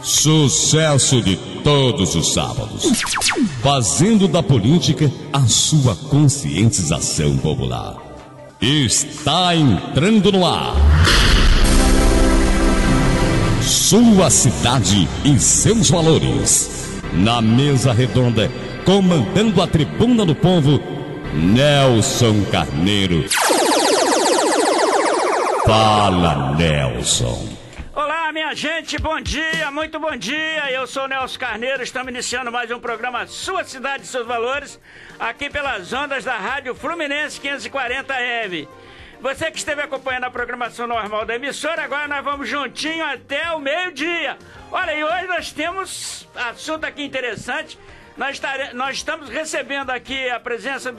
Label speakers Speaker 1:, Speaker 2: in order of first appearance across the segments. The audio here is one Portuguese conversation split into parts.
Speaker 1: Sucesso de todos os sábados. Fazendo da política a sua conscientização popular. Está entrando no ar. Sua cidade e seus valores. Na mesa redonda, comandando a tribuna do povo, Nelson Carneiro. Fala, Nelson.
Speaker 2: Olá, minha gente, bom dia, muito bom dia. Eu sou o Nelson Carneiro, estamos iniciando mais um programa Sua Cidade e Seus Valores, aqui pelas ondas da Rádio Fluminense 540 AM. Você que esteve acompanhando a programação normal da emissora, agora nós vamos juntinho até o meio-dia. Olha, e hoje nós temos assunto aqui interessante. Nós estamos recebendo aqui a presença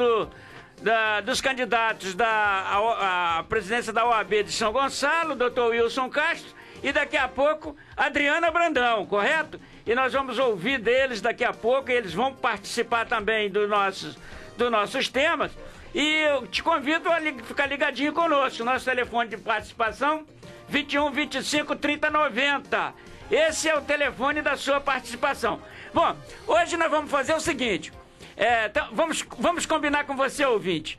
Speaker 2: dos candidatos à presidência da OAB de São Gonçalo, Dr. Wilson Castro, e daqui a pouco Adriana Brandão, correto? E nós vamos ouvir deles daqui a pouco, e eles vão participar também dos nossos temas. E eu te convido a ficar ligadinho conosco. Nosso telefone de participação, 21 25 30 90. Esse é o telefone da sua participação. Bom, hoje nós vamos fazer o seguinte. Então, vamos combinar com você, ouvinte.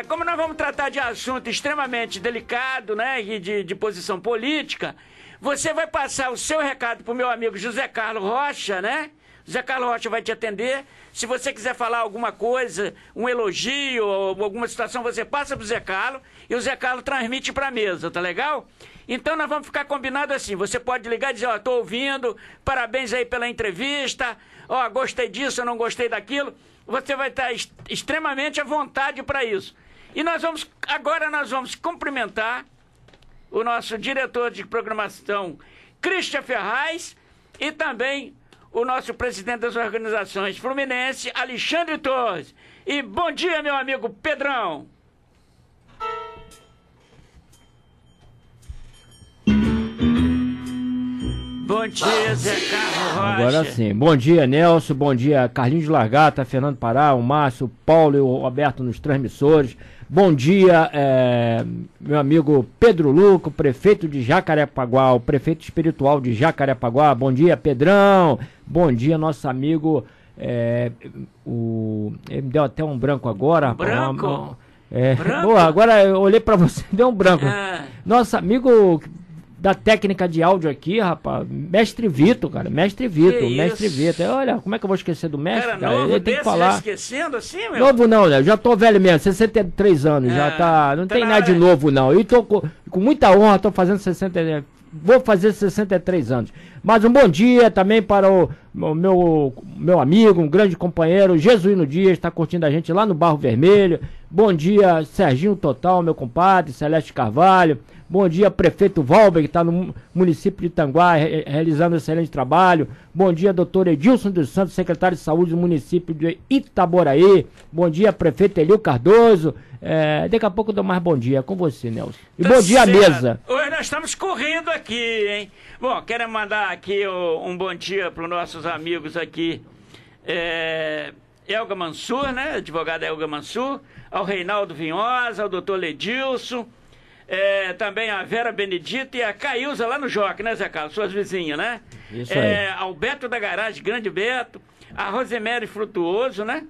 Speaker 2: Como nós vamos tratar de assunto extremamente delicado, né, e de posição política, você vai passar o seu recado para o meu amigo José Carlos Rocha, né? José Carlos Rocha vai te atender. Se você quiser falar alguma coisa, um elogio ou alguma situação, você passa para o Zé Carlos e o Zé Carlos transmite para a mesa, tá legal? Então nós vamos ficar combinado assim. Você pode ligar e dizer, ó, tô ouvindo, parabéns aí pela entrevista, ó, gostei disso, eu não gostei daquilo. Você vai estar extremamente à vontade para isso. E agora nós vamos cumprimentar o nosso diretor de programação, Christian Ferraz, e também o nosso presidente das organizações Fluminense, Alexandre Torres. E bom dia, meu amigo Pedrão. Bom dia, Zé Carlos Rocha.
Speaker 3: Agora sim. Bom dia, Nelson. Bom dia, Carlinhos de Largata, Fernando Pará, o Márcio, o Paulo e o Roberto nos transmissores. Bom dia, meu amigo Pedro Luco, prefeito de Jacarepaguá, o prefeito espiritual de Jacarepaguá. Bom dia, Pedrão. Bom dia, nosso amigo. Ele me deu até um branco agora.
Speaker 2: Branco?
Speaker 3: Branco? Agora eu olhei pra você e deu um branco. Nosso amigo da técnica de áudio aqui, rapaz, Mestre Vitor, cara, Mestre Vitor. Olha, como é que eu vou esquecer do mestre, cara?
Speaker 2: Novo
Speaker 3: Ele tem que falar.
Speaker 2: Já esquecendo assim, meu?
Speaker 3: Novo não, né? Já tô velho mesmo, 63 anos, já tá, não tem nada de novo não. E tô com muita honra, tô fazendo vou fazer 63 anos. Mas um bom dia também para o meu amigo, um grande companheiro, Jesuíno Dias, está curtindo a gente lá no Barro Vermelho. Bom dia, Serginho Total, meu compadre, Celeste Carvalho. Bom dia, prefeito Valber, que está no município de Itanguá, realizando um excelente trabalho. Bom dia, doutor Edilson dos Santos, secretário de saúde do município de Itaboraí. Bom dia, prefeito Elio Cardoso. Daqui a pouco eu dou mais bom dia com você, Nelson. E bom dia à mesa.
Speaker 2: Hoje nós estamos correndo aqui, hein? Bom, quero mandar aqui um bom dia para os nossos amigos aqui. Elga Mansur, né? Advogada Elga Mansur. Ao Reinaldo Vinhosa, ao doutor Ledilson. Também a Vera Benedita e a Caílza lá no Joque, né, Zé Carlos? Suas vizinhas, né?
Speaker 3: Isso aí.
Speaker 2: Ao Beto da Garagem, grande Beto. A Rosemary Frutuoso, né?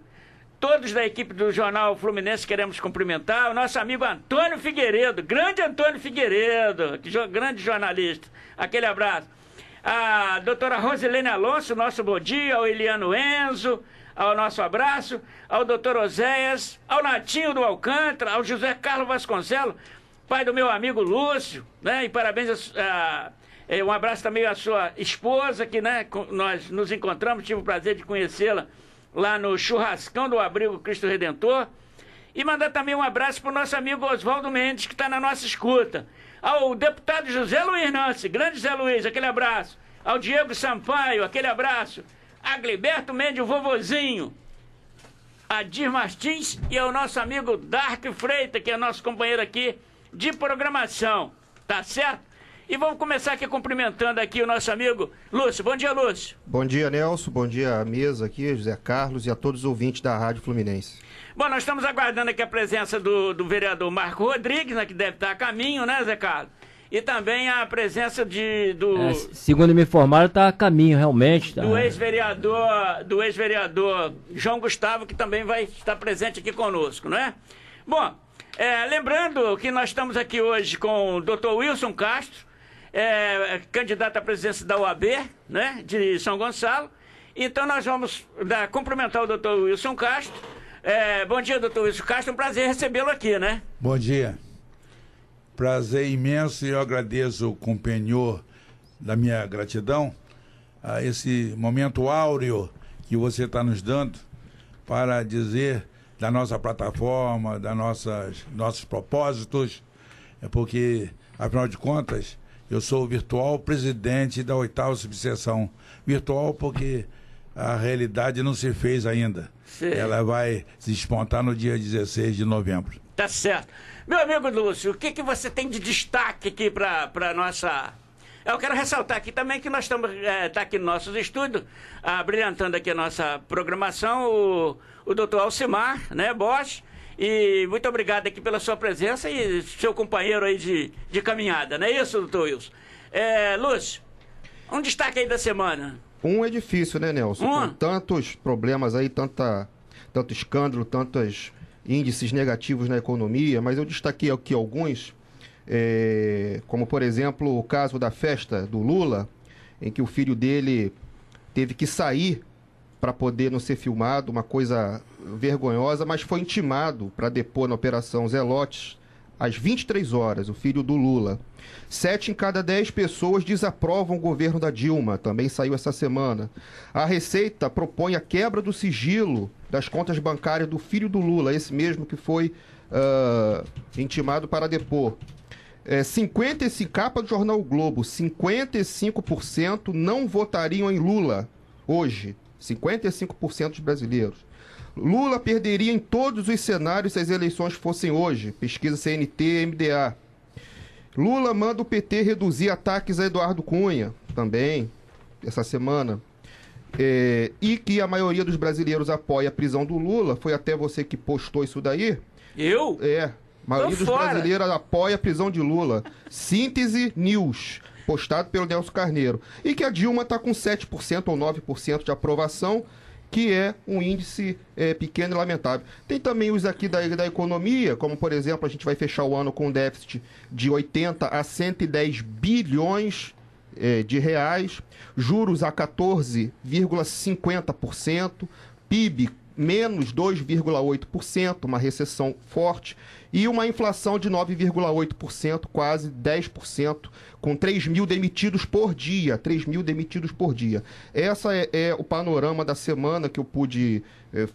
Speaker 2: Todos da equipe do Jornal Fluminense queremos cumprimentar. O nosso amigo Antônio Figueiredo, grande Antônio Figueiredo, grande jornalista. Aquele abraço. A doutora Rosilene Alonso, nosso bom dia. Ao Eliano Enzo, ao nosso abraço. Ao doutor Oséias, ao Natinho do Alcântara, ao José Carlos Vasconcelos, pai do meu amigo Lúcio, né? E parabéns um abraço também à sua esposa, que, né, nós nos encontramos, tive o prazer de conhecê-la lá no churrascão do Abrigo Cristo Redentor. E mandar também um abraço para o nosso amigo Oswaldo Mendes, que está na nossa escuta. Ao deputado José Luiz Nancy, grande José Luiz, aquele abraço. Ao Diego Sampaio, aquele abraço. A Gliberto Mendes, o vovozinho. A Dir Martins e ao nosso amigo Dark Freitas, que é nosso companheiro aqui de programação, tá certo? E vamos começar aqui cumprimentando aqui o nosso amigo Lúcio. Bom dia, Lúcio.
Speaker 4: Bom dia, Nelson. Bom dia à mesa aqui, José Carlos e a todos os ouvintes da Rádio Fluminense.
Speaker 2: Bom, nós estamos aguardando aqui a presença do vereador Marco Rodrigues, né, que deve estar a caminho, né, Zé Carlos? e também a presença
Speaker 3: segundo me informaram, está a caminho realmente. Tá.
Speaker 2: Do ex-vereador João Gustavo, que também vai estar presente aqui conosco, não é? Bom, lembrando que nós estamos aqui hoje com o Dr. Wilson Castro, candidato à presidência da OAB, né, de São Gonçalo. Então nós vamos cumprimentar o Dr. Wilson Castro. Bom dia, Dr. Wilson Castro, é um prazer recebê-lo aqui, né?
Speaker 5: Bom dia. Prazer imenso, e eu agradeço com o penhor da minha gratidão a esse momento áureo que você está nos dando para dizer da nossa plataforma, nossos propósitos, porque, afinal de contas, eu sou o virtual presidente da 8ª subseção. Virtual porque a realidade não se fez ainda. Sim. Ela vai se despontar no dia 16 de novembro.
Speaker 2: Tá certo. Meu amigo Lúcio, o que você tem de destaque aqui para nossa... Eu quero ressaltar aqui também que nós estamos tá aqui nos nossos estúdios, brilhantando aqui a nossa programação, o doutor Alcimar, né, Bosch, e muito obrigado aqui pela sua presença e seu companheiro aí de caminhada, não é isso, doutor Wilson? Lúcio, um destaque aí da semana.
Speaker 4: É difícil, né, Nelson? Com tantos problemas aí, tanto escândalo, tantos índices negativos na economia, mas eu destaquei aqui alguns, como, por exemplo, o caso da festa do Lula, em que o filho dele teve que sair para poder não ser filmado, uma coisa vergonhosa, mas foi intimado para depor na Operação Zelotes às 23 horas, o filho do Lula. 7 em cada 10 pessoas desaprovam o governo da Dilma, também saiu essa semana. A Receita propõe a quebra do sigilo das contas bancárias do filho do Lula, esse mesmo que foi intimado para depor. 55, capa do jornal o Globo, 55% não votariam em Lula hoje. 55% dos brasileiros. Lula perderia em todos os cenários se as eleições fossem hoje. Pesquisa CNT, MDA. Lula manda o PT reduzir ataques a Eduardo Cunha, também, essa semana. E que a maioria dos brasileiros apoia a prisão do Lula. Foi até você que postou isso daí.
Speaker 2: Eu?
Speaker 4: A maioria dos brasileiros apoia a prisão de Lula. Síntese News, postado pelo Nelson Carneiro. E que a Dilma está com 7% ou 9% de aprovação, que é um índice pequeno e lamentável. Tem também os aqui da economia, como, por exemplo, a gente vai fechar o ano com um déficit de 80 a 110 bilhões de reais, juros a 14,50%, PIB menos 2,8%, uma recessão forte, e uma inflação de 9,8%, quase 10%, com 3 mil demitidos por dia. 3 mil demitidos por dia. Essa é o panorama da semana que eu pude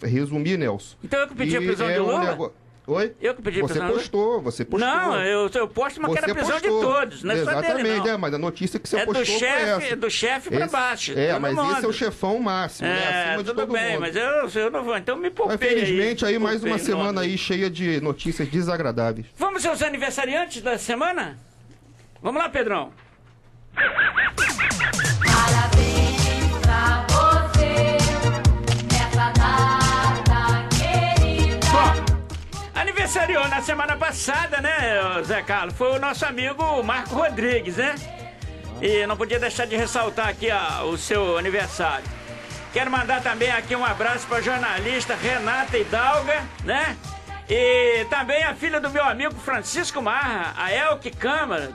Speaker 4: resumir, Nelson.
Speaker 2: Então eu que pedi a prisão de Lula?
Speaker 4: Oi?
Speaker 2: Eu que pedi a prisão
Speaker 4: Você postou.
Speaker 2: Não, eu posto, mas quero a prisão de todos, não é só dele, não.
Speaker 4: Exatamente, mas a notícia que você postou foi essa.
Speaker 2: Do chefe para baixo.
Speaker 4: Mas esse é o chefão máximo, acima de todo
Speaker 2: bem,
Speaker 4: mundo.
Speaker 2: Mas eu não vou, então me poupei.
Speaker 4: Infelizmente, aí mais uma semana aí cheia de notícias desagradáveis.
Speaker 2: Vamos aos aniversariantes da semana? Vamos lá, Pedrão.
Speaker 6: Parabéns pra você nessa data querida.
Speaker 2: Bom, aniversariou na semana passada, né, Zé Carlos? Foi o nosso amigo Marco Rodrigues, né? E não podia deixar de ressaltar aqui o seu aniversário. Quero mandar também aqui um abraço para a jornalista Renata Hidalga, né? E também a filha do meu amigo Francisco Marra, a Elke Câmara,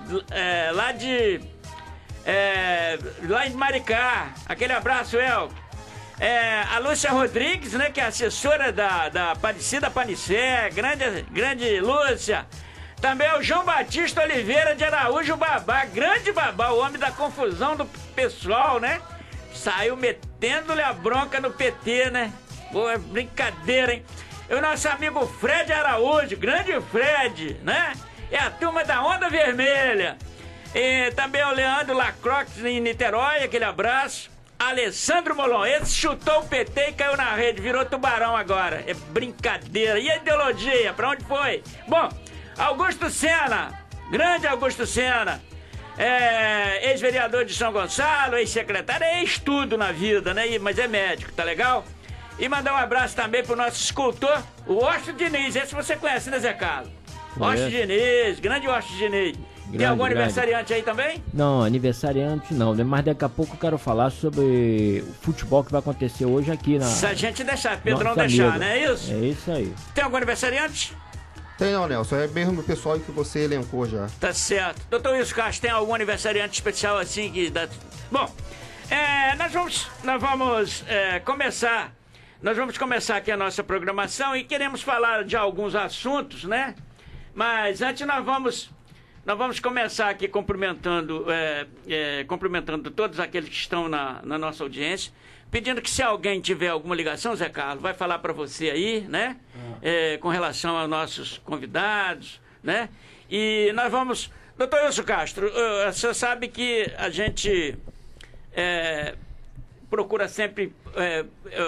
Speaker 2: lá em Maricá. Aquele abraço, Elke. A Lúcia Rodrigues, né, que é assessora da Aparecida Panicé, grande Lúcia. Também o João Batista Oliveira de Araújo Babá, grande Babá, o homem da confusão do pessoal, né? Saiu metendo-lhe a bronca no PT, né? Boa brincadeira, hein? E o nosso amigo Fred Araújo, grande Fred, né? É a turma da Onda Vermelha. E também o Leandro Lacroix em Niterói, aquele abraço. Alessandro Molon, esse chutou o PT e caiu na rede, virou tubarão agora. É brincadeira. E a ideologia, pra onde foi? Bom, Augusto Sena, grande Augusto Sena, ex-vereador de São Gonçalo, ex-secretário, é ex-tudo na vida, né? Mas é médico, tá legal? E mandar um abraço também pro nosso escultor, o Washington Diniz. Esse você conhece, né, Zé Carlos? Washington Diniz, grande Washington Diniz.
Speaker 3: Grande,
Speaker 2: Tem algum
Speaker 3: grande.
Speaker 2: aniversariante aí também?
Speaker 3: Não, aniversariante não, né? Mas daqui a pouco eu quero falar sobre o futebol que vai acontecer hoje aqui na...
Speaker 2: Se a gente deixar, Pedrão
Speaker 3: Nossa
Speaker 2: deixar,
Speaker 3: amiga.
Speaker 2: não é isso?
Speaker 3: É isso aí.
Speaker 2: Tem algum aniversariante?
Speaker 4: Tem não, Nelson. É mesmo o pessoal que você elencou já.
Speaker 2: Tá certo. Doutor Wilson Castro, tem algum aniversariante especial assim que dá... Bom, nós vamos começar aqui a nossa programação e queremos falar de alguns assuntos, né? Mas antes nós vamos começar aqui cumprimentando todos aqueles que estão na nossa audiência, pedindo que se alguém tiver alguma ligação, Zé Carlos, vai falar para você aí, né? Com relação aos nossos convidados, né? E nós vamos... Doutor Wilson Castro, você sabe que a gente procura sempre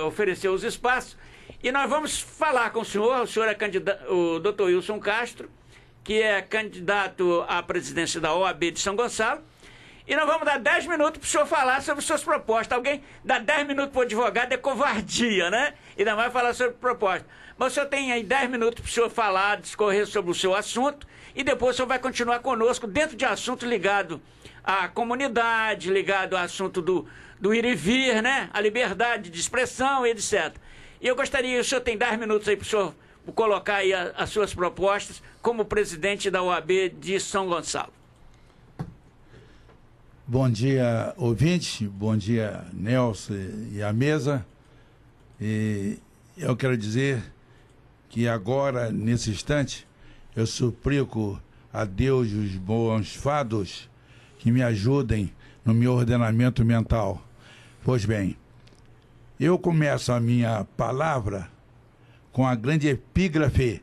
Speaker 2: oferecer os espaços e nós vamos falar com o senhor é candidato, o doutor Wilson Castro, que é candidato à presidência da OAB de São Gonçalo, e nós vamos dar 10 minutos para o senhor falar sobre suas propostas. Alguém dá 10 minutos para o advogado é covardia, né? E ainda mais falar sobre propostas. Mas o senhor tem aí 10 minutos para o senhor falar, discorrer sobre o seu assunto, e depois o senhor vai continuar conosco dentro de assuntos ligados à comunidade, ligado ao assunto do ir e vir, né? A liberdade de expressão e etc. E eu gostaria, o senhor tem 10 minutos aí para o senhor colocar aí as suas propostas como presidente da OAB de São Gonçalo.
Speaker 5: Bom dia, ouvinte. Bom dia, Nelson e a mesa. E eu quero dizer que agora, nesse instante, eu suplico a Deus os bons fados que me ajudem no meu ordenamento mental. Pois bem, eu começo a minha palavra com a grande epígrafe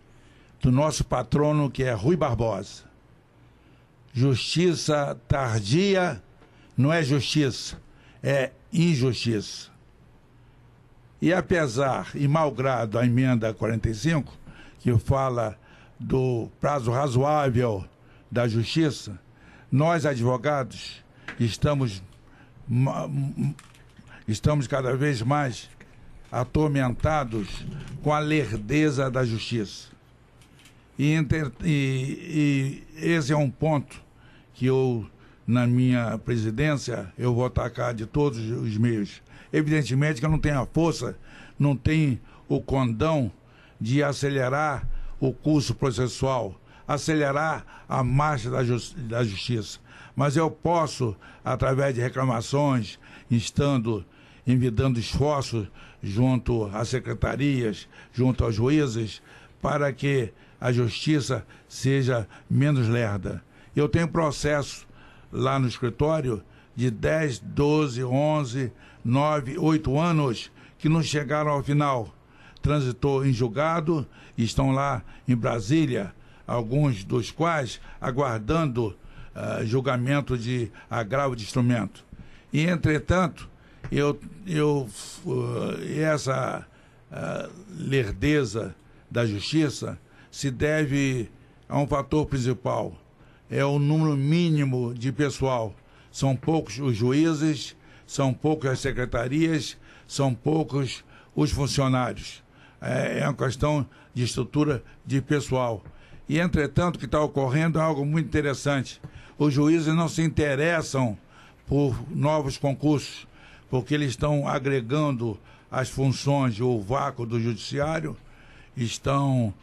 Speaker 5: do nosso patrono, que é Rui Barbosa. Justiça tardia não é justiça, é injustiça. E apesar e malgrado a emenda 45, que fala do prazo razoável da justiça, nós, advogados, estamos cada vez mais atormentados com a lerdeza da justiça. E esse é um ponto que eu, na minha presidência, eu vou atacar de todos os meios. Evidentemente que eu não tenho a força, não tenho o condão de acelerar o curso processual, acelerar a marcha da justiça. Mas eu posso, através de reclamações, envidando esforços junto às secretarias, junto aos juízes, para que a justiça seja menos lerda. Eu tenho processo lá no escritório de 10, 12, 11, 9, 8 anos que não chegaram ao final. Transitou em julgado e estão lá em Brasília, alguns dos quais aguardando julgamento de agravo de instrumento. E, entretanto, essa lerdeza da justiça se deve a um fator principal. É o número mínimo de pessoal. São poucos os juízes, são poucas as secretarias, são poucos os funcionários. É uma questão de estrutura de pessoal. E, entretanto, o que está ocorrendo é algo muito interessante. Os juízes não se interessam por novos concursos, porque eles estão agregando as funções ou o vácuo do judiciário, estão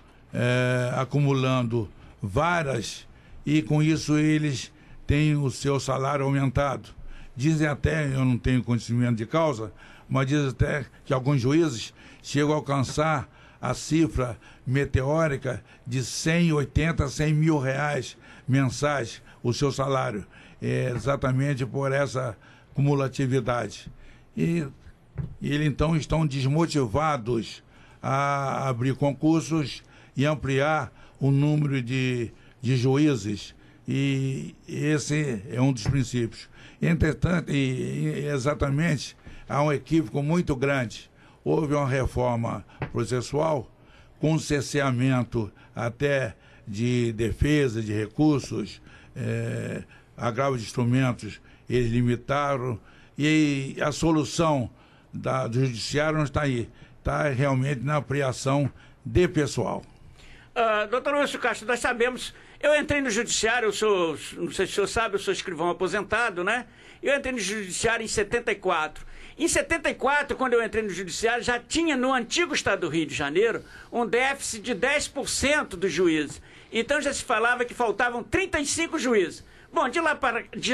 Speaker 5: acumulando várias, e com isso eles têm o seu salário aumentado. Dizem até, eu não tenho conhecimento de causa, mas dizem até que alguns juízes chegam a alcançar a cifra meteórica de 180 a 100 mil reais mensais, o seu salário, exatamente por essa cumulatividade. E eles então estão desmotivados a abrir concursos e ampliar o número de juízes, e esse é um dos princípios. Entretanto, exatamente, há um equívoco muito grande. Houve uma reforma processual com cerceamento até de defesa, de recursos, agravo de instrumentos, eles limitaram, e a solução do judiciário não está aí, está realmente na ampliação de pessoal.
Speaker 2: Doutor Wilson Castro, nós sabemos, Eu entrei no judiciário, não sei se o senhor sabe, eu sou escrivão aposentado, né? Eu entrei no judiciário em 74. Em 74, quando eu entrei no judiciário, já tinha no antigo estado do Rio de Janeiro um déficit de 10% dos juízes. Então já se falava que faltavam 35 juízes. Bom, de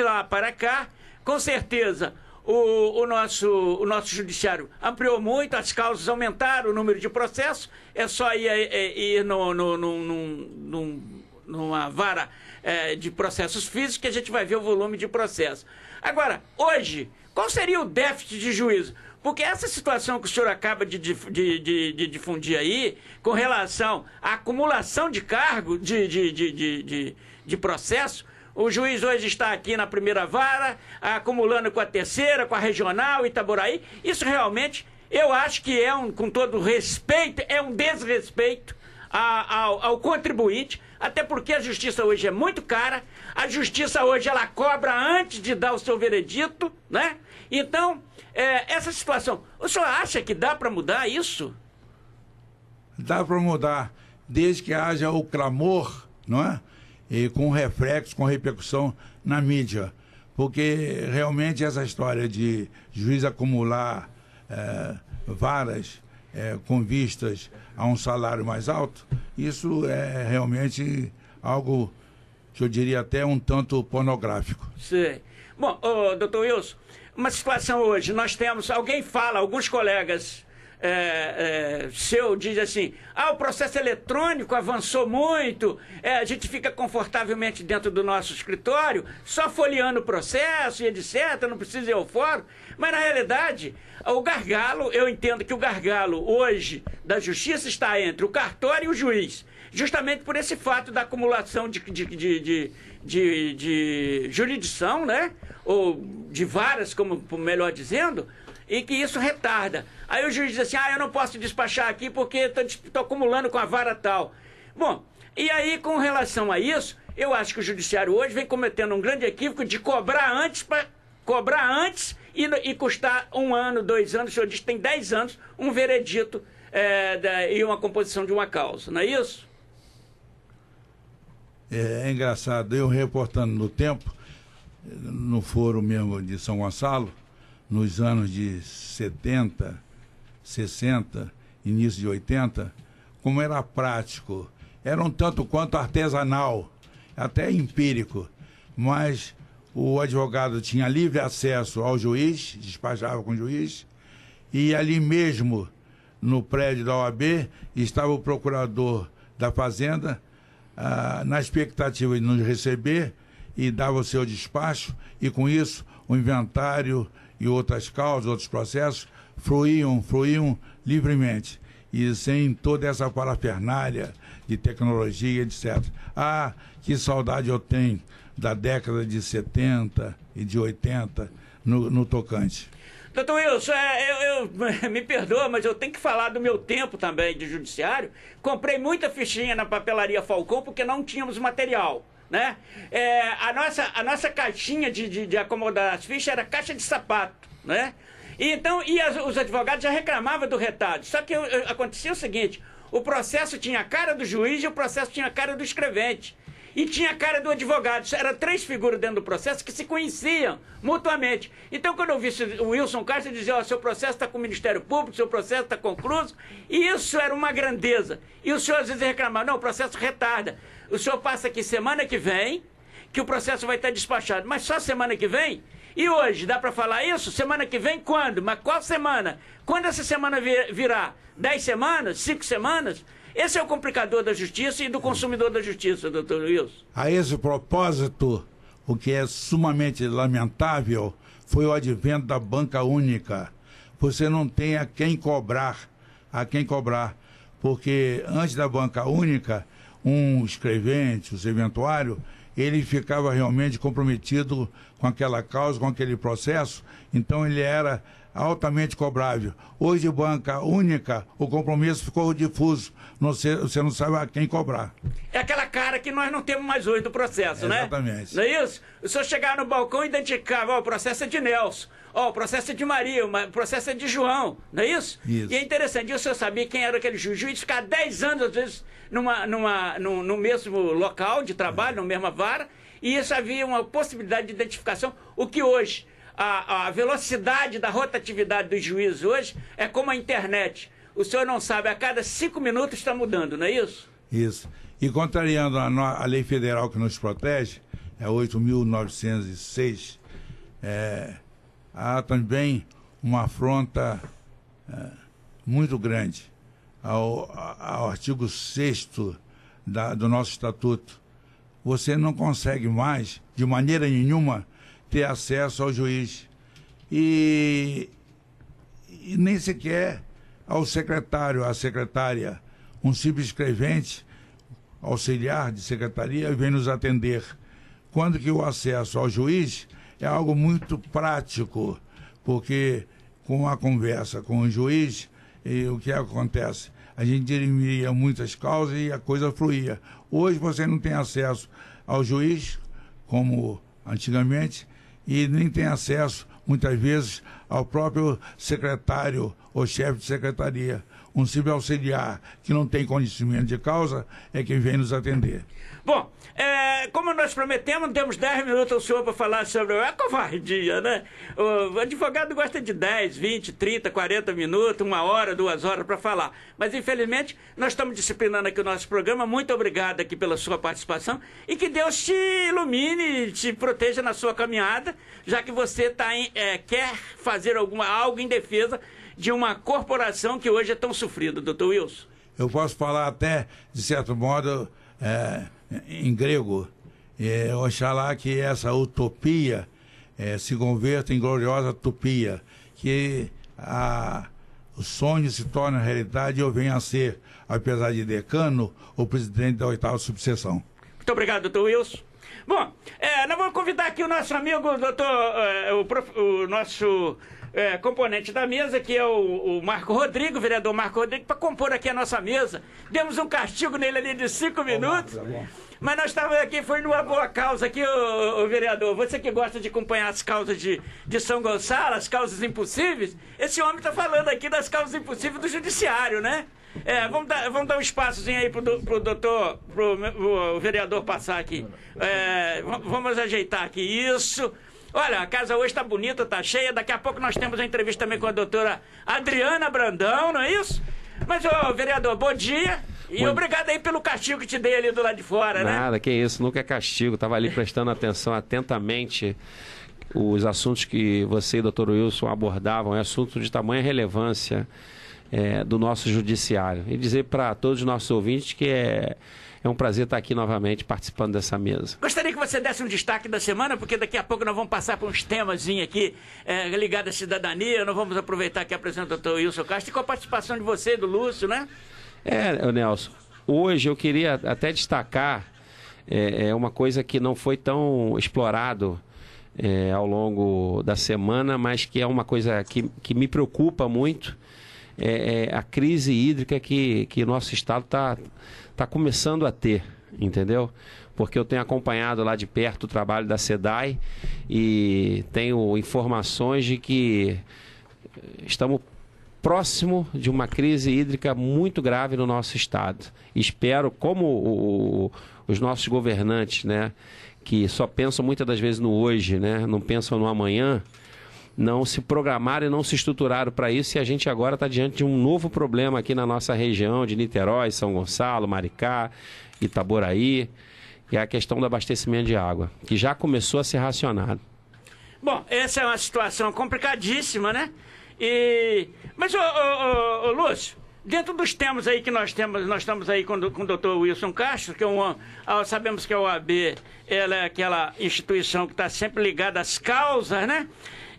Speaker 2: lá para cá, com certeza, o nosso judiciário ampliou muito, as causas aumentaram, o número de processos, é só ir numa vara de processos físicos que a gente vai ver o volume de processos. Agora, hoje, qual seria o déficit de juízo? Porque essa situação que o senhor acaba de difundir aí, com relação à acumulação de cargo, de processo, o juiz hoje está aqui na primeira vara, acumulando com a terceira, com a regional, Itaboraí. Isso realmente, eu acho que com todo respeito, é um desrespeito ao contribuinte, até porque a justiça hoje é muito cara, a justiça hoje ela cobra antes de dar o seu veredito, né? Então, essa situação, o senhor acha que dá para mudar isso?
Speaker 5: Dá para mudar, desde que haja o clamor, não é? E com reflexo, com repercussão na mídia. Porque realmente essa história de juiz acumular varas com vistas a um salário mais alto, isso é realmente algo que eu diria até um tanto pornográfico.
Speaker 2: Sim. Bom, doutor Wilson, uma situação hoje, nós temos, alguns colegas seu diz assim, o processo eletrônico avançou muito, a gente fica confortavelmente dentro do nosso escritório, só folheando o processo e etc, não precisa ir ao fórum, mas na realidade, o gargalo, eu entendo que o gargalo hoje da justiça está entre o cartório e o juiz, justamente por esse fato da acumulação de jurisdição, né, ou de varas, como melhor dizendo, e que isso retarda. Aí o juiz diz assim, eu não posso despachar aqui porque estou acumulando com a vara tal. Bom, e aí com relação a isso, eu acho que o judiciário hoje vem cometendo um grande equívoco de cobrar antes e custar 1 ano, 2 anos, o senhor diz que tem 10 anos, um veredito e uma composição de uma causa, não é isso?
Speaker 5: É engraçado, eu reportando no Tempo, no foro mesmo de São Gonçalo, nos anos de 70, 60, início de 80, como era prático, era um tanto quanto artesanal, até empírico, mas o advogado tinha livre acesso ao juiz, despachava com o juiz, e ali mesmo, no prédio da OAB, estava o procurador da Fazenda, na expectativa de nos receber, e dava o seu despacho, e com isso o inventário e outras causas, outros processos, fluíam livremente, e sem toda essa parafernália de tecnologia, etc. Que saudade eu tenho da década de 70 e de 80 no tocante.
Speaker 2: Doutor Wilson, me perdoa, mas eu tenho que falar do meu tempo também de judiciário. Comprei muita fichinha na papelaria Falcão porque não tínhamos material, né? A nossa caixinha de acomodar as fichas era caixa de sapato, né? Então, os advogados já reclamavam do retardo. Só que acontecia o seguinte, o processo tinha a cara do juiz e o processo tinha a cara do escrevente. E tinha a cara do advogado. Eram 3 figuras dentro do processo que se conheciam mutuamente. Então, quando eu vi o Wilson Castro, dizia, seu processo está com o Ministério Público, seu processo está concluído. E isso era uma grandeza. E o senhor às vezes reclamava, não, o processo retarda. O senhor passa aqui semana que vem, que o processo vai estar despachado. Mas só semana que vem? E hoje, dá para falar isso? Semana que vem, quando? Mas qual semana? Quando essa semana virá? 10 semanas? 5 semanas? Esse é o complicador da justiça e do consumidor da justiça, doutor Wilson.
Speaker 5: A esse propósito, o que é sumamente lamentável foi o advento da banca única. Você não tem a quem cobrar, porque antes da banca única, um escrevente, o serventuário, ele ficava realmente comprometido com aquela causa, com aquele processo, então ele era altamente cobrável. Hoje, de banca única, o compromisso ficou difuso. Você não sabe a quem cobrar.
Speaker 2: É aquela cara que nós não temos mais hoje do processo, né?
Speaker 5: Exatamente.
Speaker 2: Não é isso? O senhor chegar no balcão e identificava, ó, o processo é de Nelson, ó, o processo é de Maria, o processo é de João, não é isso?
Speaker 5: Isso.
Speaker 2: E é interessante, o senhor sabia quem era aquele juiz. O juiz ficar 10 anos, às vezes, no mesmo local de trabalho, na mesma vara, e isso havia uma possibilidade de identificação, o que hoje, a velocidade da rotatividade dos juízes hoje é como a internet. O senhor não sabe, a cada 5 minutos está mudando, não é isso?
Speaker 5: Isso. E contrariando a lei federal que nos protege, é 8.906, há também uma afronta muito grande ao artigo 6º do nosso estatuto. Você não consegue mais, de maneira nenhuma, ter acesso ao juiz. E nem sequer ao secretário, à secretária. Um simples escrevente, auxiliar de secretaria, vem nos atender. Quando que o acesso ao juiz é algo muito prático, porque com a conversa com o juiz, o que acontece? A gente dirigia muitas causas e a coisa fluía. Hoje você não tem acesso ao juiz, como antigamente, e nem tem acesso, muitas vezes, ao próprio secretário ou chefe de secretaria. Um simples auxiliar que não tem conhecimento de causa é quem vem nos atender.
Speaker 2: Bom, como nós prometemos, temos 10 minutos ao senhor para falar sobre a covardia, né? O advogado gosta de 10, 20, 30, 40 minutos, 1 hora, 2 horas para falar. Mas, infelizmente, nós estamos disciplinando aqui o nosso programa. Muito obrigado aqui pela sua participação e que Deus te ilumine e te proteja na sua caminhada, já que você quer fazer algo em defesa de uma corporação que hoje é tão sofrida, doutor Wilson.
Speaker 5: Eu posso falar até, de certo modo, em grego, oxalá que essa utopia se converta em gloriosa topia, que o sonho se torne realidade e eu venha a ser, apesar de decano, o presidente da 8ª subseção.
Speaker 2: Muito obrigado, doutor Wilson. Bom, nós vamos convidar aqui o nosso amigo, o nosso componente da mesa, que é o Marco Rodrigo, o vereador Marco Rodrigo, para compor aqui a nossa mesa. Demos um castigo nele ali de 5 minutos, mas nós estávamos aqui, foi numa boa causa aqui, o vereador. Você que gosta de acompanhar as causas de São Gonçalo, as causas impossíveis, esse homem está falando aqui das causas impossíveis do judiciário, né? Vamos dar um espaçozinho aí pro vereador passar aqui. Vamos ajeitar aqui isso. Olha, a casa hoje está bonita, está cheia. Daqui a pouco nós temos uma entrevista também com a doutora Adriana Brandão, não é isso? Mas, vereador, bom dia. E obrigado aí pelo castigo que te dei ali do lado de fora, né?
Speaker 7: Nada, que isso, nunca é castigo. Estava ali prestando atenção atentamente. Os assuntos que você e o doutor Wilson abordavam é assunto de tamanha relevância do nosso judiciário. E dizer para todos os nossos ouvintes que é um prazer estar aqui novamente participando dessa mesa.
Speaker 2: Gostaria que você desse um destaque da semana, porque daqui a pouco nós vamos passar por uns temazinhos aqui ligados à cidadania. Nós vamos aproveitar que apresenta o doutor Wilson Castro e com a participação de você e do Lúcio, né?
Speaker 7: Nelson, hoje eu queria até destacar uma coisa que não foi tão explorado ao longo da semana, mas que é uma coisa que me preocupa muito, a crise hídrica que o nosso estado está começando a ter, entendeu? Porque eu tenho acompanhado lá de perto o trabalho da SEDAI e tenho informações de que estamos próximo de uma crise hídrica muito grave no nosso estado. Espero, como os nossos governantes, né, que só pensam muitas das vezes no hoje, né, não pensam no amanhã, não se programaram e não se estruturaram para isso, e a gente agora está diante de um novo problema aqui na nossa região de Niterói, São Gonçalo, Maricá, Itaboraí, que é a questão do abastecimento de água, que já começou a ser racionado.
Speaker 2: Bom, essa é uma situação complicadíssima, né? Mas, Lúcio, dentro dos temas aí que nós estamos aí com o doutor Wilson Castro, que sabemos que a OAB ela é aquela instituição que está sempre ligada às causas, né?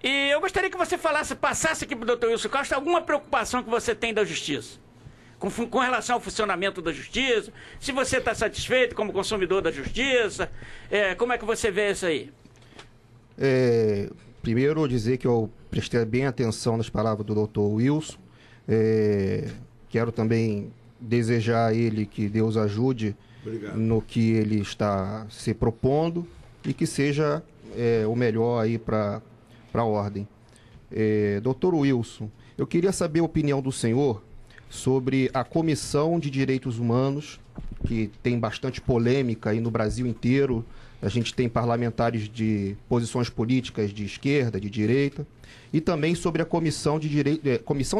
Speaker 2: E eu gostaria que você passasse aqui para o doutor Wilson Castro alguma preocupação que você tem da justiça, com relação ao funcionamento da justiça, se você está satisfeito como consumidor da justiça, como é que você vê isso aí?
Speaker 4: Primeiro, dizer que eu prestei bem atenção nas palavras do Dr. Wilson. Quero também desejar a ele que Deus ajude no que ele está se propondo e que seja o melhor aí para a ordem. Dr. Wilson, eu queria saber a opinião do senhor sobre a Comissão de Direitos Humanos, que tem bastante polêmica aí no Brasil inteiro. A gente tem parlamentares de posições políticas de esquerda, de direita, e também sobre a Comissão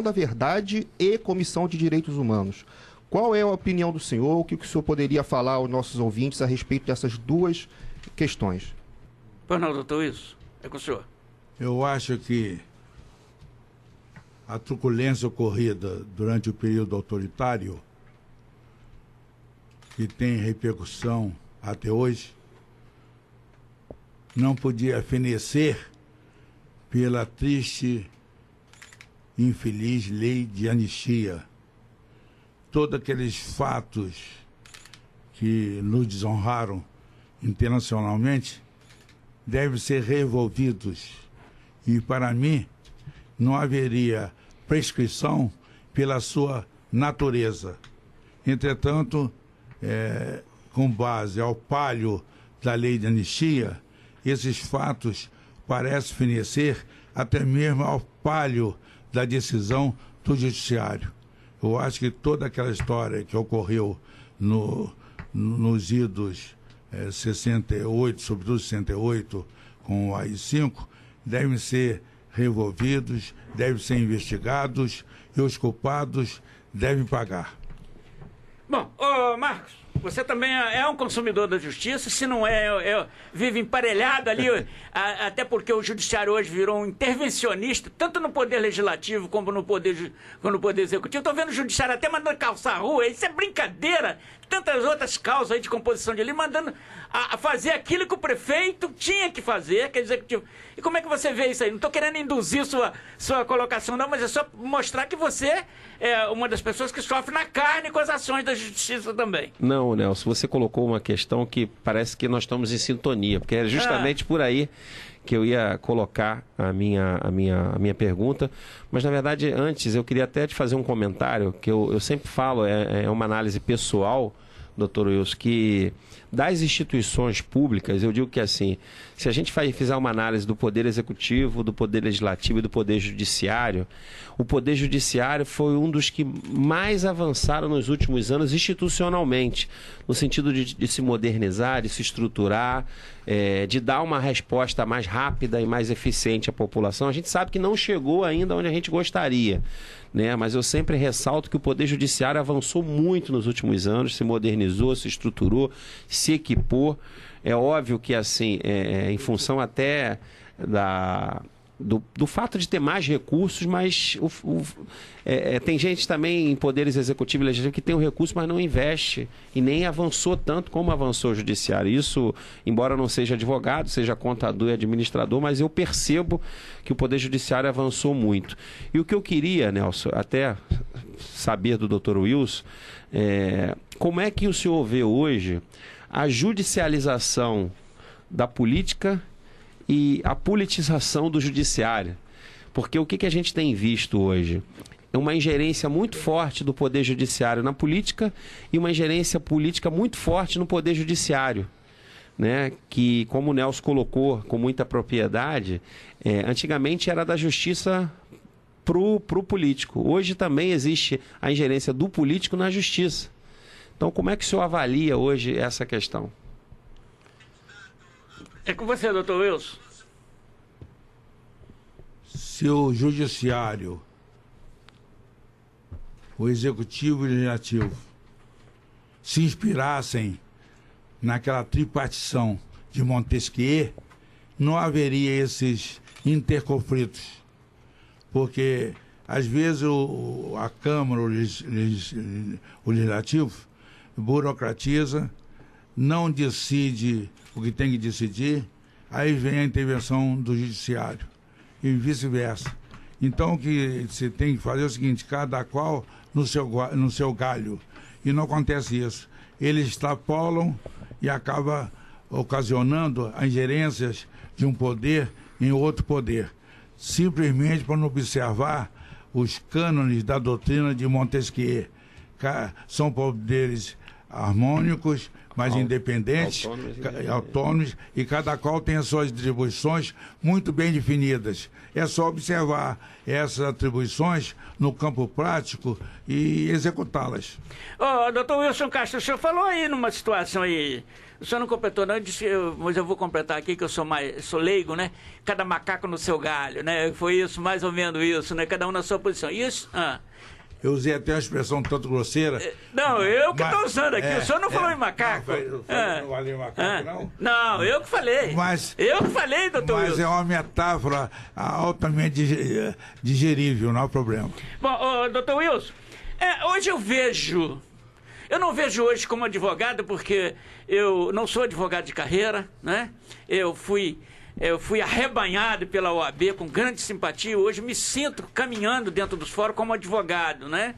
Speaker 4: da Verdade e Comissão de Direitos Humanos. Qual é a opinião do senhor? O que o senhor poderia falar aos nossos ouvintes a respeito dessas duas questões?
Speaker 2: Pois não, doutor Wilson, é com o senhor.
Speaker 5: Eu acho que a truculência ocorrida durante o período autoritário, que tem repercussão até hoje, não podia fenecer pela triste e infeliz lei de anistia. Todos aqueles fatos que nos desonraram internacionalmente devem ser revolvidos. E, para mim, não haveria prescrição pela sua natureza. Entretanto, com base ao palio da lei de anistia, esses fatos parecem fenecer até mesmo ao palio da decisão do judiciário. Eu acho que toda aquela história que ocorreu nos idos 68, sobretudo 68, com o AI-5, devem ser revolvidos, devem ser investigados e os culpados devem pagar.
Speaker 2: Bom, Marcos, você também é um consumidor da justiça, se não vive emparelhado ali, até porque o judiciário hoje virou um intervencionista, tanto no poder legislativo como no poder executivo. Estou vendo o judiciário até mandando calçar a rua, isso é brincadeira. Tantas outras causas aí de composição de lei, mandando a fazer aquilo que o prefeito tinha que fazer, que é executivo. E como é que você vê isso aí? Não estou querendo induzir sua colocação, não, mas é só mostrar que você é uma das pessoas que sofre na carne com as ações da justiça também.
Speaker 7: Não, Nelson, você colocou uma questão que parece que nós estamos em sintonia, porque é justamente por aí que eu ia colocar a minha pergunta, mas na verdade antes eu queria até te fazer um comentário que eu sempre falo, é uma análise pessoal, doutor Wilson, que das instituições públicas, eu digo que assim, se a gente fizer uma análise do Poder Executivo, do Poder Legislativo e do Poder Judiciário, o Poder Judiciário foi um dos que mais avançaram nos últimos anos institucionalmente, no sentido de se modernizar, de se estruturar, de dar uma resposta mais rápida e mais eficiente à população. A gente sabe que não chegou ainda onde a gente gostaria, né? Mas eu sempre ressalto que o Poder Judiciário avançou muito nos últimos anos, se modernizou, se estruturou, se equipou. É óbvio que, assim, em função até do fato de ter mais recursos, mas tem gente também em poderes executivo e legislativo que tem o recurso, mas não investe e nem avançou tanto como avançou o judiciário. Isso, embora eu não seja advogado, seja contador e administrador, mas eu percebo que o Poder Judiciário avançou muito. E o que eu queria, Nelson, até saber do Dr. Wilson, como é que o senhor vê hoje a judicialização da política e a politização do judiciário? Porque o que a gente tem visto hoje? É uma ingerência muito forte do Poder Judiciário na política e uma ingerência política muito forte no Poder Judiciário, né? Que, como o Nelson colocou com muita propriedade, antigamente era da justiça pro político. Hoje também existe a ingerência do político na justiça. Então, como é que o senhor avalia hoje essa questão?
Speaker 2: É com você, doutor Wilson.
Speaker 5: Se o judiciário, o executivo e o legislativo se inspirassem naquela tripartição de Montesquieu, não haveria esses interconflitos. Porque, às vezes, a Câmara, o Legislativo, burocratiza, não decide o que tem que decidir, aí vem a intervenção do Judiciário, e vice-versa. Então, o que você tem que fazer é o seguinte: cada qual no seu galho. E não acontece isso. Eles extrapolam e acaba ocasionando as ingerências de um poder em outro poder. simplesmente para não observar os cânones da doutrina de Montesquieu. São poderes harmônicos, mas independentes, autônomos, e cada qual tem as suas atribuições muito bem definidas. É só observar essas atribuições no campo prático e executá-las.
Speaker 2: Doutor Wilson Castro, o senhor falou aí numa situação aí, o senhor não completou não, mas eu vou completar aqui que eu sou leigo, né? Cada macaco no seu galho, né? Foi isso, mais ou menos isso, né? Cada um na sua posição. Isso...
Speaker 5: Eu usei até uma expressão tanto grosseira.
Speaker 2: Não, eu que estou usando aqui. O senhor não falou em macaco.
Speaker 5: Não falei em macaco, não?
Speaker 2: Não, eu que falei. Eu que falei, doutor Wilson.
Speaker 5: Mas é uma metáfora altamente digerível, não há problema.
Speaker 2: Bom, doutor Wilson, hoje eu não vejo hoje como advogado, porque eu não sou advogado de carreira, né? Eu fui arrebanhado pela OAB com grande simpatia. Hoje me sinto caminhando dentro dos fóruns como advogado, né?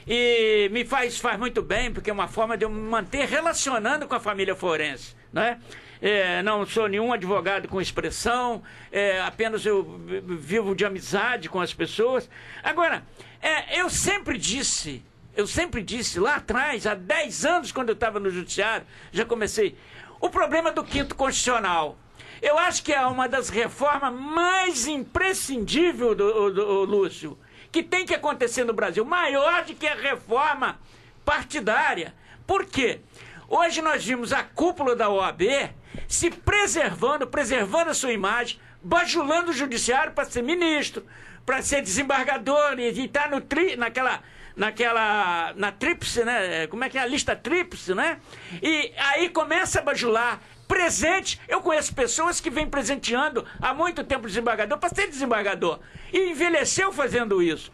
Speaker 2: E me faz muito bem, porque é uma forma de eu me manter relacionando com a família forense, né? Não sou nenhum advogado com expressão, apenas eu vivo de amizade com as pessoas. Agora, eu sempre disse lá atrás, há 10 anos, quando eu estava no judiciário, já comecei, o problema do 5º Constitucional. Eu acho que é uma das reformas mais imprescindíveis, do Lúcio, que tem que acontecer no Brasil, maior do que a reforma partidária. Por quê? Hoje nós vimos a cúpula da OAB se preservando a sua imagem, bajulando o judiciário para ser ministro, para ser desembargador e estar na tríplice, né? Como é que é a lista tríplice, né? E aí começa a bajular. Presente, eu conheço pessoas que vêm presenteando há muito tempo desembargador para ser desembargador e envelheceu fazendo isso.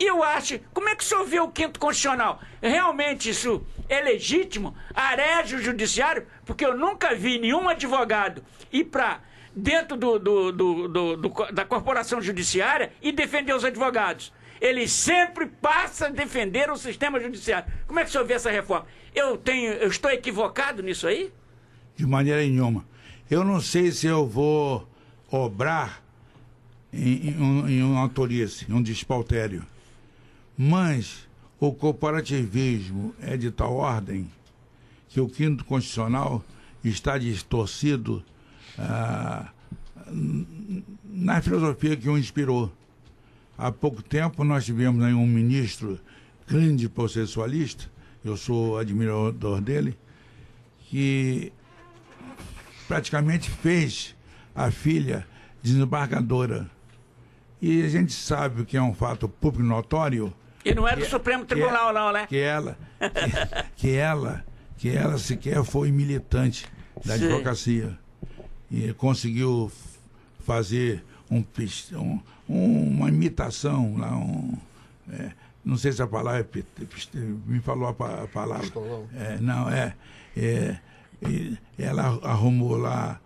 Speaker 2: E eu acho, como é que o senhor vê o 5º Constitucional? Realmente isso é legítimo? Arege o judiciário? Porque eu nunca vi nenhum advogado ir para dentro da corporação judiciária e defender os advogados. Ele sempre passa a defender o sistema judiciário. Como é que o senhor vê essa reforma? Eu estou equivocado nisso aí?
Speaker 5: De maneira nenhuma. Eu não sei se eu vou obrar em uma tolice, em um despautério. Mas o corporativismo é de tal ordem que o 5º Constitucional está distorcido na filosofia que o inspirou. Há pouco tempo nós tivemos aí um ministro grande processualista, eu sou admirador dele, que praticamente fez a filha desembargadora. E a gente sabe que é um fato público notório.
Speaker 2: E não é do Supremo Tribunal, não, né?
Speaker 5: Que ela sequer foi militante da advocacia. E conseguiu fazer uma imitação, lá, não sei se a palavra me falou a palavra. Ela arrumou lá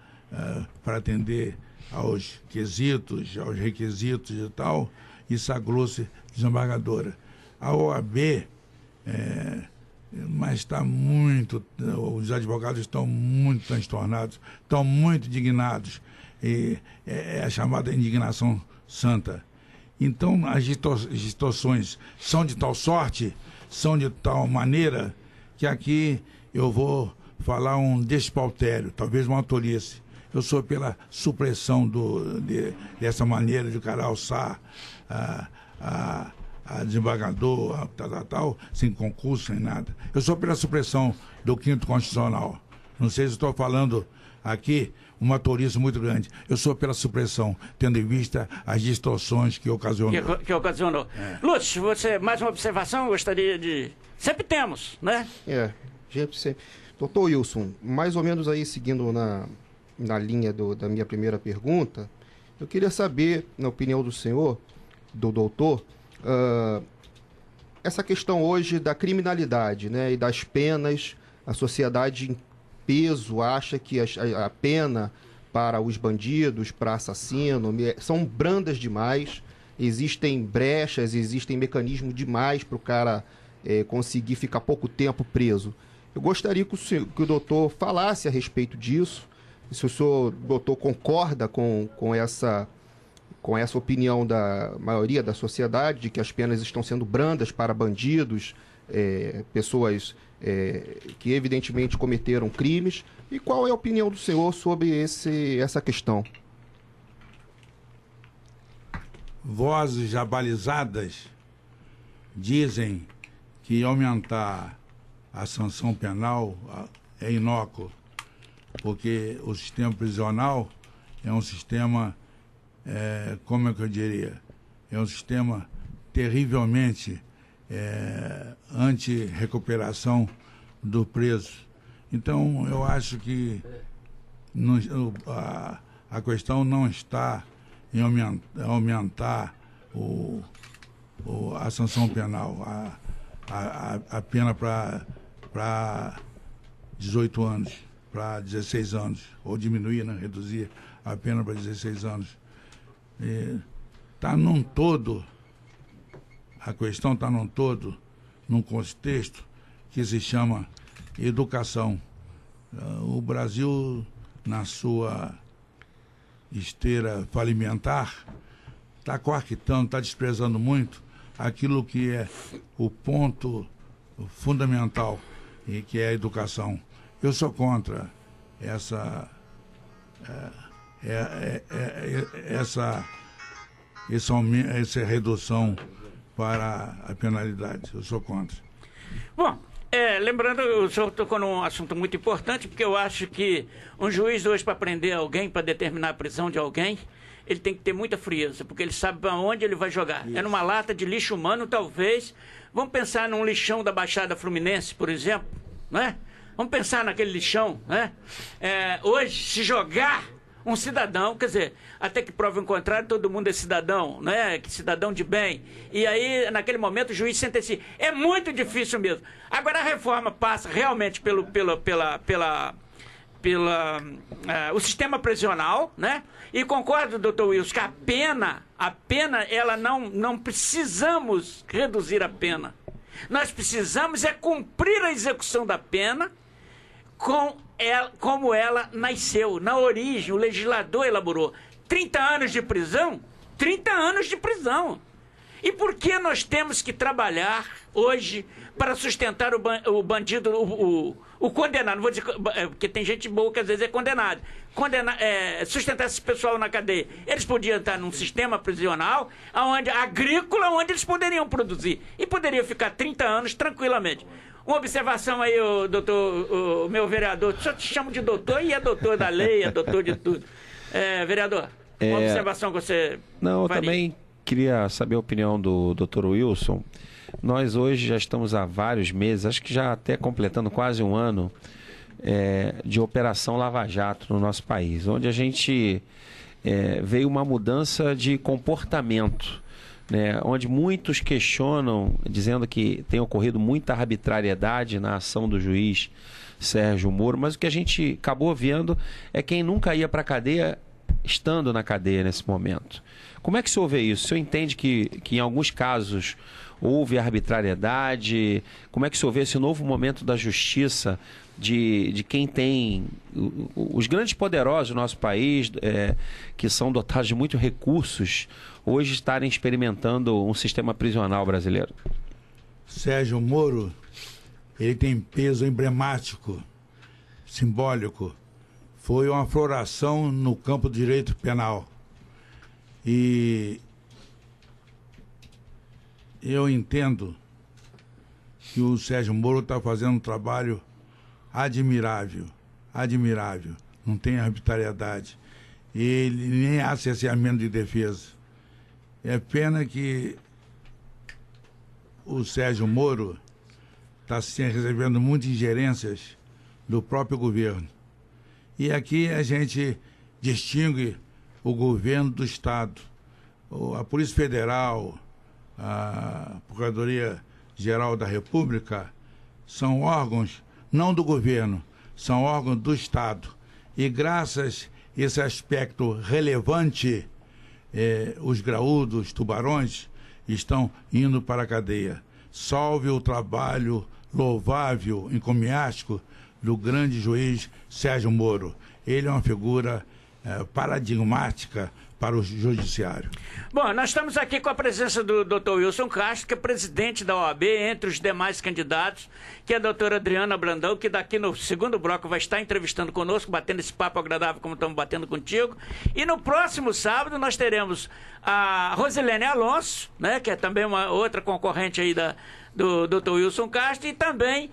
Speaker 5: para atender aos requisitos e tal, e sagrou-se desembargadora. A OAB, mas está muito, os advogados estão muito transtornados, estão muito indignados, e é a chamada indignação santa. Então, as distorções são de tal sorte, são de tal maneira, que aqui eu vou falar um despautério, talvez uma tolice. Eu sou pela supressão dessa maneira de o cara alçar a desembargador, tal, sem concurso, sem nada. Eu sou pela supressão do 5º Constitucional. Não sei se estou falando aqui uma tolice muito grande. Eu sou pela supressão, tendo em vista as distorções que ocasionou.
Speaker 2: Que ocasionou. Lúcio, você, mais uma observação, gostaria de... Sempre temos, né?
Speaker 4: Gente, sempre. Doutor Wilson, mais ou menos aí seguindo na linha da minha primeira pergunta, eu queria saber, na opinião do senhor, do doutor, essa questão hoje da criminalidade, né, e das penas. A sociedade em peso acha que a pena para os bandidos, para assassino, são brandas demais, existem brechas, existem mecanismos demais para o cara conseguir ficar pouco tempo preso. Eu gostaria que o doutor falasse a respeito disso, se o doutor concorda com com essa opinião da maioria da sociedade, de que as penas estão sendo brandas para bandidos, pessoas que evidentemente cometeram crimes. E qual é a opinião do senhor sobre essa questão?
Speaker 5: Vozes abalizadas dizem que aumentar a sanção penal é inócuo, porque o sistema prisional é um sistema, como é que eu diria, é um sistema terrivelmente anti-recuperação do preso. Então, eu acho que a questão não está em aumentar a sanção penal, a pena para 18 anos, para 16 anos, ou diminuir, né, reduzir a pena para 16 anos. Está num todo, a questão está num todo, num contexto que se chama educação. O Brasil, na sua esteira falimentar, está coartando, está desprezando muito aquilo que é o ponto fundamental, e que é a educação. Eu sou contra essa redução para a penalidade. Eu sou contra.
Speaker 2: Bom, lembrando, o senhor tocou num assunto muito importante, porque eu acho que um juiz hoje, para prender alguém, para determinar a prisão de alguém, ele tem que ter muita frieza, porque ele sabe para onde ele vai jogar. Isso. É numa lata de lixo humano, talvez. Vamos pensar num lixão da Baixada Fluminense, por exemplo, não é? Vamos pensar naquele lixão, né? Hoje, se jogar um cidadão, quer dizer, até que prova o contrário, todo mundo é cidadão, né? Cidadão de bem. E aí, naquele momento, o juiz sentencia. É muito difícil mesmo. Agora, a reforma passa realmente o sistema prisional, né? E concordo, doutor Wilson, que a pena, ela não precisamos reduzir a pena. Nós precisamos cumprir a execução da pena como ela nasceu, na origem, o legislador elaborou. 30 anos de prisão? 30 anos de prisão. E por que nós temos que trabalhar hoje para sustentar o bandido, o condenado? Não vou dizer, porque tem gente boa que às vezes é condenado. Sustentar esse pessoal na cadeia. Eles podiam estar num sistema prisional agrícola, onde eles poderiam produzir. E poderiam ficar 30 anos tranquilamente. Uma observação aí, o meu vereador. Só te chamo de doutor e é doutor da lei, é doutor de tudo. Vereador, uma observação que você...
Speaker 7: Não, eu também queria saber a opinião do doutor Wilson. Nós hoje já estamos há vários meses, acho que já até completando quase um ano, de Operação Lava Jato no nosso país, onde a gente veio uma mudança de comportamento, né, onde muitos questionam, dizendo que tem ocorrido muita arbitrariedade na ação do juiz Sérgio Moro, mas o que a gente acabou vendo é quem nunca ia para a cadeia estando na cadeia nesse momento. Como é que o senhor vê isso? O senhor entende que em alguns casos houve arbitrariedade? Como é que o senhor vê esse novo momento da justiça de quem tem os grandes poderosos do nosso país, que são dotados de muitos recursos, hoje estarem experimentando um sistema prisional brasileiro?
Speaker 5: Sérgio Moro, ele tem peso emblemático, simbólico. Foi uma floração no campo do direito penal. E eu entendo que o Sérgio Moro está fazendo um trabalho admirável, não tem arbitrariedade. Ele nem há cerceamento de defesa. É pena que o Sérgio Moro está recebendo muitas ingerências do próprio governo. E aqui a gente distingue o governo do Estado. A Polícia Federal, a Procuradoria-Geral da República são órgãos não do governo, são órgãos do Estado. E graças a esse aspecto relevante, os graúdos, os tubarões, estão indo para a cadeia. Salve o trabalho louvável, encomiástico, do grande juiz Sérgio Moro. Ele é uma figura paradigmática para o judiciário.
Speaker 2: Bom, nós estamos aqui com a presença do Dr. Wilson Castro, que é presidente da OAB, entre os demais candidatos, que é a doutora Adriana Brandão, que daqui no segundo bloco vai estar entrevistando conosco, batendo esse papo agradável como estamos batendo contigo. E no próximo sábado nós teremos a Rosilene Alonso, né, que é também uma outra concorrente aí do Dr. Wilson Castro, e também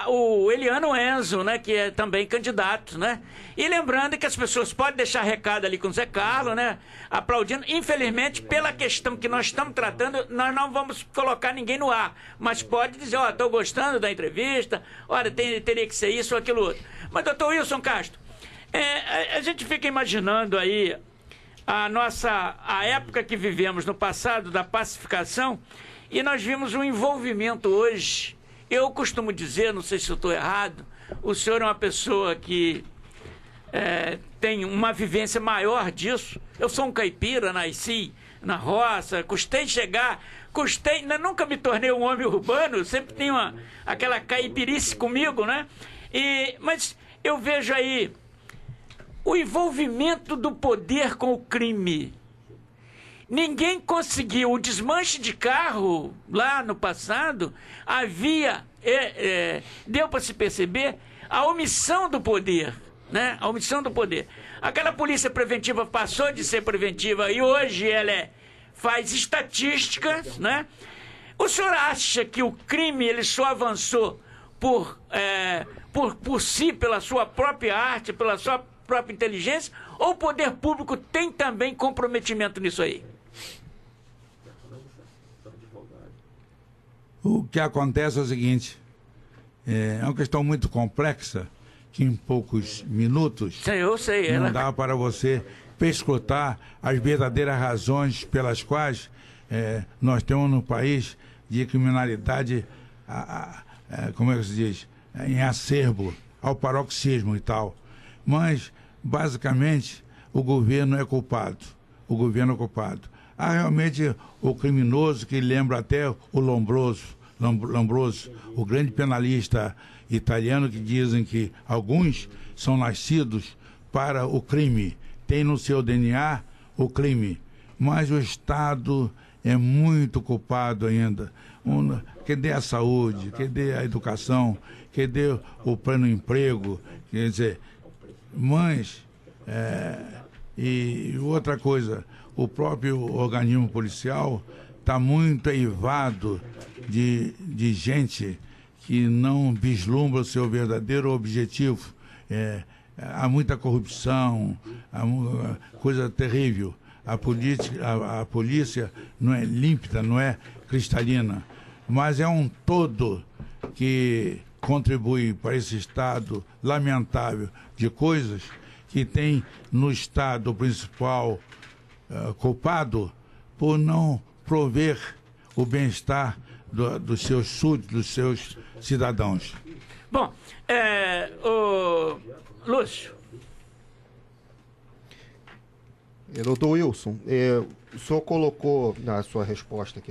Speaker 2: o Eliano Enzo, né, que é também candidato, né? E lembrando que as pessoas podem deixar recado ali com o Zé Carlos, né, aplaudindo. Infelizmente, pela questão que nós estamos tratando, nós não vamos colocar ninguém no ar, mas pode dizer, ó, estou gostando da entrevista, olha, teria que ser isso ou aquilo outro. Mas, doutor Wilson Castro, a gente fica imaginando aí a época que vivemos no passado da pacificação, e nós vimos um envolvimento hoje. Eu costumo dizer, não sei se eu estou errado, o senhor é uma pessoa que tem uma vivência maior disso. Eu sou um caipira, nasci na roça, nunca me tornei um homem urbano, sempre tenho aquela caipirice comigo, né? Mas eu vejo aí o envolvimento do poder com o crime. Ninguém conseguiu o desmanche de carro lá no passado. Deu para se perceber a omissão do poder, né? A omissão do poder. Aquela polícia preventiva passou de ser preventiva e hoje ela faz estatísticas, né? O senhor acha que o crime ele só avançou por si, pela sua própria arte, pela sua própria inteligência, ou o poder público tem também comprometimento nisso aí?
Speaker 5: O que acontece é o seguinte, é uma questão muito complexa, que em poucos minutos
Speaker 2: eu sei,
Speaker 5: não dá para você perscrutar as verdadeiras razões pelas quais nós temos no país de criminalidade, como é que se diz, em acerbo, ao paroxismo e tal. Mas, basicamente, o governo é culpado. Há realmente o criminoso que lembra até o Lombroso, o grande penalista italiano, que dizem que alguns são nascidos para o crime, tem no seu DNA o crime, mas o Estado é muito culpado ainda. Cadê a saúde? Cadê a educação? Cadê o plano emprego? Quer dizer, mas e outra coisa, o próprio organismo policial está muito eivado de gente que não vislumbra o seu verdadeiro objetivo. Há muita corrupção, coisa terrível. A polícia não é límpida, não é cristalina, mas é um todo que contribui para esse estado lamentável de coisas que tem no Estado o principal culpado por não prover o bem-estar dos seus súditos, dos seus cidadãos.
Speaker 2: Bom, o Lúcio.
Speaker 4: Doutor Wilson, o senhor colocou na sua resposta,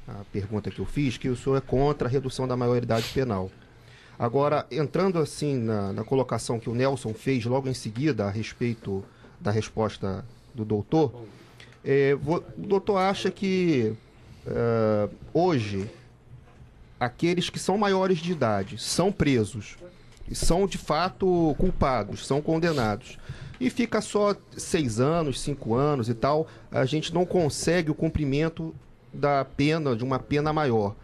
Speaker 4: a pergunta que eu fiz, que o senhor é contra a redução da maioridade penal. Agora, entrando assim na colocação que o Nelson fez logo em seguida a respeito da resposta do doutor, o doutor acha que hoje aqueles que são maiores de idade são presos e são de fato culpados, são condenados, e fica só 6 anos, 5 anos e tal, a gente não consegue o cumprimento da pena, de uma pena maior.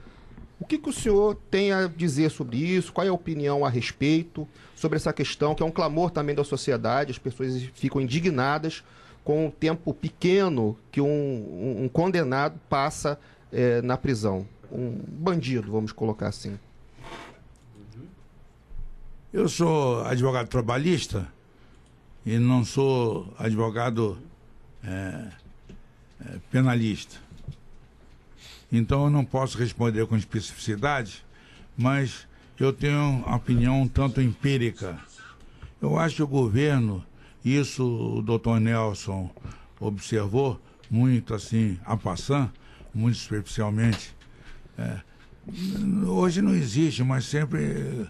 Speaker 4: O que o senhor tem a dizer sobre isso? Qual é a opinião a respeito sobre essa questão, que é um clamor também da sociedade? As pessoas ficam indignadas com o tempo pequeno que um condenado passa na prisão. Um bandido, vamos colocar assim.
Speaker 5: Eu sou advogado trabalhista e não sou advogado penalista. Então eu não posso responder com especificidade, mas eu tenho uma opinião um tanto empírica. Eu acho que o governo, isso o doutor Nelson observou muito assim, a passant, muito hoje não existe, mas sempre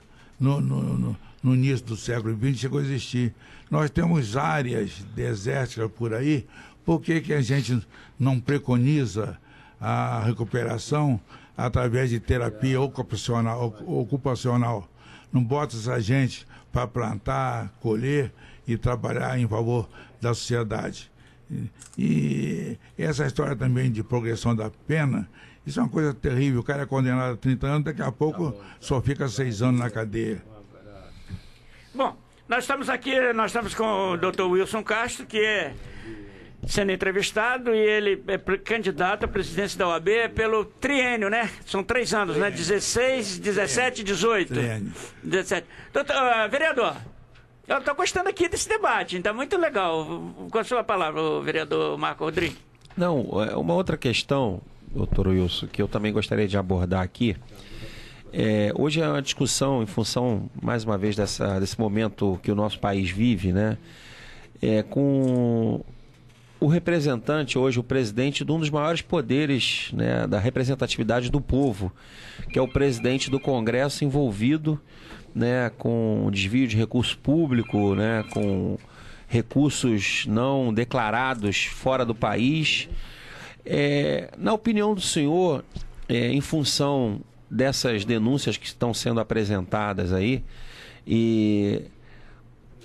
Speaker 5: no início do século XX, chegou a existir. Nós temos áreas desérticas por aí, por que a gente não preconiza a recuperação através de terapia ocupacional? Não bota essa gente para plantar, colher e trabalhar em favor da sociedade. E essa história também de progressão da pena, isso é uma coisa terrível. O cara é condenado a 30 anos, daqui a pouco só fica 6 anos na cadeia.
Speaker 2: Bom, nós estamos com o Dr. Wilson Castro, que é sendo entrevistado, e ele é candidato à presidência da OAB pelo triênio, né? São 3 anos, né? 16, 17, 18.
Speaker 5: Triênio.
Speaker 2: 17. Vereador, eu estou gostando aqui desse debate, está muito legal. Com a sua palavra, o vereador Marco Rodrigues.
Speaker 7: Não, uma outra questão, doutor Wilson, que eu também gostaria de abordar aqui. Hoje é uma discussão em função, mais uma vez, desse momento que o nosso país vive, né? Com o representante hoje, o presidente de um dos maiores poderes, né, da representatividade do povo, que é o presidente do Congresso envolvido, né, com desvio de recurso público, né, com recursos não declarados fora do país. Na opinião do senhor, em função dessas denúncias que estão sendo apresentadas aí, e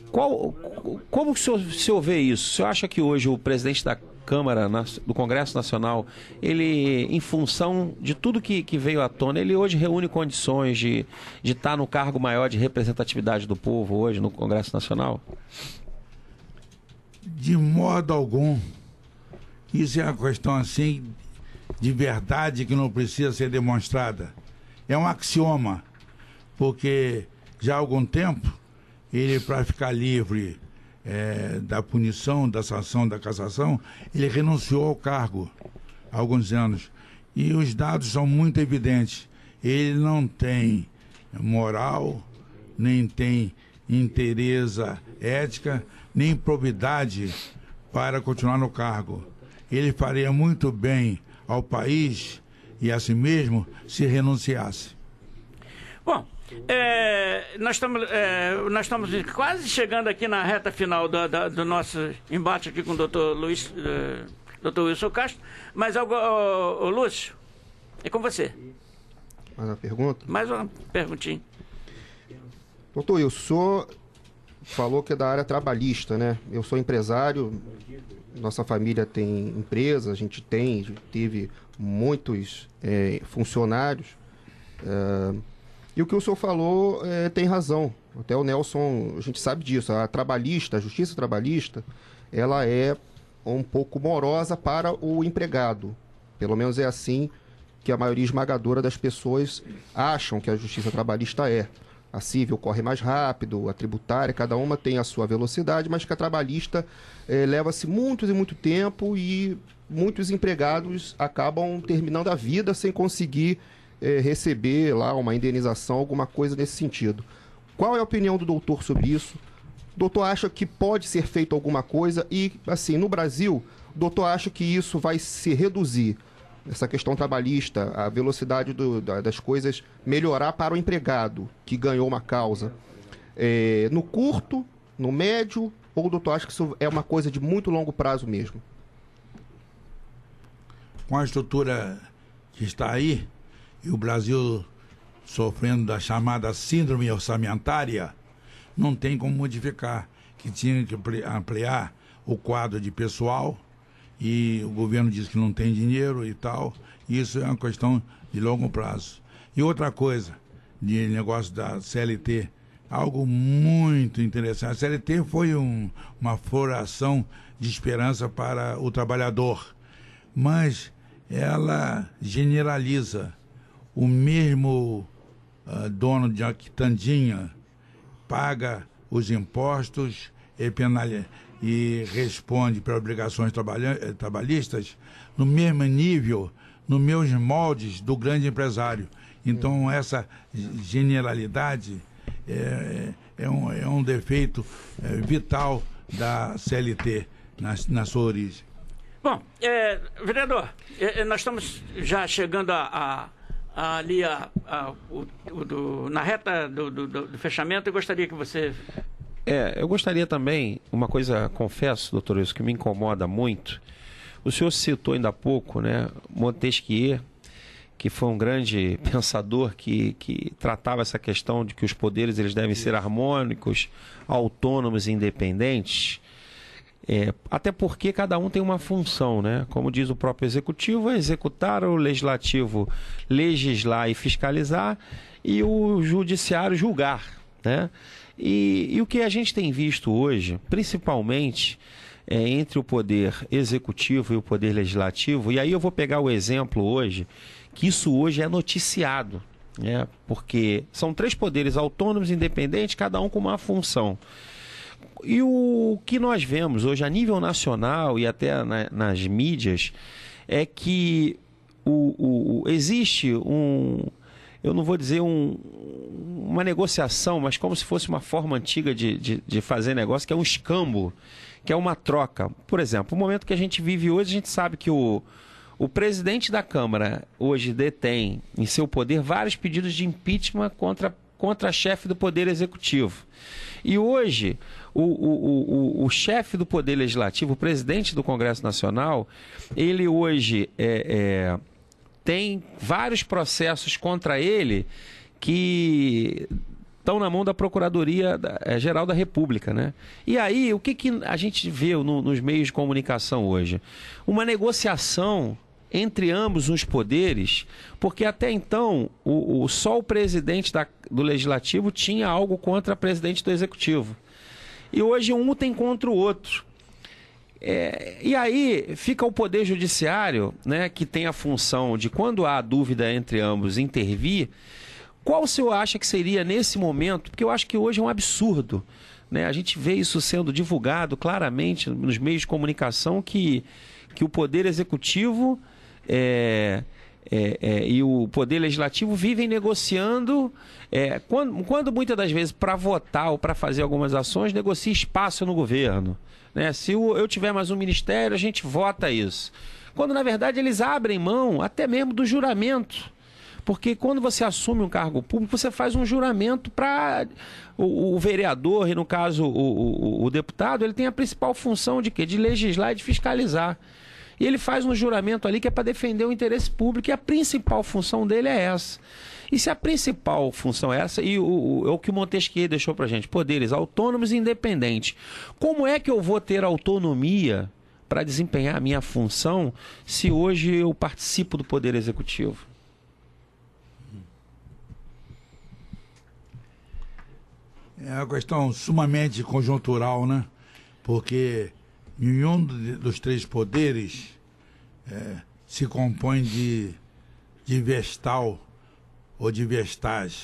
Speaker 7: como que o senhor vê isso? O senhor acha que hoje o presidente da Câmara, do Congresso Nacional, ele, em função de tudo que veio à tona, ele hoje reúne condições de estar no cargo maior de representatividade do povo hoje no Congresso Nacional?
Speaker 5: De modo algum. Isso é uma questão assim de verdade que não precisa ser demonstrada. É um axioma, porque já há algum tempo ele, para ficar livre da punição, da sanção, da cassação, ele renunciou ao cargo há alguns anos. E os dados são muito evidentes. Ele não tem moral, nem tem inteireza ética, nem probidade para continuar no cargo. Ele faria muito bem ao país e a si mesmo se renunciasse. Bom,
Speaker 2: nós estamos quase chegando aqui na reta final do nosso embate aqui com o Dr. Wilson Castro, mas o Lúcio, é com você.
Speaker 4: Mais uma pergunta?
Speaker 2: Mais uma perguntinha.
Speaker 4: Doutor Wilson, o senhor falou que é da área trabalhista, né? Eu sou empresário, nossa família tem empresa, a gente teve muitos funcionários. E o que o senhor falou tem razão. Até o Nelson, a gente sabe disso. A justiça trabalhista, ela é um pouco morosa para o empregado. Pelo menos é assim que a maioria esmagadora das pessoas acham que a justiça trabalhista é. A civil corre mais rápido, a tributária, cada uma tem a sua velocidade, mas que a trabalhista leva-se muito e muito tempo e muitos empregados acabam terminando a vida sem conseguir receber lá uma indenização, alguma coisa nesse sentido. Qual é a opinião do doutor sobre isso? O doutor acha que pode ser feito alguma coisa e, assim, no Brasil, o doutor acha que isso vai se reduzir, essa questão trabalhista, a velocidade das coisas melhorar para o empregado que ganhou uma causa, no curto, no médio, ou o doutor acha que isso é uma coisa de muito longo prazo mesmo?
Speaker 5: Com a estrutura que está aí, e o Brasil sofrendo da chamada síndrome orçamentária, não tem como modificar, que tinha que ampliar o quadro de pessoal, e o governo diz que não tem dinheiro e tal. Isso é uma questão de longo prazo. E outra coisa, de negócio da CLT, algo muito interessante. A CLT foi uma floração de esperança para o trabalhador, mas ela generaliza. O mesmo dono de quitandinha paga os impostos e responde para obrigações trabalhistas no mesmo nível, nos mesmos moldes do grande empresário. Então, essa generalidade é um defeito vital da CLT na sua origem.
Speaker 2: Bom, vereador, nós estamos já chegando ali na reta do fechamento, eu gostaria que você...
Speaker 7: Eu gostaria também, uma coisa, confesso, doutor Wilson, que me incomoda muito. O senhor citou ainda há pouco, né, Montesquieu, que foi um grande pensador que tratava essa questão de que os poderes eles devem ser harmônicos, autônomos e independentes. Até porque cada um tem uma função, né? Como diz o próprio executivo, é executar, o legislativo legislar e fiscalizar, e o judiciário julgar, né? E o que a gente tem visto hoje, principalmente entre o poder executivo e o poder legislativo, e aí eu vou pegar o exemplo hoje, que isso hoje é noticiado, né? Porque são 3 poderes autônomos, independentes, cada um com uma função. E o que nós vemos hoje a nível nacional e até nas mídias é que existe eu não vou dizer uma negociação, mas como se fosse uma forma antiga de fazer negócio, que é um escambo, que é uma troca. Por exemplo, o momento que a gente vive hoje, a gente sabe que o presidente da Câmara hoje detém em seu poder vários pedidos de impeachment contra a chefe do Poder Executivo. E hoje, o chefe do Poder Legislativo, o presidente do Congresso Nacional, ele hoje tem vários processos contra ele que estão na mão da Procuradoria-Geral da República, né? E aí, o que a gente vê nos meios de comunicação hoje? Uma negociação entre ambos os poderes, porque até então só o presidente do Legislativo tinha algo contra o presidente do Executivo. E hoje um tem contra o outro. E aí fica o Poder Judiciário, né, que tem a função de, quando há dúvida entre ambos, intervir. Qual o senhor acha que seria nesse momento? Porque eu acho que hoje é um absurdo, né? A gente vê isso sendo divulgado claramente nos meios de comunicação, que o Poder Executivo e o Poder Legislativo vivem negociando, quando muitas das vezes, para votar ou para fazer algumas ações, negocia espaço no governo, né? Se eu tiver mais um ministério, a gente vota isso. Quando, na verdade, eles abrem mão até mesmo do juramento. Porque quando você assume um cargo público, você faz um juramento para o vereador, e no caso o deputado, ele tem a principal função de quê? De legislar e de fiscalizar. E ele faz um juramento ali que é para defender o interesse público, e a principal função dele é essa. E se a principal função é essa, e é o que o Montesquieu deixou para a gente, poderes autônomos e independentes, como é que eu vou ter autonomia para desempenhar a minha função se hoje eu participo do Poder Executivo?
Speaker 5: É uma questão sumamente conjuntural, né? Porque nenhum dos 3 poderes se compõe de vestal ou de vestagem,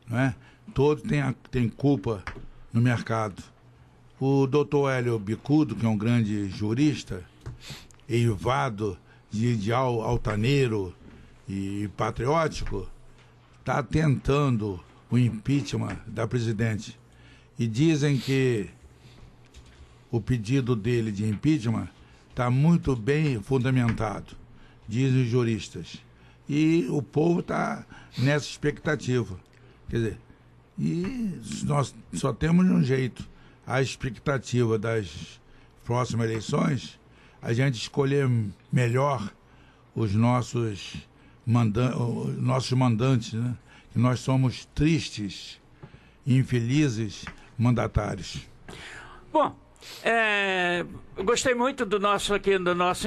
Speaker 5: não é? Todos têm culpa no mercado. O doutor Hélio Bicudo, que é um grande jurista, eivado de ideal altaneiro e patriótico, está tentando o impeachment da presidente. E dizem que o pedido dele de impeachment está muito bem fundamentado, dizem os juristas. E o povo está nessa expectativa. Quer dizer, e nós só temos um jeito: a expectativa das próximas eleições, a gente escolher melhor os nossos mandantes, né? Que nós somos tristes, infelizes mandatários.
Speaker 2: Bom, eu gostei muito do nosso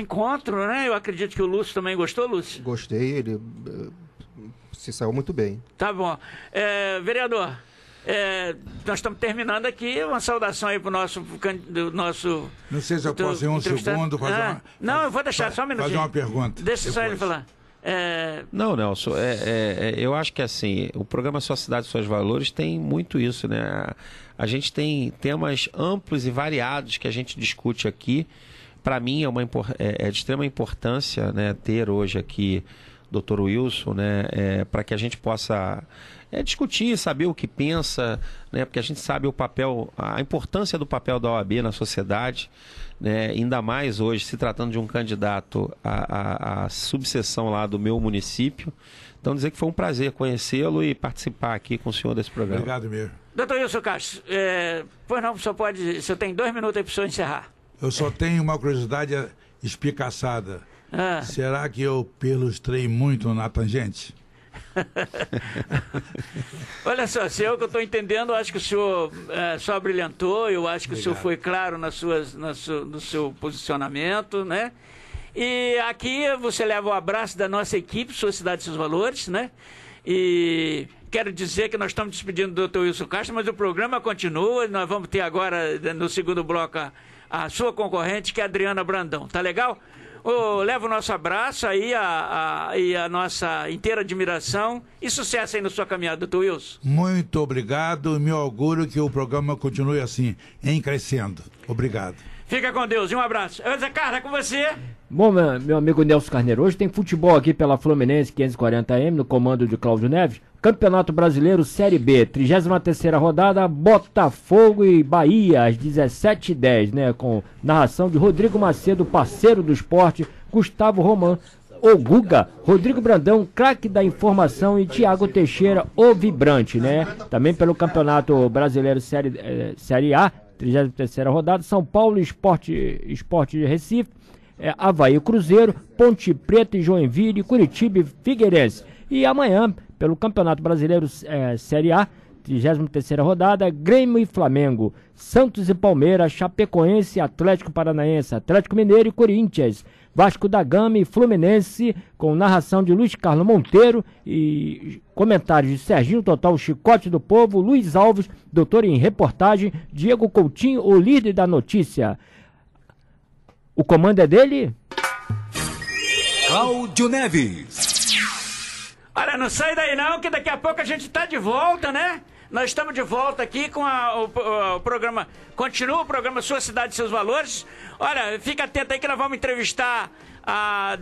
Speaker 2: encontro, né? Eu acredito que o Lúcio também gostou, Lúcio?
Speaker 4: Gostei, ele se saiu muito bem.
Speaker 2: Tá bom. Vereador, nós estamos terminando aqui. Uma saudação aí para o nosso...
Speaker 5: Não sei se eu posso ir um segundo fazer
Speaker 2: Não, eu vou deixar só um minutinho.
Speaker 5: Fazer uma pergunta.
Speaker 2: Deixa só ele falar.
Speaker 7: Não, Nelson, eu acho que assim, o programa Sua Cidade, Seus Valores tem muito isso, né? A gente tem temas amplos e variados que a gente discute aqui. Para mim é de extrema importância, né, ter hoje aqui Dr. Wilson, né, para que a gente possa discutir, saber o que pensa, né, porque a gente sabe o papel, a importância do papel da OAB na sociedade, né, ainda mais hoje se tratando de um candidato à subseção lá do meu município. Então, dizer que foi um prazer conhecê-lo e participar aqui com o senhor desse programa.
Speaker 5: Obrigado mesmo.
Speaker 2: Doutor Wilson Castro, pois não, o senhor tem 2 minutos aí para o senhor encerrar.
Speaker 5: Eu só tenho uma curiosidade espicaçada. Será que eu pelustrei muito na tangente?
Speaker 2: Olha só, se eu que eu estou entendendo, eu acho que o senhor só brilhantou, eu acho que o senhor foi claro no seu posicionamento, né? E aqui você leva o abraço da nossa equipe, Sua Cidade e Seus Valores, né? E quero dizer que nós estamos despedindo do Dr. Wilson Castro, mas o programa continua. Nós vamos ter agora, no segundo bloco, a sua concorrente, que é a Adriana Brandão. Tá legal? Leva o nosso abraço aí e a nossa inteira admiração e sucesso aí na sua caminhada, Dr. Wilson.
Speaker 5: Muito obrigado e me auguro que o programa continue assim, em crescendo. Obrigado.
Speaker 2: Fica com Deus e um abraço. Zé Carlos, é com você.
Speaker 3: Bom, meu amigo Nelson Carneiro, hoje tem futebol aqui pela Fluminense 540M, no comando de Cláudio Neves. Campeonato Brasileiro Série B, 33ª rodada, Botafogo e Bahia, às 17h10, né? Com narração de Rodrigo Macedo, parceiro do esporte, Gustavo Roman, o Guga, Rodrigo Brandão, craque da informação, e Thiago Teixeira, o vibrante, né? Também pelo Campeonato Brasileiro Série A, 33ª rodada, São Paulo Esporte de Recife, Avaí Cruzeiro, Ponte Preta e Joinville, Curitiba e Figueirense. E amanhã, pelo Campeonato Brasileiro Série A, 33ª rodada, Grêmio e Flamengo, Santos e Palmeiras, Chapecoense, Atlético Paranaense, Atlético Mineiro e Corinthians, Vasco da Gama e Fluminense, com narração de Luiz Carlos Monteiro e comentários de Serginho Total, Chicote do Povo, Luiz Alves, doutor em reportagem, Diego Coutinho, o líder da notícia. O comando é dele?
Speaker 8: Cláudio Neves.
Speaker 2: Olha, não sai daí não, que daqui a pouco a gente tá de volta, né? Nós estamos de volta aqui com o programa. Continua o programa Sua Cidade e Seus Valores. Olha, fica atento aí que nós vamos entrevistar a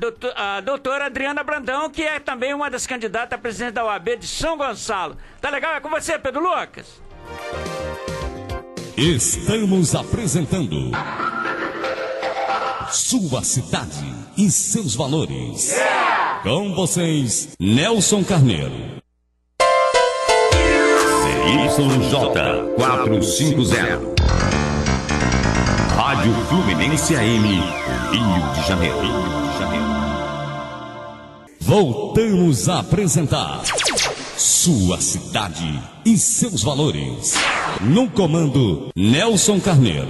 Speaker 2: doutora Adriana Brandão, que é também uma das candidatas a presidente da OAB de São Gonçalo. Tá legal? É com você, Pedro Lucas.
Speaker 1: Estamos apresentando Sua Cidade e Seus Valores. Com vocês, Nelson Carneiro. CYJ 450. Rádio Fluminense AM, Rio de Janeiro. Voltamos a apresentar Sua Cidade e Seus Valores. No comando, Nelson Carneiro.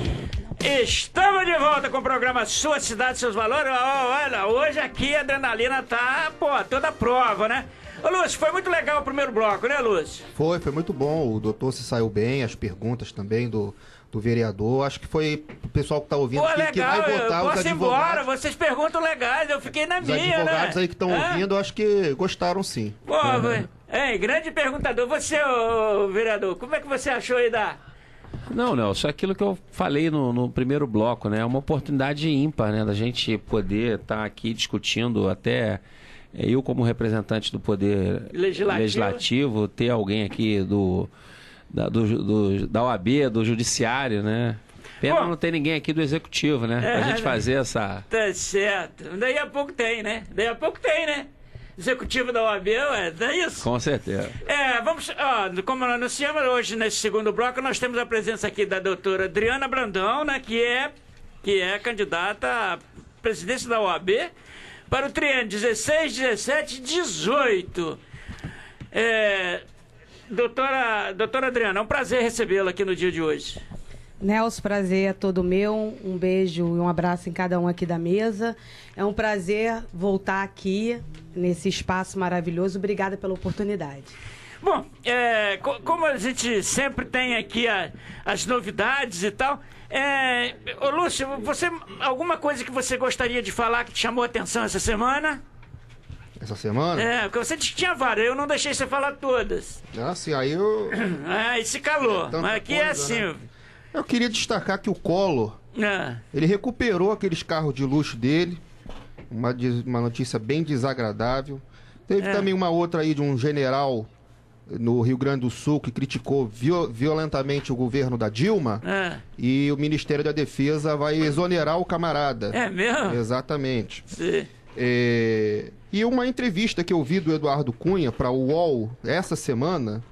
Speaker 2: Estamos de volta com o programa Sua Cidade e Seus Valores. Olha, hoje aqui a adrenalina tá, toda a prova, né? Ô, Lúcio, foi muito legal o primeiro bloco, né, Lúcio?
Speaker 4: Foi muito bom. O doutor se saiu bem, as perguntas também do vereador. Acho que foi o pessoal que tá ouvindo que vai votar,
Speaker 2: eu
Speaker 4: os
Speaker 2: posso ir embora,
Speaker 4: advogados.
Speaker 2: vocês perguntam legais, eu fiquei na
Speaker 4: Os
Speaker 2: minha,
Speaker 4: advogados
Speaker 2: né?
Speaker 4: aí que estão ouvindo, eu acho que gostaram sim.
Speaker 2: Pô, grande perguntador. Você, vereador, como é que você achou aí da...
Speaker 7: Não, Nelson, aquilo que eu falei no primeiro bloco, né? É uma oportunidade ímpar, né? Da gente poder estar aqui discutindo, até eu como representante do Poder Legislativo, ter alguém aqui da OAB, do Judiciário, né? Pena não ter ninguém aqui do Executivo, né? Pra gente fazer essa...
Speaker 2: Tá certo. Daí a pouco tem, né? Executivo da OAB, é isso?
Speaker 7: Com certeza.
Speaker 2: Vamos, como nós anunciamos hoje nesse segundo bloco, nós temos a presença aqui da doutora Adriana Brandão, né, que é candidata à presidência da OAB para o triênio 16, 17 e 18. Doutora Adriana, é um prazer recebê-la aqui no dia de hoje.
Speaker 9: Nelson, prazer é todo meu. Um beijo e um abraço em cada um aqui da mesa. É um prazer voltar aqui nesse espaço maravilhoso. Obrigada pela oportunidade.
Speaker 2: Bom, como a gente sempre tem aqui as novidades e tal, ô Lúcio, alguma coisa que você gostaria de falar que te chamou a atenção essa semana?
Speaker 4: Essa semana?
Speaker 2: Porque você disse que tinha várias, eu não deixei você falar todas.
Speaker 4: Assim, aí eu...
Speaker 2: Aí se calou, mas aqui é assim... Né?
Speaker 4: Eu queria destacar que o Collor, ele recuperou aqueles carros de luxo dele, uma notícia bem desagradável. Teve também uma outra aí de um general no Rio Grande do Sul que criticou violentamente o governo da Dilma e o Ministério da Defesa vai exonerar o camarada.
Speaker 2: É mesmo?
Speaker 4: Exatamente.
Speaker 2: Sim.
Speaker 4: E uma entrevista que eu vi do Eduardo Cunha para o UOL essa semana,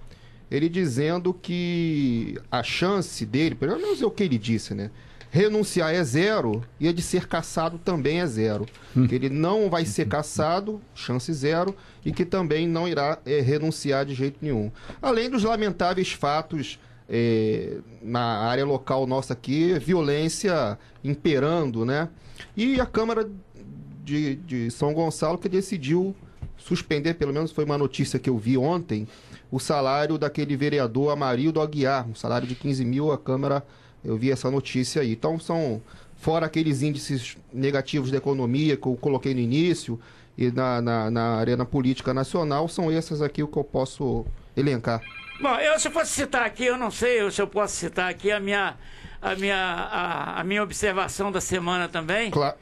Speaker 4: ele dizendo que a chance dele, pelo menos é o que ele disse, né? Renunciar é zero e a de ser cassado também é zero. Que ele não vai ser cassado, chance zero, e que também não irá renunciar de jeito nenhum. Além dos lamentáveis fatos na área local nossa aqui, violência imperando, né? E a Câmara de São Gonçalo que decidiu suspender, pelo menos foi uma notícia que eu vi ontem, o salário daquele vereador Amarildo Aguiar, um salário de 15 mil, a Câmara... Eu vi essa notícia aí. Então, fora aqueles índices negativos da economia que eu coloquei no início e na arena política nacional, são essas aqui o que eu posso elencar.
Speaker 2: Bom, se eu fosse citar aqui, eu não sei se eu posso citar aqui a minha observação da semana também.
Speaker 4: Claro.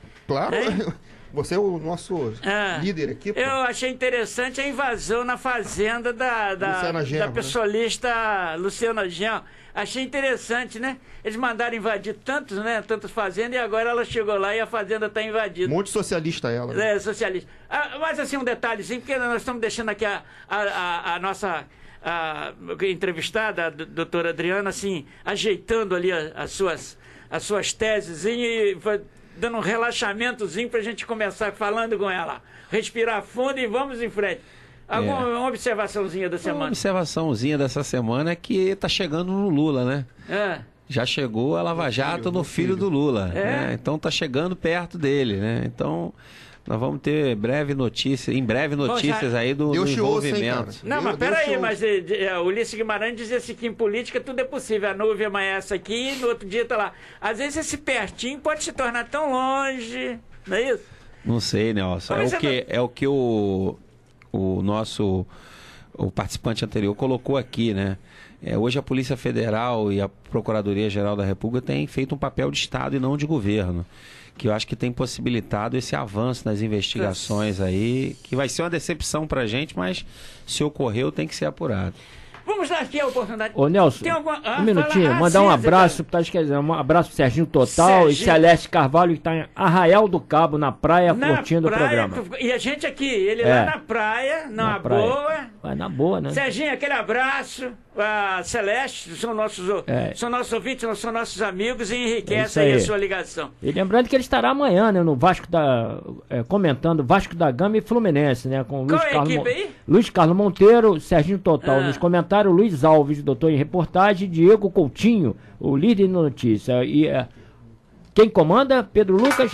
Speaker 4: Você é o nosso líder aqui. Pô.
Speaker 2: Eu achei interessante a invasão na fazenda da pessoalista Luciana Genro. Achei interessante, né? Eles mandaram invadir tantas fazendas, e agora ela chegou lá e a fazenda está invadida.
Speaker 4: Um monte de socialista ela. Né?
Speaker 2: Socialista. Mas assim, um detalhezinho, porque nós estamos deixando aqui a nossa entrevistada, a doutora Adriana, assim, ajeitando ali as suas teses e dando um relaxamentozinho para a gente começar falando com ela. Respirar fundo e vamos em frente. Uma observaçãozinha da semana.
Speaker 7: Uma observaçãozinha dessa semana é que está chegando no Lula, né? Já chegou a Lava Jato no filho do Lula. Né? Então está chegando perto dele, né? Então nós vamos ter em breve notícias aí do envolvimento.
Speaker 2: Não, mas peraí, o Ulisses Guimarães dizia assim que em política tudo é possível. A nuvem amanhece aqui e no outro dia está lá. Às vezes esse pertinho pode se tornar tão longe, não é isso?
Speaker 7: Não sei, Nelson. É o que o participante anterior colocou aqui, né? Hoje a Polícia Federal e a Procuradoria-Geral da República têm feito um papel de Estado e não de governo, que eu acho que tem possibilitado esse avanço nas investigações aí, que vai ser uma decepção pra gente, mas se ocorreu tem que ser apurado.
Speaker 2: Vamos dar aqui a oportunidade.
Speaker 3: Ô, Nelson, um minutinho, mandar um abraço, um abraço pro Serginho Total e Celeste Carvalho, que tá em Arraial do Cabo, na praia, curtindo o programa.
Speaker 2: E a gente aqui, ele lá na praia, na boa.
Speaker 3: Vai na boa, né?
Speaker 2: Serginho, aquele abraço. A Celeste, são nossos ouvintes, são nossos amigos e enriquece aí a sua ligação.
Speaker 3: E lembrando que ele estará amanhã, né, no Vasco comentando Vasco da Gama e Fluminense, né, com Luiz Carlos Monteiro, Serginho Total nos comentários, Luiz Alves, doutor em reportagem, Diego Coutinho, o líder de notícia. E quem comanda? Pedro Lucas.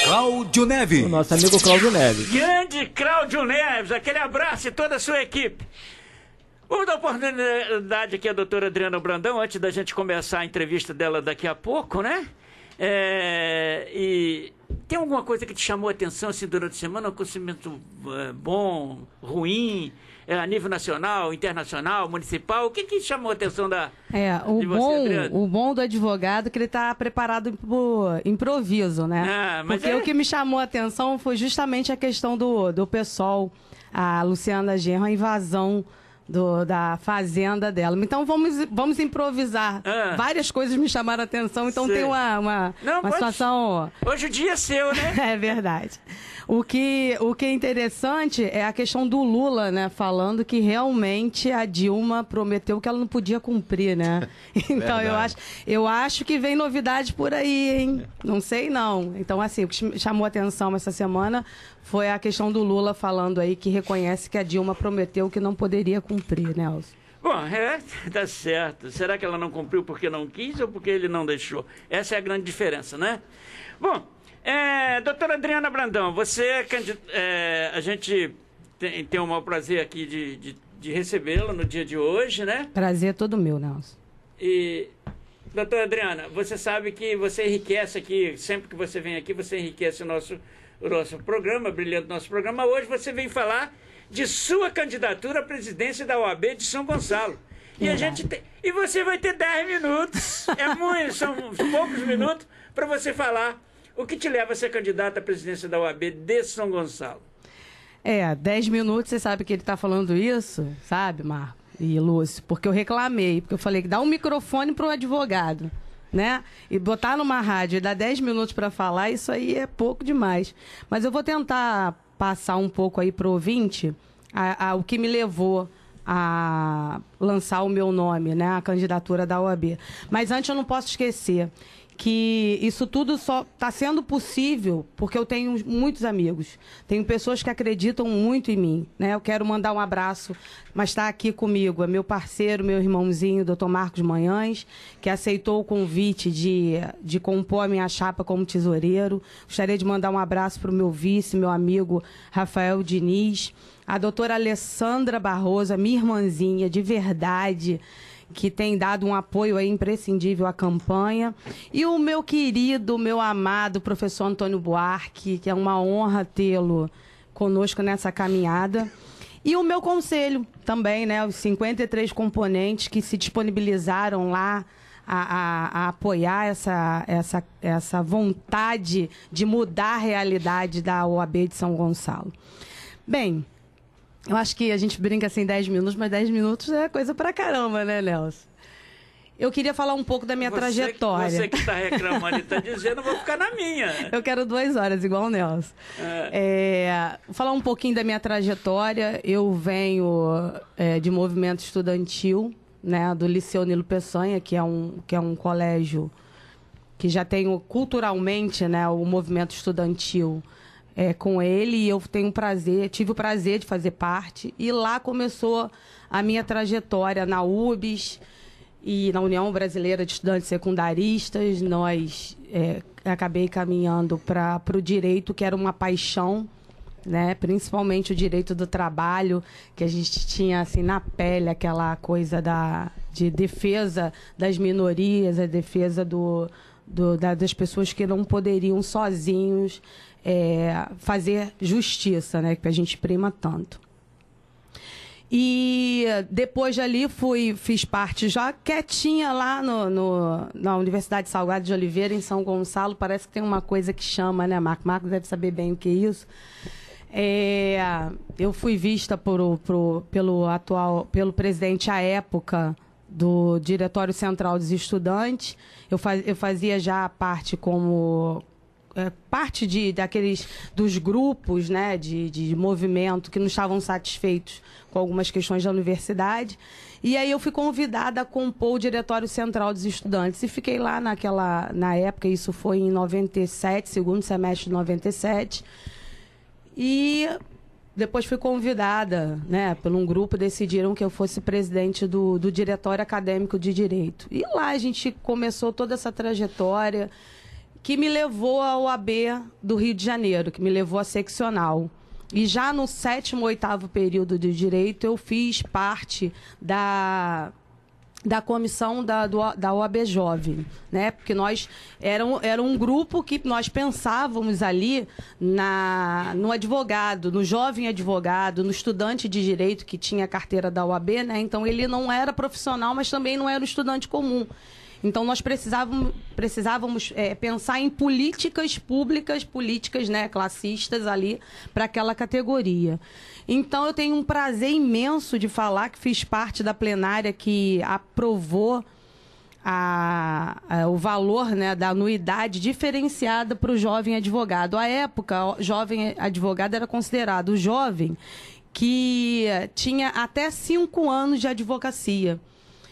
Speaker 1: Cláudio Neves.
Speaker 3: O nosso amigo Cláudio Neves.
Speaker 2: Grande Cláudio Neves, aquele abraço e toda a sua equipe. Vamos dar oportunidade aqui à doutora Adriana Brandão, antes da gente começar a entrevista dela daqui a pouco, né? E tem alguma coisa que te chamou a atenção assim, durante a semana? Um acontecimento bom, ruim, a nível nacional, internacional, municipal? O que chamou a atenção de você, Adriana?
Speaker 9: O bom do advogado é que ele está preparado por improviso, né? Porque o que me chamou a atenção foi justamente a questão do PSOL, a Luciana Genro, a invasão da fazenda dela. Então vamos improvisar. Várias coisas me chamaram a atenção, então tem uma situação...
Speaker 2: Hoje o dia é seu, né?
Speaker 9: É verdade. O que é interessante é a questão do Lula, né? Falando que realmente a Dilma prometeu que ela não podia cumprir, né? Então eu acho que vem novidade por aí, hein? Não sei não. Então assim, o que chamou a atenção essa semana foi a questão do Lula falando aí que reconhece que a Dilma prometeu que não poderia cumprir, Nelson.
Speaker 2: Bom, tá certo. Será que ela não cumpriu porque não quis ou porque ele não deixou? Essa é a grande diferença, né? Bom, doutora Adriana Brandão, você a gente tem o maior prazer aqui de recebê-la no dia de hoje, né?
Speaker 9: Prazer todo meu, Nelson.
Speaker 2: E, doutora Adriana, você sabe que você enriquece aqui, sempre que você vem aqui, você enriquece o nosso programa, brilhante nosso programa. Hoje você vem falar de sua candidatura à presidência da OAB de São Gonçalo. E você vai ter 10 minutos, são poucos minutos, para você falar o que te leva a ser candidata à presidência da OAB de São Gonçalo.
Speaker 9: 10 minutos, você sabe que ele tá falando isso, sabe, Marco e Lúcio? Porque eu reclamei, porque eu falei que dá um microfone pro advogado, né? E botar numa rádio e dar 10 minutos para falar, isso aí é pouco demais. Mas eu vou tentar passar um pouco aí pro ouvinte o que me levou a lançar o meu nome, né? A candidatura da OAB. Mas antes eu não posso esquecer que isso tudo só está sendo possível porque eu tenho muitos amigos. Tenho pessoas que acreditam muito em mim, né? Eu quero mandar um abraço, mas está aqui comigo, é meu parceiro, meu irmãozinho, Dr. Marcos Manhães, que aceitou o convite de compor a minha chapa como tesoureiro. Gostaria de mandar um abraço para o meu vice, meu amigo Rafael Diniz, a doutora Alessandra Barroso, a minha irmãzinha, de verdade, que tem dado um apoio aí imprescindível à campanha. E o meu querido, meu amado professor Antônio Buarque, que é uma honra tê-lo conosco nessa caminhada. E o meu conselho também, né? Os 53 componentes que se disponibilizaram lá a apoiar essa vontade de mudar a realidade da OAB de São Gonçalo. Bem, eu acho que a gente brinca assim 10 minutos, mas 10 minutos é coisa pra caramba, né, Nelson? Eu queria falar um pouco da minha trajetória.
Speaker 2: Você que está reclamando e está dizendo, eu vou ficar na minha.
Speaker 9: Eu quero 2 horas, igual o Nelson. Vou falar um pouquinho da minha trajetória. Eu venho de movimento estudantil, né, do Liceu Nilo Peçanha, que é um colégio que já tem culturalmente, né, o movimento estudantil com ele, e eu tive o prazer de fazer parte, e lá começou a minha trajetória na UBS e na União Brasileira de Estudantes Secundaristas. Acabei caminhando para o direito, que era uma paixão, né? Principalmente o direito do trabalho, que a gente tinha assim na pele, aquela coisa de defesa das minorias, a defesa das pessoas que não poderiam sozinhos fazer justiça, né, que a gente prima tanto. E depois dali fiz parte já quietinha lá na Universidade Salgado de Oliveira, em São Gonçalo. Parece que tem uma coisa que chama, né, Marco? Marco deve saber bem o que é isso. Eu fui vista pelo presidente à época do Diretório Central dos Estudantes. Eu fazia já parte como parte dos grupos, né, de movimento que não estavam satisfeitos com algumas questões da universidade. E aí eu fui convidada a compor o Diretório Central dos Estudantes. E fiquei lá na época, isso foi em 97, segundo semestre de 97. E depois fui convidada, né, por um grupo, decidiram que eu fosse presidente do Diretório Acadêmico de Direito. E lá a gente começou toda essa trajetória que me levou à OAB do Rio de Janeiro, que me levou à seccional. E já no 7º, 8º período de Direito, eu fiz parte da comissão da OAB Jovem, né? Porque era um grupo que nós pensávamos ali no advogado, no jovem advogado, no estudante de direito que tinha a carteira da OAB, né? Então ele não era profissional, mas também não era um estudante comum. Então nós precisávamos pensar em políticas públicas, né, classistas ali para aquela categoria. Então eu tenho um prazer imenso de falar que fiz parte da plenária que aprovou o valor, né, da anuidade diferenciada para o jovem advogado. À época, o jovem advogado era considerado o jovem que tinha até 5 anos de advocacia.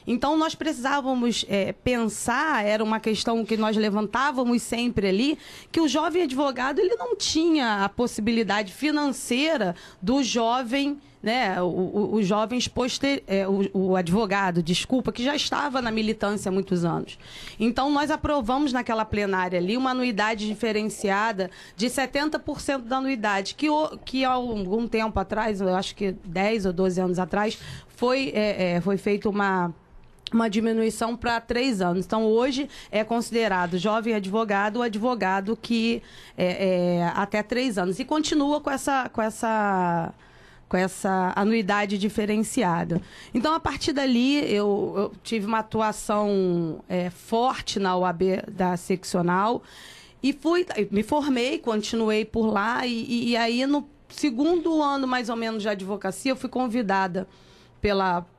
Speaker 9: Então, nós precisávamos pensar, era uma questão que nós levantávamos sempre ali, que o jovem advogado ele não tinha a possibilidade financeira do jovem, né, o advogado, desculpa, que já estava na militância há muitos anos. Então, nós aprovamos naquela plenária ali uma anuidade diferenciada de 70% da anuidade, que há algum tempo atrás, eu acho que 10 ou 12 anos atrás, foi feita uma diminuição para 3 anos. Então, hoje é considerado jovem advogado o advogado que até 3 anos. E continua com essa anuidade diferenciada. Então, a partir dali, eu tive uma atuação forte na OAB da seccional e me formei, continuei por lá e aí segundo ano, mais ou menos, de advocacia, eu fui convidada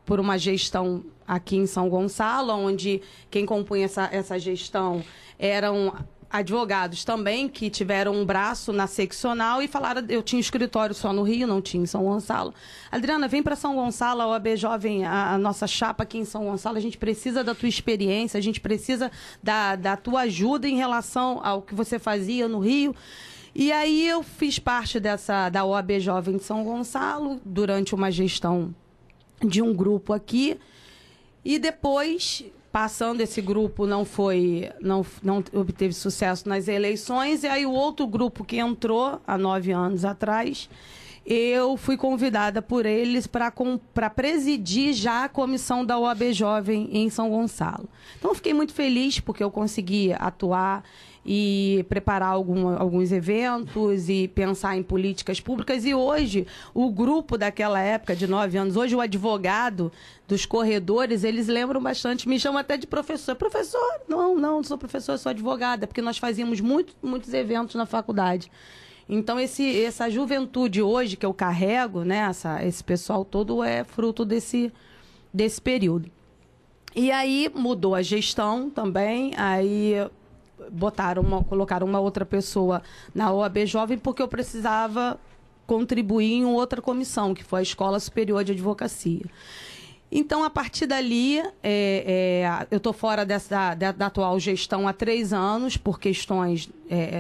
Speaker 9: por uma gestão aqui em São Gonçalo, onde quem compunha essa gestão eram advogados também que tiveram um braço na seccional e falaram, eu tinha escritório só no Rio, não tinha em São Gonçalo. Adriana, vem para São Gonçalo, a OAB Jovem, a nossa chapa aqui em São Gonçalo, a gente precisa da tua experiência, a gente precisa da tua ajuda em relação ao que você fazia no Rio. E aí eu fiz parte da OAB Jovem de São Gonçalo durante uma gestão de um grupo aqui e depois... Passando esse grupo não obteve sucesso nas eleições, e aí o outro grupo que entrou há 9 anos atrás, eu fui convidada por eles para presidir já a comissão da OAB Jovem em São Gonçalo. Então, eu fiquei muito feliz porque eu consegui atuar e preparar alguns eventos e pensar em políticas públicas. E hoje, o grupo daquela época, de 9 anos, hoje o advogado dos corredores, eles lembram bastante, me chamam até de professor. Professor? Não sou professor, sou advogada, porque nós fazíamos muitos eventos na faculdade. Então, essa juventude hoje que eu carrego, né, esse pessoal todo é fruto desse período. E aí mudou a gestão também, aí colocaram uma outra pessoa na OAB Jovem porque eu precisava contribuir em outra comissão, que foi a Escola Superior de Advocacia. Então, a partir dali, eu estou fora da atual gestão há 3 anos, por questões,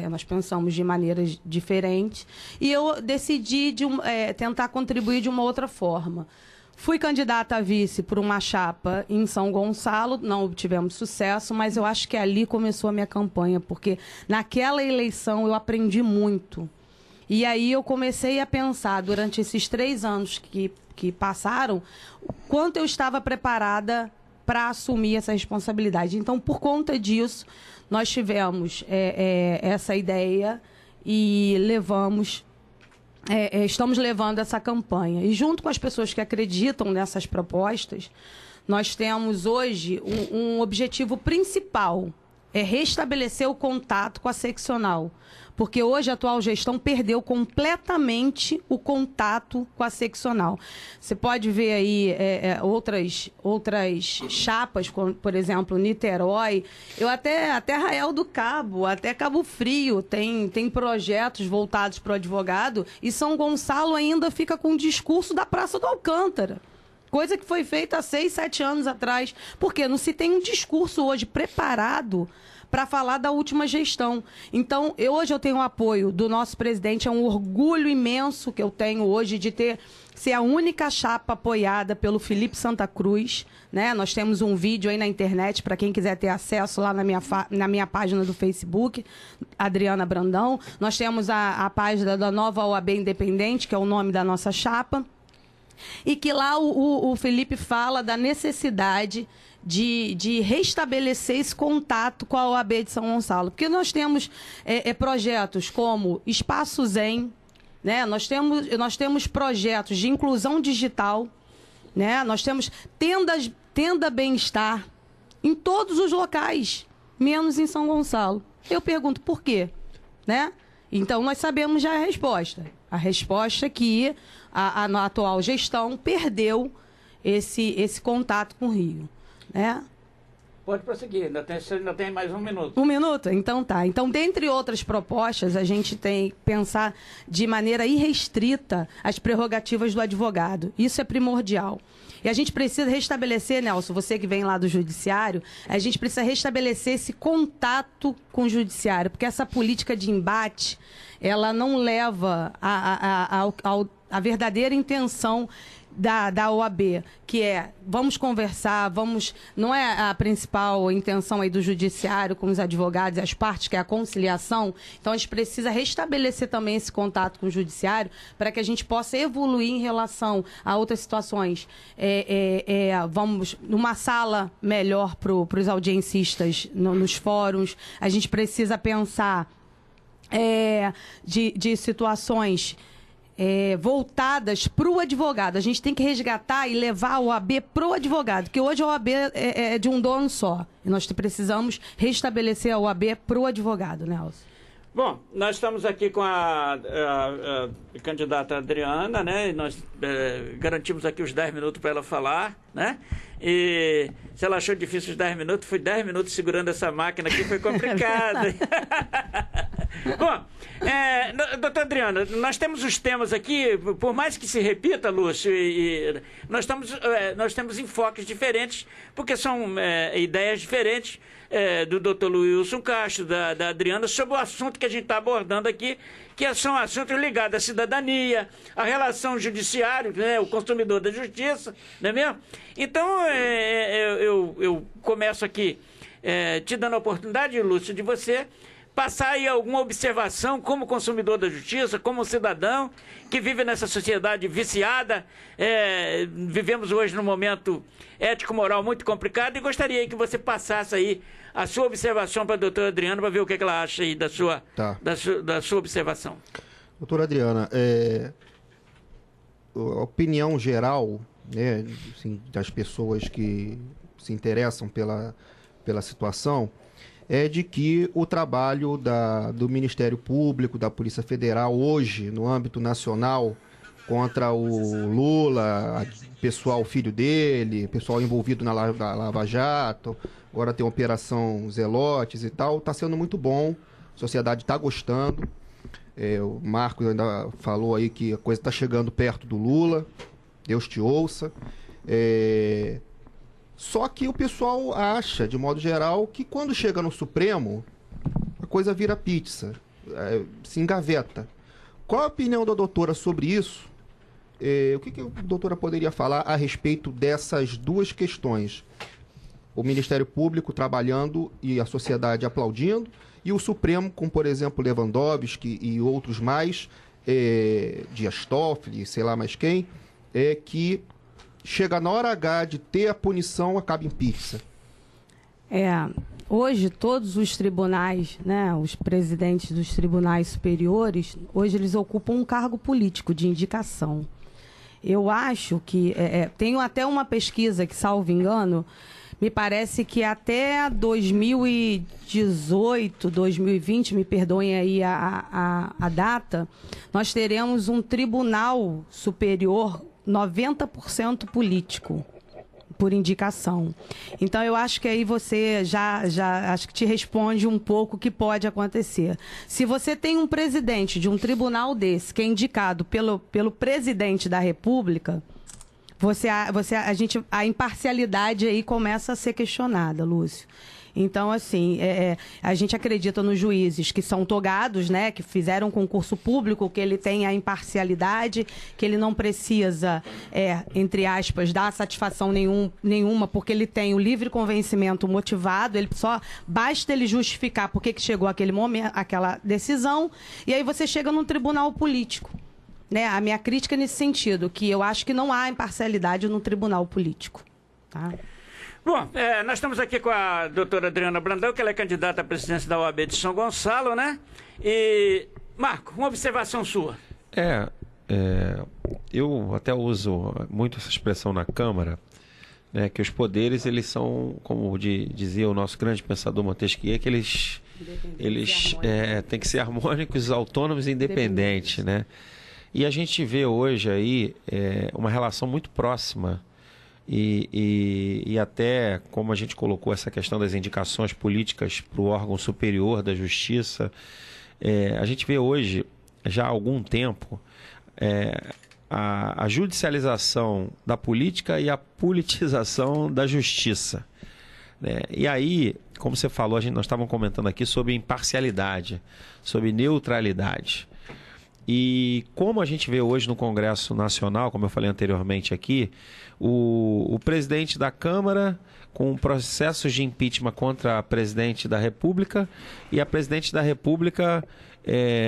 Speaker 9: nós pensamos de maneiras diferentes, e eu decidi tentar contribuir de uma outra forma. Fui candidata a vice por uma chapa em São Gonçalo, não obtivemos sucesso, mas eu acho que ali começou a minha campanha, porque naquela eleição eu aprendi muito. E aí eu comecei a pensar, durante esses 3 anos que passaram, o quanto eu estava preparada para assumir essa responsabilidade. Então, por conta disso, nós tivemos essa ideia e estamos levando essa campanha. E junto com as pessoas que acreditam nessas propostas, nós temos hoje um objetivo principal, é restabelecer o contato com a seccional. Porque hoje a atual gestão perdeu completamente o contato com a seccional. Você pode ver aí outras chapas, como, por exemplo, Niterói, até Arraial do Cabo, até Cabo Frio, tem projetos voltados para o advogado, e São Gonçalo ainda fica com o discurso da Praça do Alcântara. Coisa que foi feita há 6, 7 anos atrás. Porque não se tem um discurso hoje preparado para falar da última gestão. Então, hoje eu tenho o apoio do nosso presidente, é um orgulho imenso que eu tenho hoje de ser a única chapa apoiada pelo Felipe Santa Cruz, né? Nós temos um vídeo aí na internet para quem quiser ter acesso lá na minha página do Facebook, Adriana Brandão. Nós temos a página da Nova OAB Independente, que é o nome da nossa chapa, e que lá o Felipe fala da necessidade de restabelecer esse contato com a OAB de São Gonçalo. Porque nós temos projetos como Espaço Zen, né? Nós temos projetos de inclusão digital, né? Nós temos tenda bem-estar em todos os locais, menos em São Gonçalo. Eu pergunto por quê, né? Então, nós sabemos já a resposta. A resposta é que a atual gestão perdeu esse contato com o Rio, né?
Speaker 2: Pode prosseguir, ainda tem mais 1 minuto.
Speaker 9: 1 minuto? Então tá. Então, dentre outras propostas, a gente tem que pensar de maneira irrestrita as prerrogativas do advogado. Isso é primordial. E a gente precisa restabelecer, Nelson, você que vem lá do judiciário, a gente precisa restabelecer esse contato com o judiciário, porque essa política de embate, ela não leva a verdadeira intenção da OAB, que é, vamos conversar, não é a principal intenção aí do judiciário com os advogados e as partes, que é a conciliação. Então, a gente precisa restabelecer também esse contato com o judiciário para que a gente possa evoluir em relação a outras situações. Vamos numa sala melhor para os audiencistas nos fóruns. A gente precisa pensar de situações voltadas para o advogado. A gente tem que resgatar e levar a OAB para o advogado, porque hoje a OAB é de um dono só. E nós precisamos restabelecer a OAB para o advogado, Nelson.
Speaker 2: Bom, nós estamos aqui com a candidata Adriana, né? E nós garantimos aqui os 10 minutos para ela falar, né? E se ela achou difícil os 10 minutos, foi 10 minutos segurando essa máquina aqui, foi complicado. Bom, doutora Adriana, nós temos os temas aqui, por mais que se repita, Lúcio, nós temos enfoques diferentes, porque são ideias diferentes do doutor Wilson Castro, da Adriana, sobre o assunto que a gente está abordando aqui, que são assuntos ligados à cidadania, à relação judiciária, né, o consumidor da justiça, não é mesmo? Então, eu começo aqui te dando a oportunidade, Lúcio, de você passar aí alguma observação como consumidor da justiça, como cidadão que vive nessa sociedade viciada. Vivemos hoje num momento ético-moral muito complicado e gostaria aí que você passasse aí a sua observação para a doutora Adriana para ver o que ela acha aí da sua observação. Doutora
Speaker 4: Adriana, a opinião geral, né, assim, das pessoas que se interessam pela situação é de que o trabalho do Ministério Público, da Polícia Federal, hoje, no âmbito nacional, contra o Lula, pessoal filho dele, pessoal envolvido na Lava Jato, agora tem a Operação Zelotes e tal, está sendo muito bom, a sociedade está gostando. O Marcos ainda falou aí que a coisa está chegando perto do Lula, Deus te ouça. Só que o pessoal acha, de modo geral, que quando chega no Supremo, a coisa vira pizza, se engaveta. Qual a opinião da doutora sobre isso? O que a doutora poderia falar a respeito dessas duas questões? O Ministério Público trabalhando e a sociedade aplaudindo, e o Supremo, com, por exemplo, Lewandowski e outros mais, Dias Toffoli, sei lá mais quem, que chega na hora H de ter a punição, acaba em pizza.
Speaker 9: Hoje todos os tribunais, né, os presidentes dos tribunais superiores, hoje eles ocupam um cargo político de indicação. Eu acho que, tenho até uma pesquisa que, salvo engano, me parece que até 2018, 2020, me perdoem aí a data, nós teremos um tribunal superior 90% político, por indicação. Então, eu acho que aí você já acho que te responde um pouco o que pode acontecer. Se você tem um presidente de um tribunal desse, que é indicado pelo presidente da República, a imparcialidade aí começa a ser questionada, Lúcio. Então, assim, a gente acredita nos juízes que são togados, né, que fizeram um concurso público, que ele tem a imparcialidade, que ele não precisa, entre aspas, dar satisfação nenhuma, porque ele tem o livre convencimento motivado, ele só basta ele justificar por que chegou aquele momento, aquela decisão, e aí você chega num tribunal político. Né? A minha crítica é nesse sentido, que eu acho que não há imparcialidade no tribunal político. Tá?
Speaker 2: Bom, nós estamos aqui com a doutora Adriana Brandão, que ela é candidata à presidência da OAB de São Gonçalo, né? E, Marco, uma observação sua.
Speaker 7: Eu até uso muito essa expressão na Câmara, né, que os poderes, eles são, como dizia o nosso grande pensador Montesquieu, que eles têm que ser harmônicos, autônomos e independentes, né? E a gente vê hoje aí uma relação muito próxima e até como a gente colocou essa questão das indicações políticas para o órgão superior da justiça, a gente vê hoje, já há algum tempo, a judicialização da política e a politização da justiça. E aí, como você falou, nós estávamos comentando aqui sobre imparcialidade, sobre neutralidade. E como a gente vê hoje no Congresso Nacional, como eu falei anteriormente aqui, o presidente da Câmara com processos de impeachment contra a presidente da República e a presidente da República,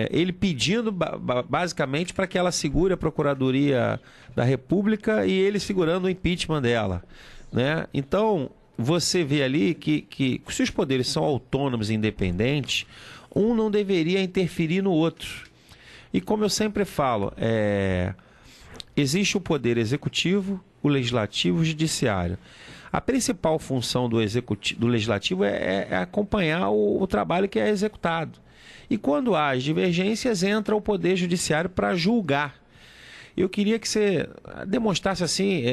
Speaker 7: ele pedindo basicamente para que ela segure a Procuradoria da República e ele segurando o impeachment dela, né? Então, você vê ali que se os poderes são autônomos e independentes, um não deveria interferir no outro. E como eu sempre falo, existe o poder executivo, o legislativo e o judiciário. A principal função do legislativo é acompanhar o trabalho que é executado. E quando há as divergências, entra o Poder Judiciário para julgar. Eu queria que você demonstrasse assim,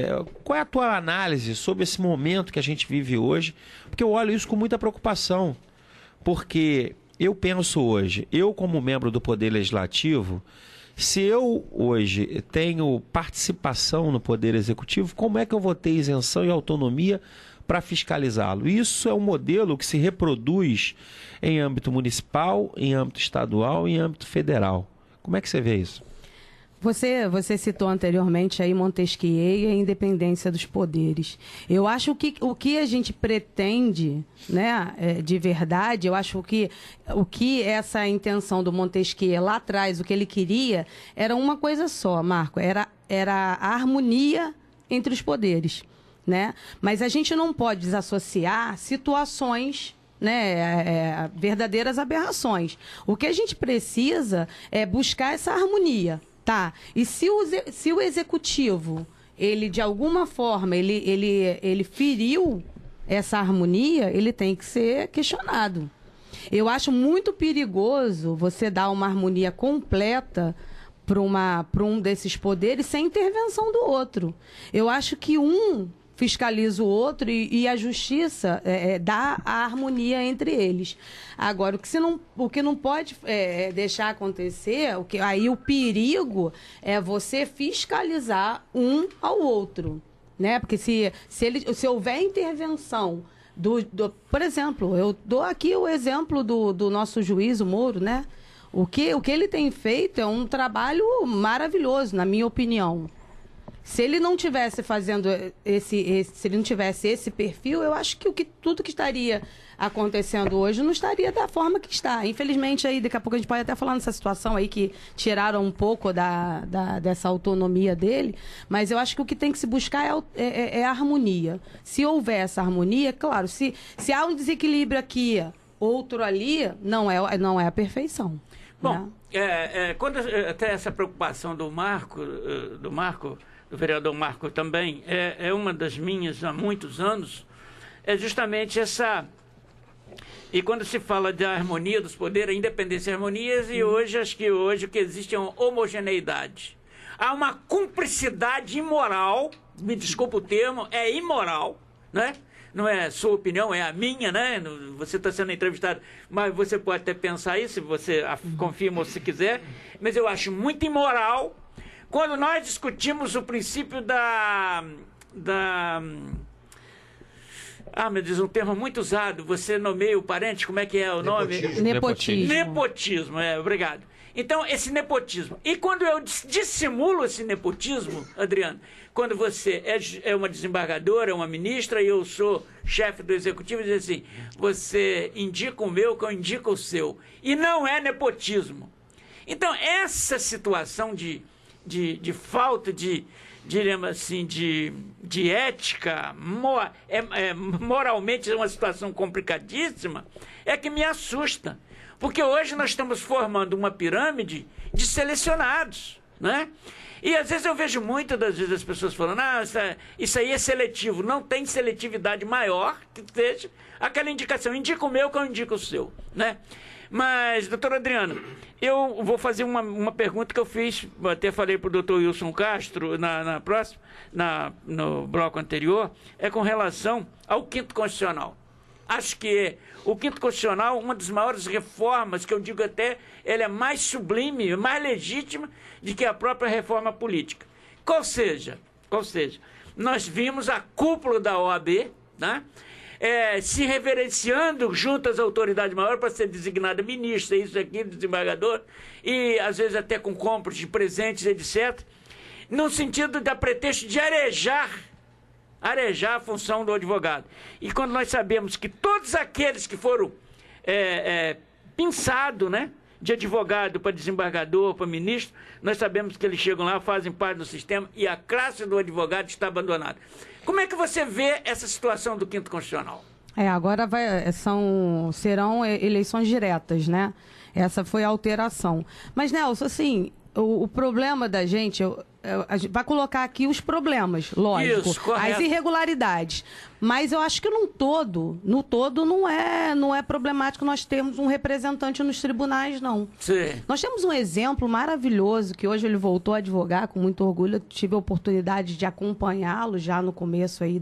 Speaker 7: qual é a tua análise sobre esse momento que a gente vive hoje, porque eu olho isso com muita preocupação, porque eu penso hoje, eu como membro do Poder Legislativo, se eu hoje tenho participação no Poder Executivo, como é que eu vou ter isenção e autonomia para fiscalizá-lo? Isso é um modelo que se reproduz em âmbito municipal, em âmbito estadual e em âmbito federal. Como é que você vê isso?
Speaker 9: Você citou anteriormente aí Montesquieu e a independência dos poderes. Eu acho que o que a gente pretende, né, de verdade, eu acho que o que essa intenção do Montesquieu lá atrás, o que ele queria, era uma coisa só, Marco, era a harmonia entre os poderes, né? Mas a gente não pode desassociar situações, né, verdadeiras aberrações. O que a gente precisa é buscar essa harmonia. Tá, e se o executivo, ele de alguma forma, ele feriu essa harmonia, ele tem que ser questionado. Eu acho muito perigoso você dar uma harmonia completa para um desses poderes sem intervenção do outro. Eu acho que um fiscaliza o outro e a justiça dá a harmonia entre eles. Agora, o que não pode deixar acontecer, aí o perigo é você fiscalizar um ao outro, né? Porque se houver intervenção por exemplo, eu dou aqui o exemplo do nosso juiz, o Moro, né? O que ele tem feito é um trabalho maravilhoso, na minha opinião. Se ele não tivesse fazendo se ele não tivesse esse perfil, eu acho que tudo que estaria acontecendo hoje não estaria da forma que está. Infelizmente, aí daqui a pouco a gente pode até falar nessa situação aí que tiraram um pouco dessa autonomia dele, mas eu acho que o que tem que se buscar é a harmonia. Se houver essa harmonia, claro, se há um desequilíbrio aqui, outro ali, não é a perfeição.
Speaker 2: Bom, né? Quando até essa preocupação do vereador Marco também, é uma das minhas há muitos anos, é justamente essa... E quando se fala da harmonia dos poderes, a independência e harmonias, e acho que hoje o que existe é uma homogeneidade. Há uma cumplicidade imoral, me desculpa o termo, é imoral, né? Não é a sua opinião, é a minha, né? Você está sendo entrevistado, mas você pode até pensar isso, se você confirma ou se quiser, mas eu acho muito imoral quando nós discutimos o princípio meu Deus, um termo muito usado, você nomeia o parente, como é que é o nome? Nepotismo, obrigado. Então, esse nepotismo. E quando eu dissimulo esse nepotismo, Adriano, quando você é uma desembargadora, uma ministra, e eu sou chefe do executivo, diz assim, você indica o meu que eu indico o seu. E não é nepotismo. Então, essa situação de falta diríamos assim, de ética, moralmente é uma situação complicadíssima, é que me assusta. Porque hoje nós estamos formando uma pirâmide de selecionados, né? E às vezes eu vejo muitas das vezes as pessoas falando, isso aí é seletivo. Não tem seletividade maior que seja aquela indicação, indica o meu que eu indico o seu, né? Mas, doutor Adriano, eu vou fazer uma pergunta que eu fiz, até falei para o doutor Wilson Castro no bloco anterior, é com relação ao quinto constitucional. Acho que o quinto constitucional, uma das maiores reformas, que eu digo até, ele é mais sublime, mais legítima do que a própria reforma política. Qual seja, nós vimos a cúpula da OAB, né? Se reverenciando junto às autoridades maiores para ser designada ministra, isso aqui, desembargador, e às vezes até com compras de presentes, etc., no sentido da pretexto de arejar a função do advogado. E quando nós sabemos que todos aqueles que foram pinçados, né, de advogado para desembargador, para ministro, nós sabemos que eles chegam lá, fazem parte do sistema e a classe do advogado está abandonada. Como é que você vê essa situação do quinto constitucional?
Speaker 9: Agora serão eleições diretas, né? Essa foi a alteração. Mas, Nelson, assim, o problema da gente, a gente vai colocar aqui os problemas, lógico,
Speaker 2: Isso, correto.
Speaker 9: as irregularidades. Mas eu acho que no todo não é problemático nós termos um representante nos tribunais, não.
Speaker 2: Sim.
Speaker 9: Nós temos um exemplo maravilhoso, que hoje ele voltou a advogar com muito orgulho. Eu tive a oportunidade de acompanhá-lo já no começo aí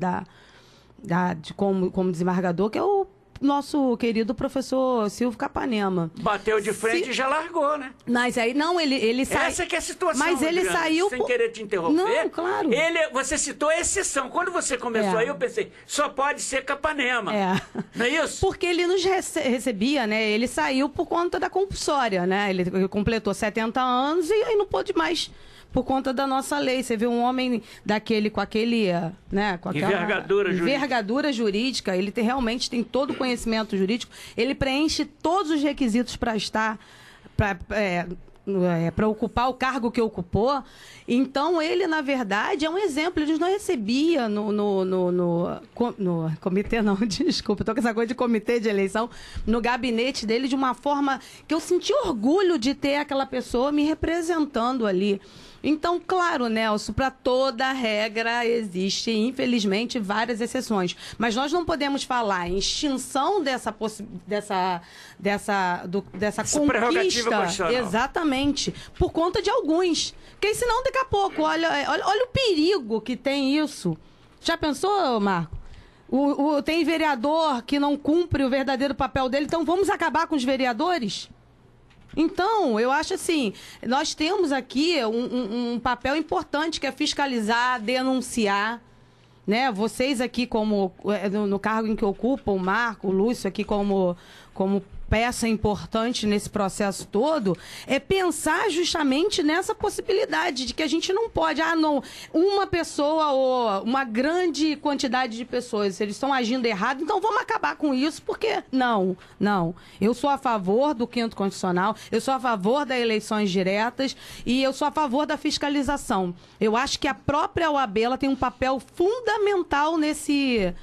Speaker 9: como desembargador, que é o nosso querido professor Silvio Capanema.
Speaker 2: Bateu de frente e já largou, né?
Speaker 9: Mas aí, não, ele saiu...
Speaker 2: Essa que é a situação,
Speaker 9: Mas ele
Speaker 2: Adriana,
Speaker 9: saiu...
Speaker 2: sem querer te interromper.
Speaker 9: Não, claro.
Speaker 2: Você citou a exceção. Quando você começou aí, eu pensei, só pode ser Capanema. Não é isso?
Speaker 9: Porque ele nos recebia, né? Ele saiu por conta da compulsória, né? Ele completou 70 anos e aí não pôde mais... Por conta da nossa lei. Você vê um homem daquele com aquele, né, com aquela envergadura jurídica, ele realmente tem todo o conhecimento jurídico, ele preenche todos os requisitos para estar, para ocupar o cargo que ocupou. Então, ele, na verdade, é um exemplo. Ele não recebia no comitê, não, desculpa, estou com essa coisa de comitê de eleição, no gabinete dele, de uma forma que eu senti orgulho de ter aquela pessoa me representando ali. Então, claro, Nelson, para toda regra existe, infelizmente, várias exceções. Mas nós não podemos falar em extinção dessa conquista. Exatamente. Por conta de alguns. Porque senão, daqui a pouco, olha o perigo que tem isso. Já pensou, Marco? Tem vereador que não cumpre o verdadeiro papel dele, então vamos acabar com os vereadores? Então, eu acho assim, nós temos aqui um papel importante, que é fiscalizar, denunciar, né? Vocês aqui, como no cargo em que ocupam, o Marco, o Lúcio aqui como peça importante nesse processo todo, é pensar justamente nessa possibilidade de que a gente não pode, uma pessoa ou uma grande quantidade de pessoas, eles estão agindo errado, então vamos acabar com isso, porque não. Eu sou a favor do 5º Constitucional, eu sou a favor das eleições diretas e eu sou a favor da fiscalização. Eu acho que a própria OAB ela tem um papel fundamental nesse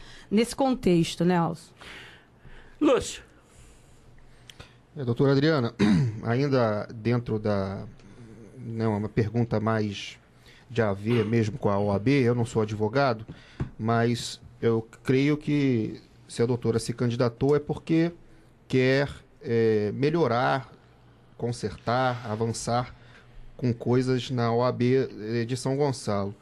Speaker 9: contexto, Nelson.
Speaker 2: Lúcio.
Speaker 4: Doutora Adriana, ainda dentro uma pergunta mais de a ver mesmo com a OAB, eu não sou advogado, mas eu creio que se a doutora se candidatou é porque quer melhorar, consertar, avançar com coisas na OAB de São Gonçalo.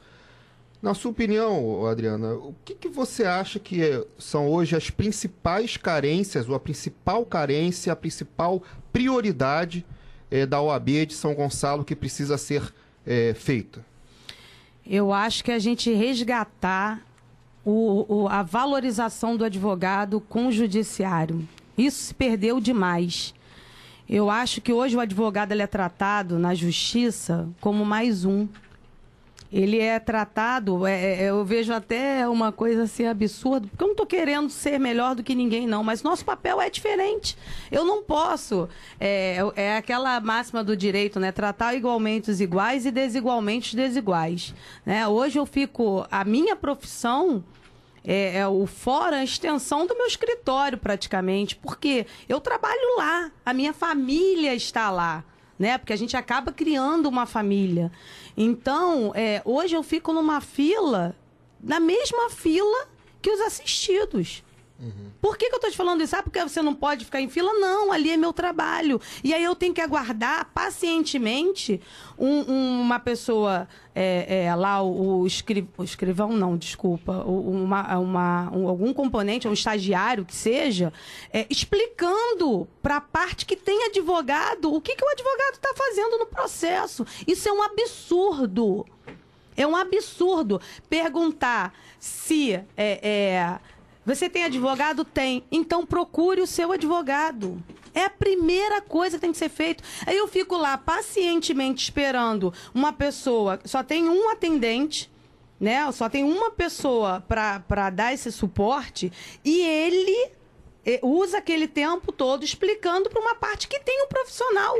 Speaker 4: Na sua opinião, Adriana, o que você acha que são hoje as principais carências, ou a principal carência, a principal prioridade da OAB de São Gonçalo que precisa ser feita?
Speaker 9: Eu acho que a gente resgatar a valorização do advogado com o judiciário. Isso se perdeu demais. Eu acho que hoje o advogado ele é tratado na justiça como mais um. Ele é tratado, eu vejo até uma coisa assim absurda, porque eu não estou querendo ser melhor do que ninguém, não, mas nosso papel é diferente. Eu não posso, é aquela máxima do direito, né? Tratar igualmente os iguais e desigualmente os desiguais. Né? Hoje a minha profissão o fora a extensão do meu escritório, praticamente, porque eu trabalho lá, a minha família está lá. Né? Porque a gente acaba criando uma família. Então, hoje eu fico numa fila, na mesma fila que os assistidos. Por que eu estou te falando isso? Porque você não pode ficar em fila? Não, ali é meu trabalho. E aí eu tenho que aguardar pacientemente uma pessoa, lá o escrivão, não, desculpa, algum componente, um estagiário que seja, explicando para a parte que tem advogado o que o advogado está fazendo no processo. Isso é um absurdo. É um absurdo perguntar se... Você tem advogado? Tem. Então procure o seu advogado. É a primeira coisa que tem que ser feita. Aí eu fico lá pacientemente esperando uma pessoa, só tem um atendente, né? Só tem uma pessoa para dar esse suporte e ele usa aquele tempo todo explicando para uma parte que tem um profissional.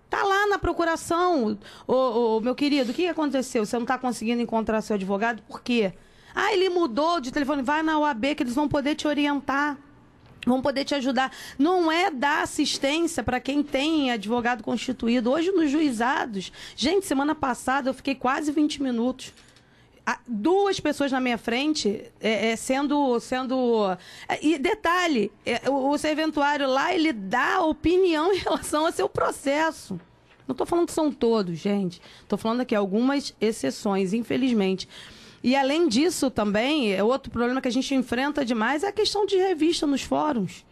Speaker 9: Tá lá na procuração. Meu querido, o que aconteceu? Você não está conseguindo encontrar seu advogado? Por quê? Ele mudou de telefone. Vai na OAB que eles vão poder te orientar. vão poder te ajudar. Não é dar assistência para quem tem advogado constituído. Hoje, nos juizados, gente, semana passada eu fiquei quase 20 minutos. 2 pessoas na minha frente e detalhe, o serventuário lá, ele dá opinião em relação ao seu processo. Não estou falando que são todos, gente. Estou falando aqui algumas exceções, infelizmente. E além disso também, outro problema que a gente enfrenta demais é a questão de revista nos fóruns.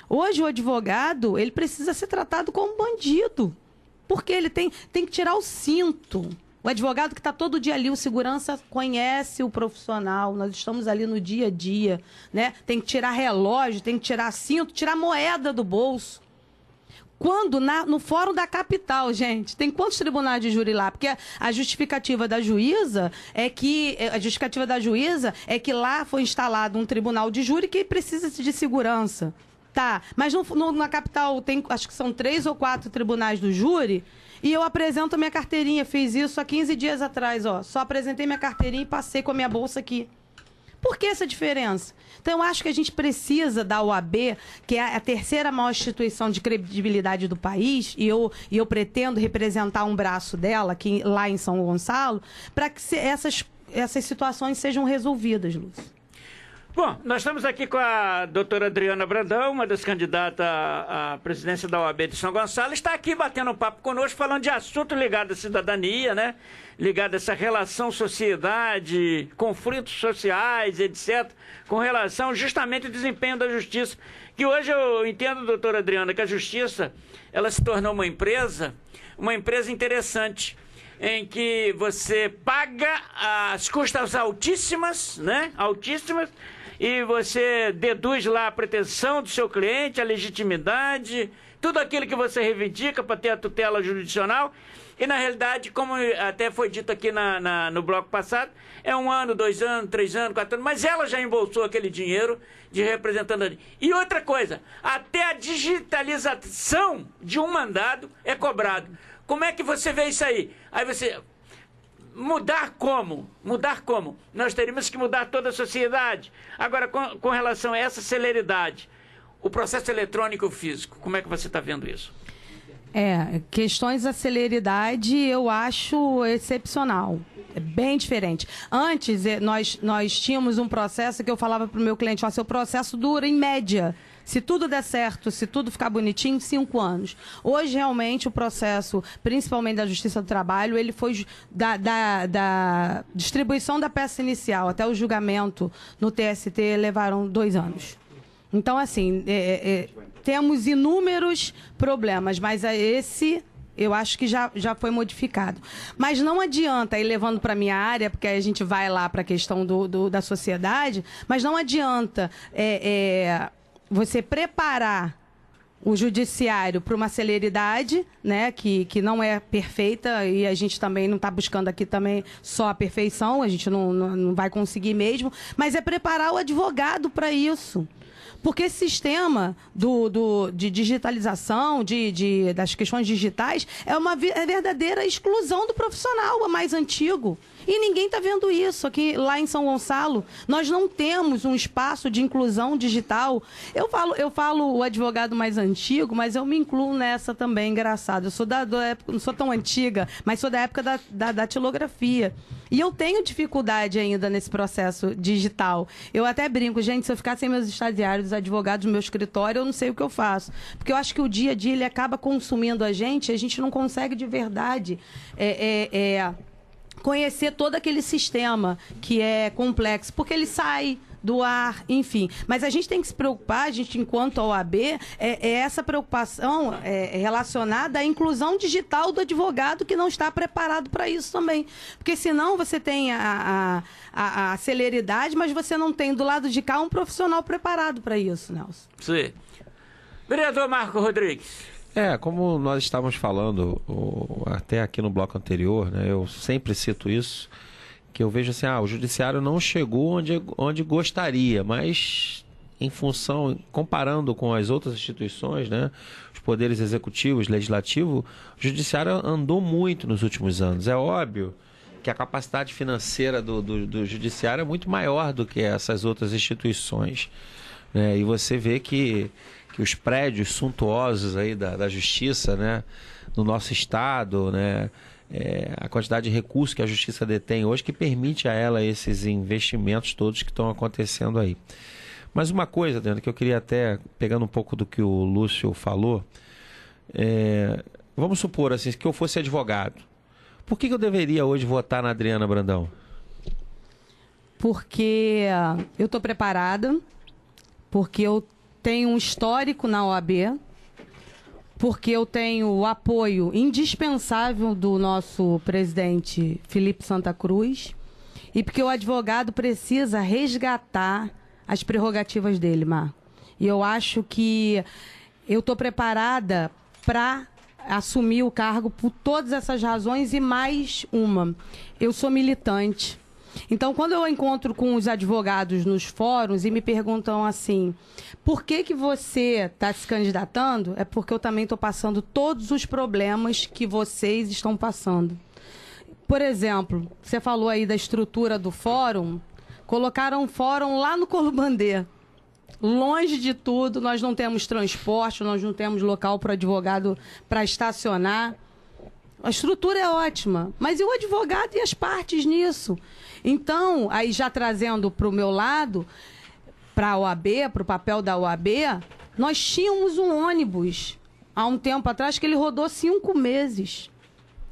Speaker 9: Hoje o advogado, ele precisa ser tratado como bandido, porque ele tem que tirar o cinto. O advogado que está todo dia ali, o segurança conhece o profissional, nós estamos ali no dia a dia, né? Tem que tirar relógio, tem que tirar cinto, tirar moeda do bolso. Quando no Fórum da Capital, gente, tem quantos tribunais de júri lá? Porque a justificativa da juíza é que lá foi instalado um tribunal de júri que precisa de segurança. Tá, mas na capital tem, acho que são 3 ou 4 tribunais do júri, e eu apresento a minha carteirinha, fiz isso há 15 dias atrás, ó. Só apresentei minha carteirinha e passei com a minha bolsa aqui. Por que essa diferença? Então, eu acho que a gente precisa da OAB, que é a terceira maior instituição de credibilidade do país, e eu pretendo representar um braço dela aqui, lá em São Gonçalo, para que essas situações sejam resolvidas, Lúcio.
Speaker 2: Bom, nós estamos aqui com a doutora Adriana Brandão, uma das candidatas à presidência da OAB de São Gonçalo, está aqui batendo um papo conosco, falando de assunto ligado à cidadania, né? Ligado a essa relação sociedade, conflitos sociais, etc., com relação justamente ao desempenho da justiça, que hoje eu entendo, doutora Adriana, que a justiça, ela se tornou uma empresa interessante, em que você paga as custas altíssimas, né? Altíssimas, e você deduz lá a pretensão do seu cliente, a legitimidade, tudo aquilo que você reivindica para ter a tutela jurisdicional. E, na realidade, como até foi dito aqui no bloco passado, é 1 ano, 2 anos, 3 anos, 4 anos, mas ela já embolsou aquele dinheiro de representante. E outra coisa, até a digitalização de um mandado é cobrado. Como é que você vê isso aí? Aí você... Mudar como? Nós teríamos que mudar toda a sociedade. Agora, com relação a essa celeridade, o processo eletrônico e o físico, como é que você está vendo isso?
Speaker 9: Questões da celeridade eu acho excepcional. É bem diferente. Antes, nós tínhamos um processo que eu falava para o meu cliente, seu processo dura, em média, se tudo der certo, se tudo ficar bonitinho, 5 anos. Hoje, realmente, o processo, principalmente da Justiça do Trabalho, ele foi da distribuição da peça inicial até o julgamento no TST, levaram 2 anos. Então, assim, temos inúmeros problemas, mas esse... eu acho que já foi modificado. Mas não adianta, ir levando para a minha área, porque aí a gente vai lá para a questão da sociedade, mas não adianta você preparar o judiciário para uma celeridade, né, que não é perfeita, e a gente também não está buscando aqui também só a perfeição, a gente não vai conseguir mesmo, mas é preparar o advogado para isso. Porque esse sistema de digitalização, das questões digitais, é verdadeira exclusão do profissional mais antigo. E ninguém está vendo isso. Lá em São Gonçalo, nós não temos um espaço de inclusão digital. Eu falo o advogado mais antigo, mas eu me incluo nessa também, engraçado. Eu sou da época, não sou tão antiga, mas sou da época da datilografia. E eu tenho dificuldade ainda nesse processo digital. Eu até brinco, gente, se eu ficar sem meus estagiários, os advogados do meu escritório, eu não sei o que eu faço. Porque eu acho que o dia a dia ele acaba consumindo a gente não consegue de verdade conhecer todo aquele sistema que é complexo, porque ele sai do ar, enfim. Mas a gente tem que se preocupar, a gente, enquanto OAB, essa preocupação relacionada à inclusão digital do advogado que não está preparado para isso também. Porque senão você tem a celeridade, mas você não tem do lado de cá um profissional preparado para isso, Nelson.
Speaker 2: Sim. Vereador Marco Rodrigues.
Speaker 7: Como nós estávamos falando até aqui no bloco anterior, né, eu sempre cito isso, que eu vejo assim, o judiciário não chegou onde gostaria, mas em função, comparando com as outras instituições, né, os poderes executivos, legislativo, o judiciário andou muito nos últimos anos. É óbvio que a capacidade financeira do judiciário é muito maior do que essas outras instituições. né? E você vê que os prédios suntuosos aí da justiça, né, no nosso estado, né, a quantidade de recursos que a justiça detém hoje que permite a ela esses investimentos todos que estão acontecendo aí. Mas uma coisa, Adriana, que eu queria até, pegando um pouco do que o Lúcio falou, vamos supor assim, que eu fosse advogado. Por que eu deveria hoje votar na Adriana Brandão?
Speaker 9: Porque eu estou preparada, porque eu tenho um histórico na OAB, porque eu tenho o apoio indispensável do nosso presidente Felipe Santa Cruz e porque o advogado precisa resgatar as prerrogativas dele, Marco. E eu acho que eu estou preparada para assumir o cargo por todas essas razões e mais uma. Eu sou militante. Então, quando eu encontro com os advogados nos fóruns e me perguntam assim, por que você está se candidatando? É porque eu também estou passando todos os problemas que vocês estão passando. Por exemplo, você falou aí da estrutura do fórum, colocaram um fórum lá no Corubandê. Longe de tudo, nós não temos transporte, nós não temos local para o advogado para estacionar. A estrutura é ótima, mas e o advogado e as partes nisso? Então, aí já trazendo para o meu lado, para a OAB, para o papel da OAB, nós tínhamos um ônibus há um tempo atrás que ele rodou 5 meses.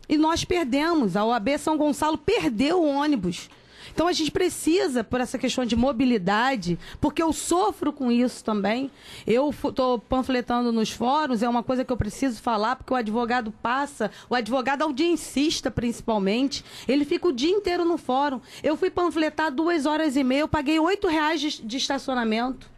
Speaker 9: E nós perdemos, a OAB São Gonçalo perdeu o ônibus. Então a gente precisa, por essa questão de mobilidade, porque eu sofro com isso também. Eu estou panfletando nos fóruns, é uma coisa que eu preciso falar, porque o advogado passa, o advogado audiencista principalmente, ele fica o dia inteiro no fórum. Eu fui panfletar 2h30, eu paguei R$8 de estacionamento,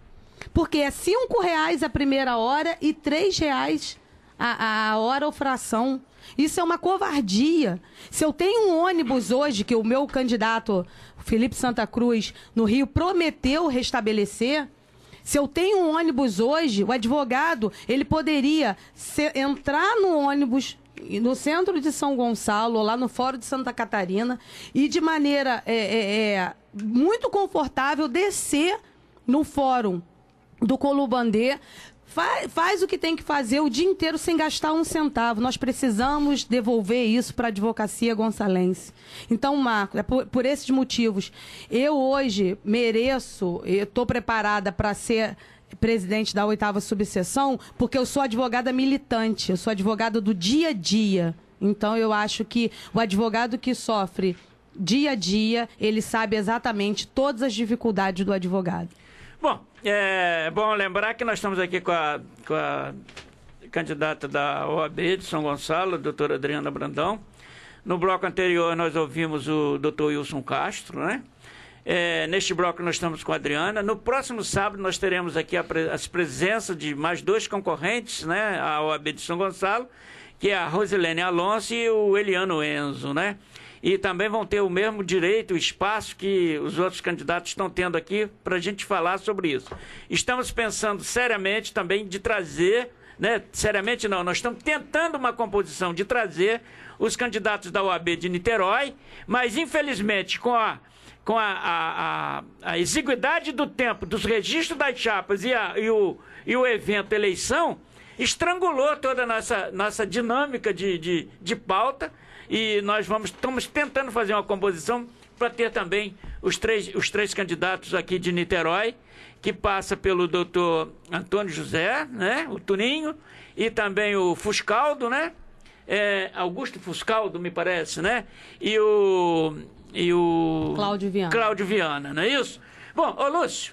Speaker 9: porque é R$5 a primeira hora e R$3 a hora ou fração. Isso é uma covardia. Se eu tenho um ônibus hoje, que o meu candidato, Felipe Santa Cruz, no Rio, prometeu restabelecer, se eu tenho um ônibus hoje, o advogado, ele poderia entrar no ônibus no centro de São Gonçalo, ou lá no Fórum de Santa Catarina, e de maneira muito confortável descer no Fórum do Corubandê. Faz o que tem que fazer o dia inteiro sem gastar um centavo. Nós precisamos devolver isso para a advocacia gonçalense. Então, Marco, é por esses motivos. Eu hoje mereço, estou preparada para ser presidente da 8ª subseção, porque eu sou advogada militante, eu sou advogada do dia a dia. Então, eu acho que o advogado que sofre dia a dia, ele sabe exatamente todas as dificuldades do advogado.
Speaker 2: Bom, é bom lembrar que nós estamos aqui com a candidata da OAB de São Gonçalo, a doutora Adriana Brandão. No bloco anterior nós ouvimos o doutor Wilson Castro, né? Neste bloco nós estamos com a Adriana. No próximo sábado nós teremos aqui as presenças de mais 2 concorrentes, né? A OAB de São Gonçalo, que é a Rosilene Alonso e o Eliano Enzo, né? E também vão ter o mesmo direito, o espaço que os outros candidatos estão tendo aqui para a gente falar sobre isso. Estamos pensando seriamente também de trazer, né? Seriamente não, nós estamos tentando uma composição de trazer os candidatos da OAB de Niterói, mas infelizmente com a exiguidade do tempo, dos registros das chapas e o evento eleição, estrangulou toda a nossa dinâmica de pauta. E nós estamos tentando fazer uma composição para ter também os três candidatos aqui de Niterói, que passa pelo doutor Antônio José, né, o Tuninho, e também o Fuscaldo, né, Augusto Fuscaldo, me parece, né, e o Cláudio Viana, não é isso? Bom, ô Lúcio,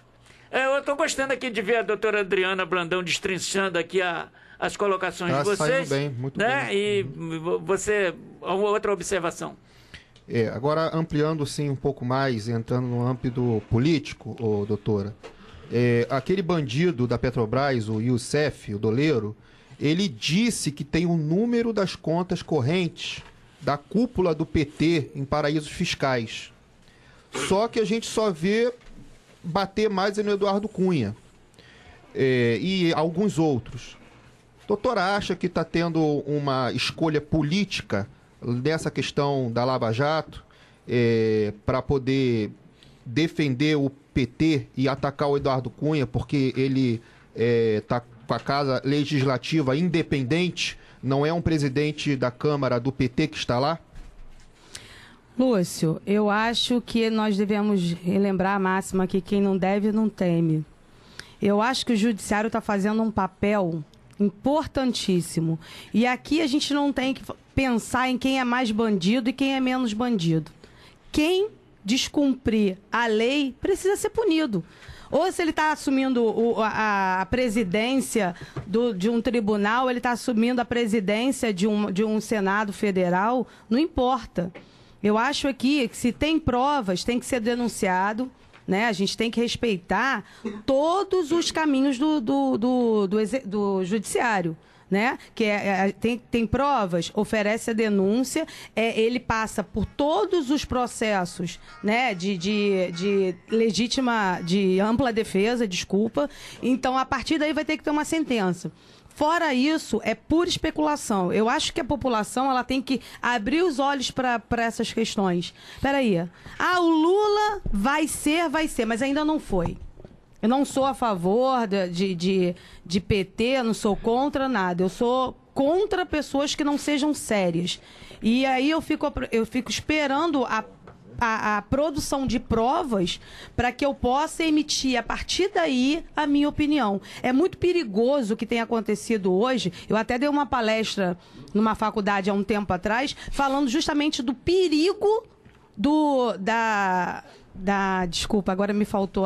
Speaker 2: eu estou gostando aqui de ver a doutora Adriana Brandão destrinchando aqui as colocações de vocês,
Speaker 4: bem, muito
Speaker 2: né?
Speaker 4: bem.
Speaker 2: E você, outra observação.
Speaker 4: Agora ampliando sim um pouco mais, entrando no âmbito político, doutora, aquele bandido da Petrobras, o Youssef, o doleiro, ele disse que tem o número das contas correntes da cúpula do PT em paraísos fiscais. Só que a gente só vê bater mais no Eduardo Cunha e alguns outros. Doutora, acha que está tendo uma escolha política nessa questão da Lava Jato para poder defender o PT e atacar o Eduardo Cunha porque ele está com a casa legislativa independente, não é um presidente da Câmara do PT que está lá?
Speaker 9: Lúcio, eu acho que nós devemos relembrar a máxima que quem não deve não teme. Eu acho que o judiciário está fazendo um papel importantíssimo. E aqui a gente não tem que pensar em quem é mais bandido e quem é menos bandido. Quem descumprir a lei precisa ser punido. Ou se ele está assumindo a presidência de um tribunal, ele está assumindo a presidência de um Senado federal, não importa. Eu acho aqui que se tem provas, tem que ser denunciado, né? A gente tem que respeitar todos os caminhos do judiciário, né? Que tem provas, oferece a denúncia, ele passa por todos os processos, né? De ampla defesa, desculpa. Então, a partir daí vai ter que ter uma sentença. Fora isso, é pura especulação. Eu acho que a população ela tem que abrir os olhos para essas questões. Espera aí. O Lula vai ser, mas ainda não foi. Eu não sou a favor de PT, eu não sou contra nada. Eu sou contra pessoas que não sejam sérias. E aí eu fico esperando a produção de provas para que eu possa emitir, a partir daí, a minha opinião. É muito perigoso o que tem acontecido hoje. Eu até dei uma palestra numa faculdade há um tempo atrás, falando justamente do perigo desculpa, agora me faltou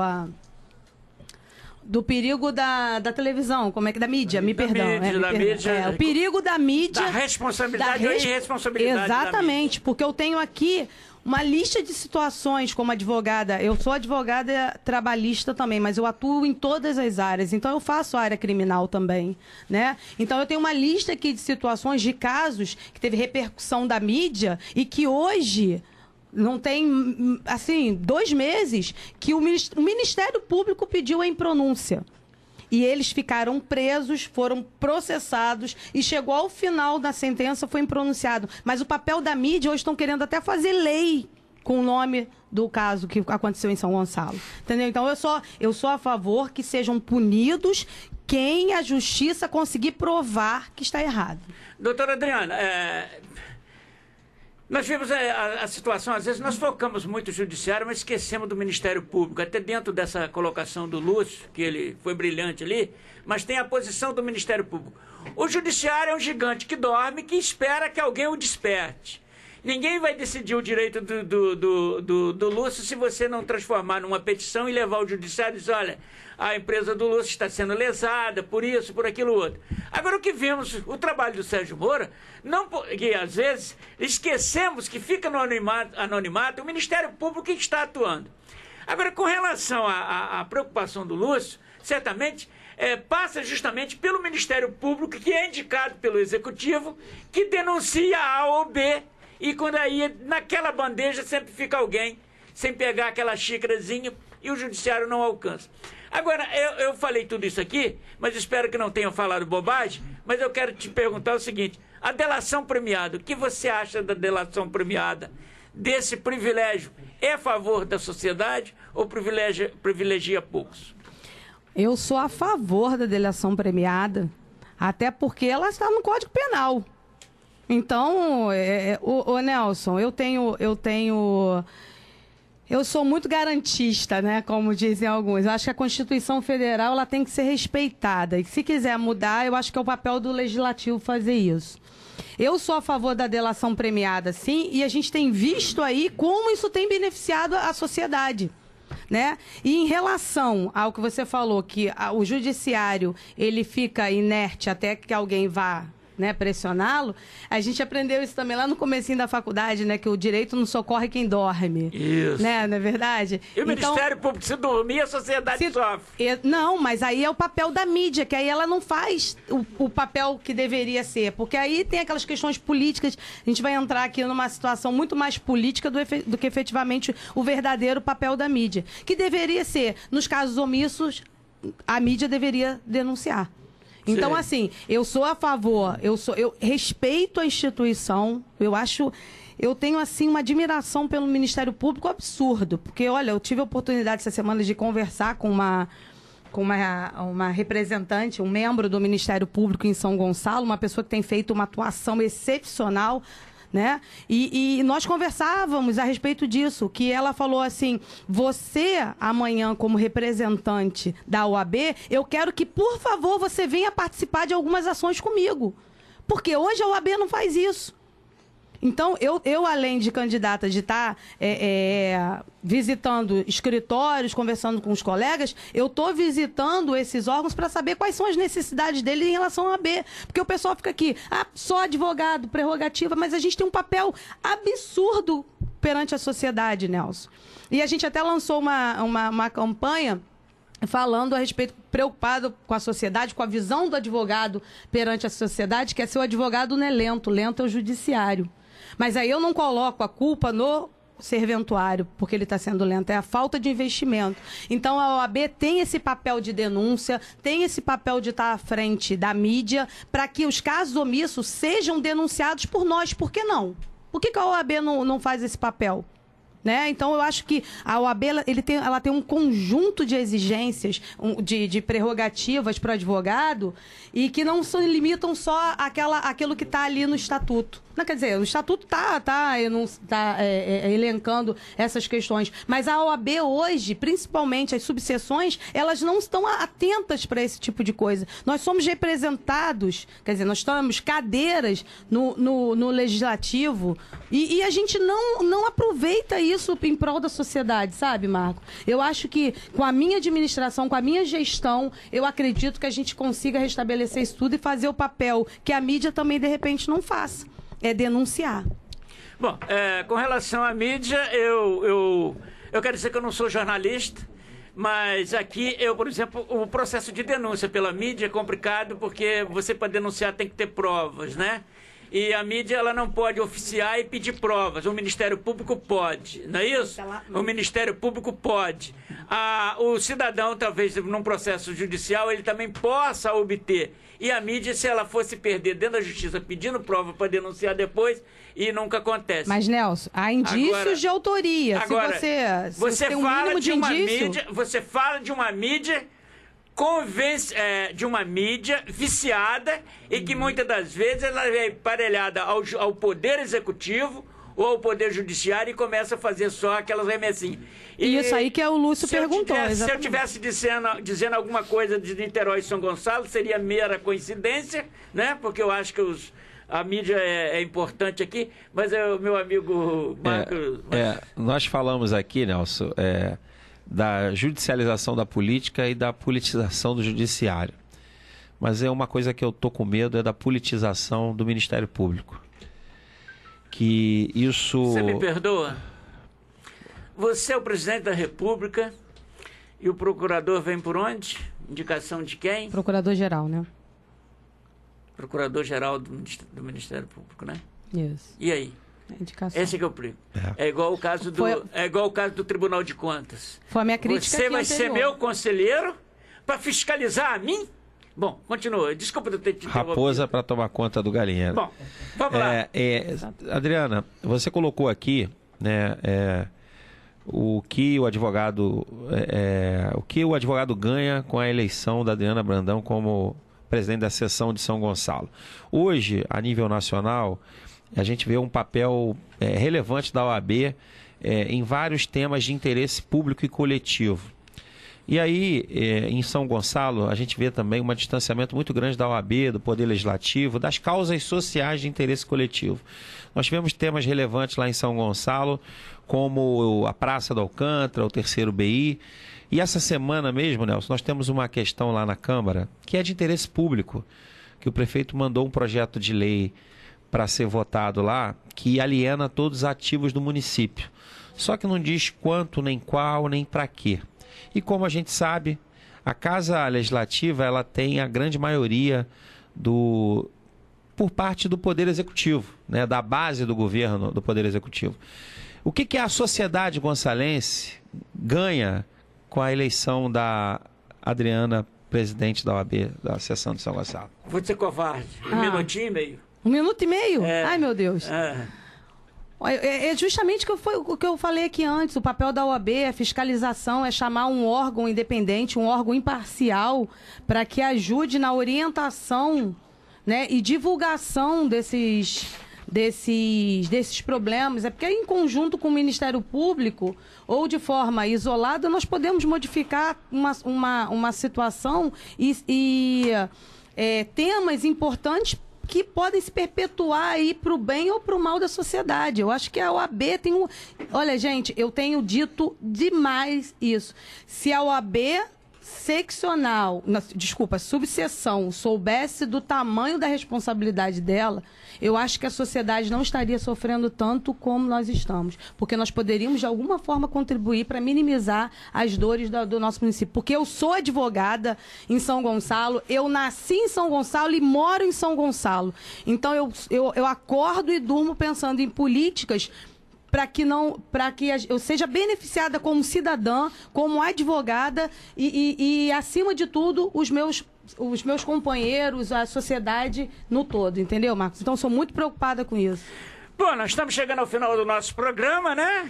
Speaker 9: do perigo da televisão, como é que da mídia, o perigo da mídia,
Speaker 2: da responsabilidade e irresponsabilidade.
Speaker 9: Exatamente, porque eu tenho aqui uma lista de situações como advogada. Eu sou advogada trabalhista também, mas eu atuo em todas as áreas. Então, eu faço área criminal também, né? Então, eu tenho uma lista aqui de situações, de casos que teve repercussão da mídia e que hoje não tem, assim, 2 meses que o Ministério Público pediu a impronúncia. E eles ficaram presos, foram processados e chegou ao final da sentença, foi pronunciado. Mas o papel da mídia, hoje estão querendo até fazer lei com o nome do caso que aconteceu em São Gonçalo. Entendeu? Então, eu sou a favor que sejam punidos quem a justiça conseguir provar que está errado.
Speaker 2: Doutora Adriana, nós vimos a situação, às vezes nós focamos muito no judiciário, mas esquecemos do Ministério Público, até dentro dessa colocação do Lúcio, que ele foi brilhante ali, mas tem a posição do Ministério Público. O judiciário é um gigante que dorme, que espera que alguém o desperte. Ninguém vai decidir o direito do Lúcio se você não transformar numa petição e levar ao judiciário e dizer, olha, a empresa do Lúcio está sendo lesada por isso, por aquilo outro. Agora, o que vimos, o trabalho do Sérgio Moro, que às vezes esquecemos que fica no anonimato o Ministério Público que está atuando. Agora, com relação à preocupação do Lúcio, certamente passa justamente pelo Ministério Público, que é indicado pelo Executivo, que denuncia A ou B, e quando aí, naquela bandeja, sempre fica alguém sem pegar aquela xícarazinha e o judiciário não alcança. Agora, eu falei tudo isso aqui, mas espero que não tenham falado bobagem, mas eu quero te perguntar o seguinte, a delação premiada, o que você acha da delação premiada, desse privilégio? É a favor da sociedade ou privilegia poucos?
Speaker 9: Eu sou a favor da delação premiada, até porque ela está no Código Penal. Então, Nelson, eu sou muito garantista, né, como dizem alguns. Eu acho que a Constituição Federal ela tem que ser respeitada. E se quiser mudar, eu acho que é o papel do Legislativo fazer isso. Eu sou a favor da delação premiada, sim, e a gente tem visto aí como isso tem beneficiado a sociedade. Né? E em relação ao que você falou, que o judiciário ele fica inerte até que alguém vá, né, pressioná-lo, a gente aprendeu isso também lá no comecinho da faculdade, né, que o direito não socorre quem dorme.
Speaker 2: Isso.
Speaker 9: Né, não é verdade?
Speaker 2: E o Ministério Público, se dormir, a sociedade sofre.
Speaker 9: Não, mas aí é o papel da mídia, que aí ela não faz o papel que deveria ser, porque aí tem aquelas questões políticas, a gente vai entrar aqui numa situação muito mais política do que efetivamente o verdadeiro papel da mídia, que deveria ser, nos casos omissos, a mídia deveria denunciar. Então,
Speaker 2: Sim.
Speaker 9: assim, eu sou a favor, eu respeito a instituição, eu tenho, assim, uma admiração pelo Ministério Público absurdo, porque, olha, eu tive a oportunidade essa semana de conversar com uma representante, um membro do Ministério Público em São Gonçalo, uma pessoa que tem feito uma atuação excepcional, né? E nós conversávamos a respeito disso, que ela falou assim, você amanhã como representante da OAB, eu quero que, por favor, você venha participar de algumas ações comigo, porque hoje a OAB não faz isso. Então, eu além de candidata, de estar visitando escritórios, conversando com os colegas, eu estou visitando esses órgãos para saber quais são as necessidades deles em relação à OAB. Porque o pessoal fica aqui, só advogado, prerrogativa, mas a gente tem um papel absurdo perante a sociedade, Nelson. E a gente até lançou uma campanha falando a respeito, preocupado com a sociedade, com a visão do advogado perante a sociedade, que é ser o advogado não é lento é o judiciário. Mas aí eu não coloco a culpa no serventuário, porque ele está sendo lento, é a falta de investimento. Então a OAB tem esse papel de denúncia, tem esse papel de estar à frente da mídia, para que os casos omissos sejam denunciados por nós. Por que não? Por que a OAB não faz esse papel? Né? Então, eu acho que a OAB ela tem um conjunto de exigências, de prerrogativas para o advogado e que não se limitam só àquilo que está ali no estatuto. Não, quer dizer, o estatuto está elencando essas questões, mas a OAB hoje, principalmente as subseções, elas não estão atentas para esse tipo de coisa. Nós somos representados, quer dizer, nós temos cadeiras no legislativo e a gente não aproveita isso em prol da sociedade, sabe, Marco? Eu acho que com a minha administração, com a minha gestão, eu acredito que a gente consiga restabelecer isso tudo e fazer o papel que a mídia também, de repente, não faz. É denunciar.
Speaker 2: Bom, com relação à mídia, eu quero dizer que eu não sou jornalista, mas aqui por exemplo, o processo de denúncia pela mídia é complicado porque você, para denunciar, tem que ter provas, né? E a mídia, ela não pode oficiar e pedir provas. O Ministério Público pode, não é isso? O Ministério Público pode. O cidadão, talvez, num processo judicial, ele também possa obter. E a mídia, se ela fosse perder dentro da justiça pedindo prova para denunciar depois, e nunca acontece.
Speaker 9: Mas, Nelson, há indícios de autoria.
Speaker 2: Agora,
Speaker 9: se você tem um mínimo de indício...
Speaker 2: Você fala de uma mídia... de uma mídia viciada e que muitas das vezes ela é emparelhada ao poder executivo ou ao poder judiciário e começa a fazer só aquelas remessinhas.
Speaker 9: E isso aí que o Lúcio perguntou.
Speaker 2: Se eu estivesse dizendo alguma coisa de Niterói e São Gonçalo, seria mera coincidência, né? Porque eu acho que a mídia é importante aqui, mas o meu amigo Marcos...
Speaker 7: Nós falamos aqui, Nelson, da judicialização da política e da politização do judiciário. Mas é uma coisa que eu estou com medo, é da politização do Ministério Público. Que isso...
Speaker 2: Você me perdoa? Você é o presidente da República e o procurador vem por onde? Indicação de quem?
Speaker 9: Procurador-geral, né?
Speaker 2: Procurador-geral do Ministério Público, né?
Speaker 9: Isso.
Speaker 2: E aí?
Speaker 9: Indicação.
Speaker 2: Esse é o primo. É igual o caso do Tribunal de Contas.
Speaker 9: Foi a minha crítica.
Speaker 2: Você vai ser meu conselheiro para fiscalizar a mim? Bom, continua. Desculpa eu ter te interrompido.
Speaker 7: Raposa para tomar conta do galinheiro.
Speaker 2: Bom, vamos lá.
Speaker 7: Adriana, você colocou aqui, né, o que o advogado ganha com a eleição da Adriana Brandão como presidente da seção de São Gonçalo. Hoje, a nível nacional, a gente vê um papel relevante da OAB em vários temas de interesse público e coletivo. E aí, em São Gonçalo, a gente vê também um distanciamento muito grande da OAB, do Poder Legislativo, das causas sociais de interesse coletivo. Nós tivemos temas relevantes lá em São Gonçalo, como a Praça do Alcântara, o terceiro BI. E essa semana mesmo, Nelson, nós temos uma questão lá na Câmara, que é de interesse público, que o prefeito mandou um projeto de lei para ser votado lá, que aliena todos os ativos do município. Só que não diz quanto, nem qual, nem para quê. E como a gente sabe, a Casa Legislativa ela tem a grande maioria por parte do Poder Executivo, né, da base do governo do Poder Executivo. O que a sociedade gonçalense ganha com a eleição da Adriana presidente da OAB da seção de São Gonçalo.
Speaker 2: Vou ser covarde. Um minutinho e meio.
Speaker 9: 1 minuto e meio?
Speaker 2: É.
Speaker 9: Ai, meu Deus. É justamente o que eu falei aqui antes. O papel da OAB é fiscalização, é chamar um órgão independente, um órgão imparcial, para que ajude na orientação, né, e divulgação desses problemas. É porque em conjunto com o Ministério Público ou de forma isolada nós podemos modificar uma situação e temas importantes que podem se perpetuar aí para o bem ou para o mal da sociedade. Eu acho que a OAB tem um... Olha, gente, eu tenho dito demais isso. Se a OAB subseção soubesse do tamanho da responsabilidade dela, eu acho que a sociedade não estaria sofrendo tanto como nós estamos, porque nós poderíamos de alguma forma contribuir para minimizar as dores do nosso município, porque eu sou advogada em São Gonçalo, eu nasci em São Gonçalo e moro em São Gonçalo, então eu acordo e durmo pensando em políticas para que eu seja beneficiada como cidadã, como advogada e acima de tudo, os meus companheiros, a sociedade no todo, entendeu, Marcos? Então, sou muito preocupada com isso.
Speaker 2: Bom, nós estamos chegando ao final do nosso programa, né?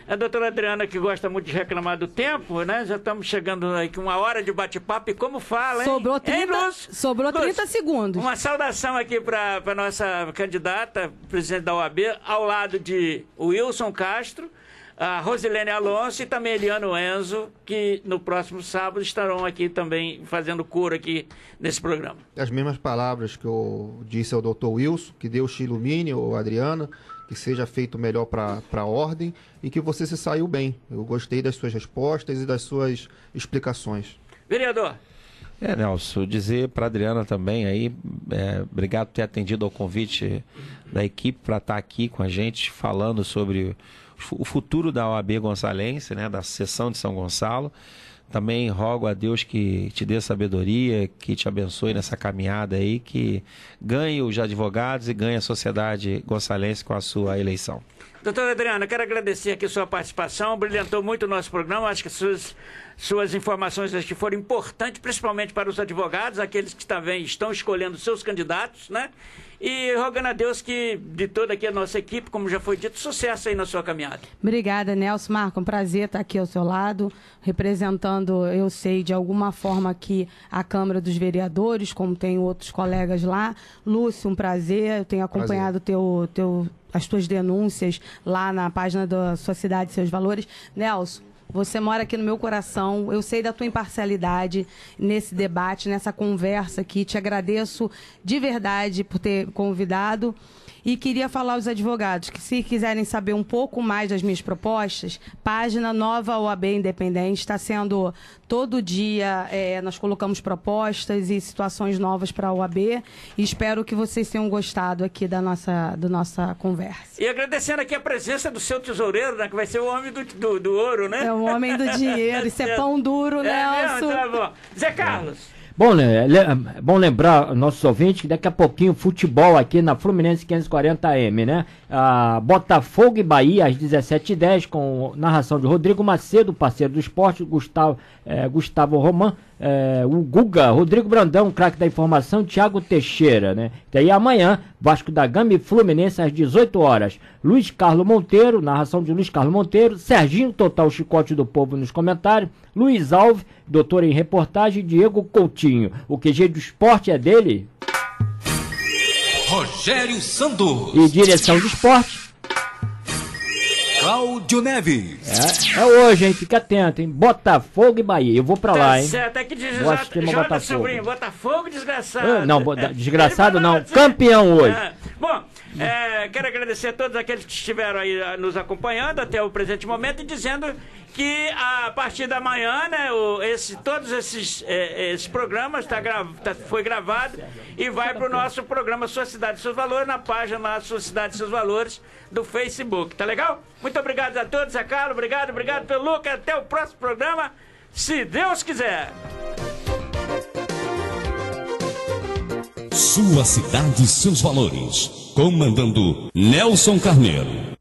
Speaker 2: A doutora Adriana, que gosta muito de reclamar do tempo, né? Já estamos chegando aí com 1 hora de bate-papo e como fala, hein?
Speaker 9: Sobrou 30 segundos.
Speaker 2: Uma saudação aqui para a nossa candidata, presidente da OAB, ao lado de Wilson Castro, a Rosilene Alonso e também Eliano Enzo, que no próximo sábado estarão aqui também fazendo coro aqui nesse programa.
Speaker 4: As mesmas palavras que eu disse ao doutor Wilson, que Deus te ilumine, ou Adriana, que seja feito melhor para a ordem e que você se saiu bem. Eu gostei das suas respostas e das suas explicações.
Speaker 2: Vereador.
Speaker 7: Nelson, dizer para a Adriana também aí, obrigado por ter atendido ao convite da equipe para estar aqui com a gente falando sobre o futuro da OAB gonçalense, né, da seção de São Gonçalo. Também rogo a Deus que te dê sabedoria, que te abençoe nessa caminhada aí, que ganhe os advogados e ganhe a sociedade gonçalense com a sua eleição.
Speaker 2: Doutora Adriana, quero agradecer aqui a sua participação, brilhantou muito o nosso programa, acho que suas informações acho que foram importantes, principalmente para os advogados, aqueles que também estão escolhendo seus candidatos, né? E rogando a Deus que, de toda aqui a nossa equipe, como já foi dito, sucesso aí na sua caminhada.
Speaker 9: Obrigada, Nelson. Marco, um prazer estar aqui ao seu lado, representando, eu sei, de alguma forma aqui a Câmara dos Vereadores, como tem outros colegas lá. Lúcio, um prazer, eu tenho acompanhado as tuas denúncias lá na página da Sua Cidade e Seus Valores. Nelson, você mora aqui no meu coração, eu sei da tua imparcialidade nesse debate, nessa conversa aqui. Te agradeço de verdade por ter convidado. E queria falar aos advogados que, se quiserem saber um pouco mais das minhas propostas, página Nova OAB Independente, está sendo todo dia, nós colocamos propostas e situações novas para a OAB, e espero que vocês tenham gostado aqui da nossa conversa.
Speaker 2: E agradecendo aqui a presença do seu tesoureiro, né, que vai ser o homem do ouro, né?
Speaker 9: É o homem do dinheiro, isso é pão duro, Nelson.
Speaker 2: Mesmo, tá bom. Zé Carlos.
Speaker 3: Bom, bom lembrar nossos ouvintes que daqui a pouquinho futebol aqui na Fluminense 540M, né? Botafogo e Bahia às 17h10 com narração de Rodrigo Macedo, parceiro do esporte, Gustavo Roman, o Guga, Rodrigo Brandão, craque da informação, Thiago Teixeira, né? Daí amanhã, Vasco da Gama e Fluminense às 18 horas. Luiz Carlos Monteiro, narração de Luiz Carlos Monteiro, Serginho Total Chicote do Povo nos comentários, Luiz Alves, doutor em reportagem, Diego Coutinho. O QG do esporte é dele,
Speaker 1: Rogério Santos.
Speaker 3: E direção de esporte,
Speaker 1: Cláudio Neves.
Speaker 3: É hoje, hein? Fica atento, hein? Botafogo e Bahia. Eu vou pra lá, hein?
Speaker 2: Certo, é que
Speaker 3: Vou assistir meu
Speaker 2: Jota
Speaker 3: Botafogo.
Speaker 2: Sobrinho, Botafogo desgraçado.
Speaker 3: Não, desgraçado não. Campeão hoje.
Speaker 2: Bom, quero agradecer a todos aqueles que estiveram aí nos acompanhando até o presente momento e dizendo que a partir da manhã, né, todos esses programas foi gravado e vai para o nosso programa Sua Cidade e Seus Valores, na página lá, Sua Cidade e Seus Valores, do Facebook. Tá legal? Muito obrigado a todos, Zé Carlos, obrigado pelo Lucas, até o próximo programa, se Deus quiser.
Speaker 1: Sua Cidade e Seus Valores. Comandando Nelson Carneiro.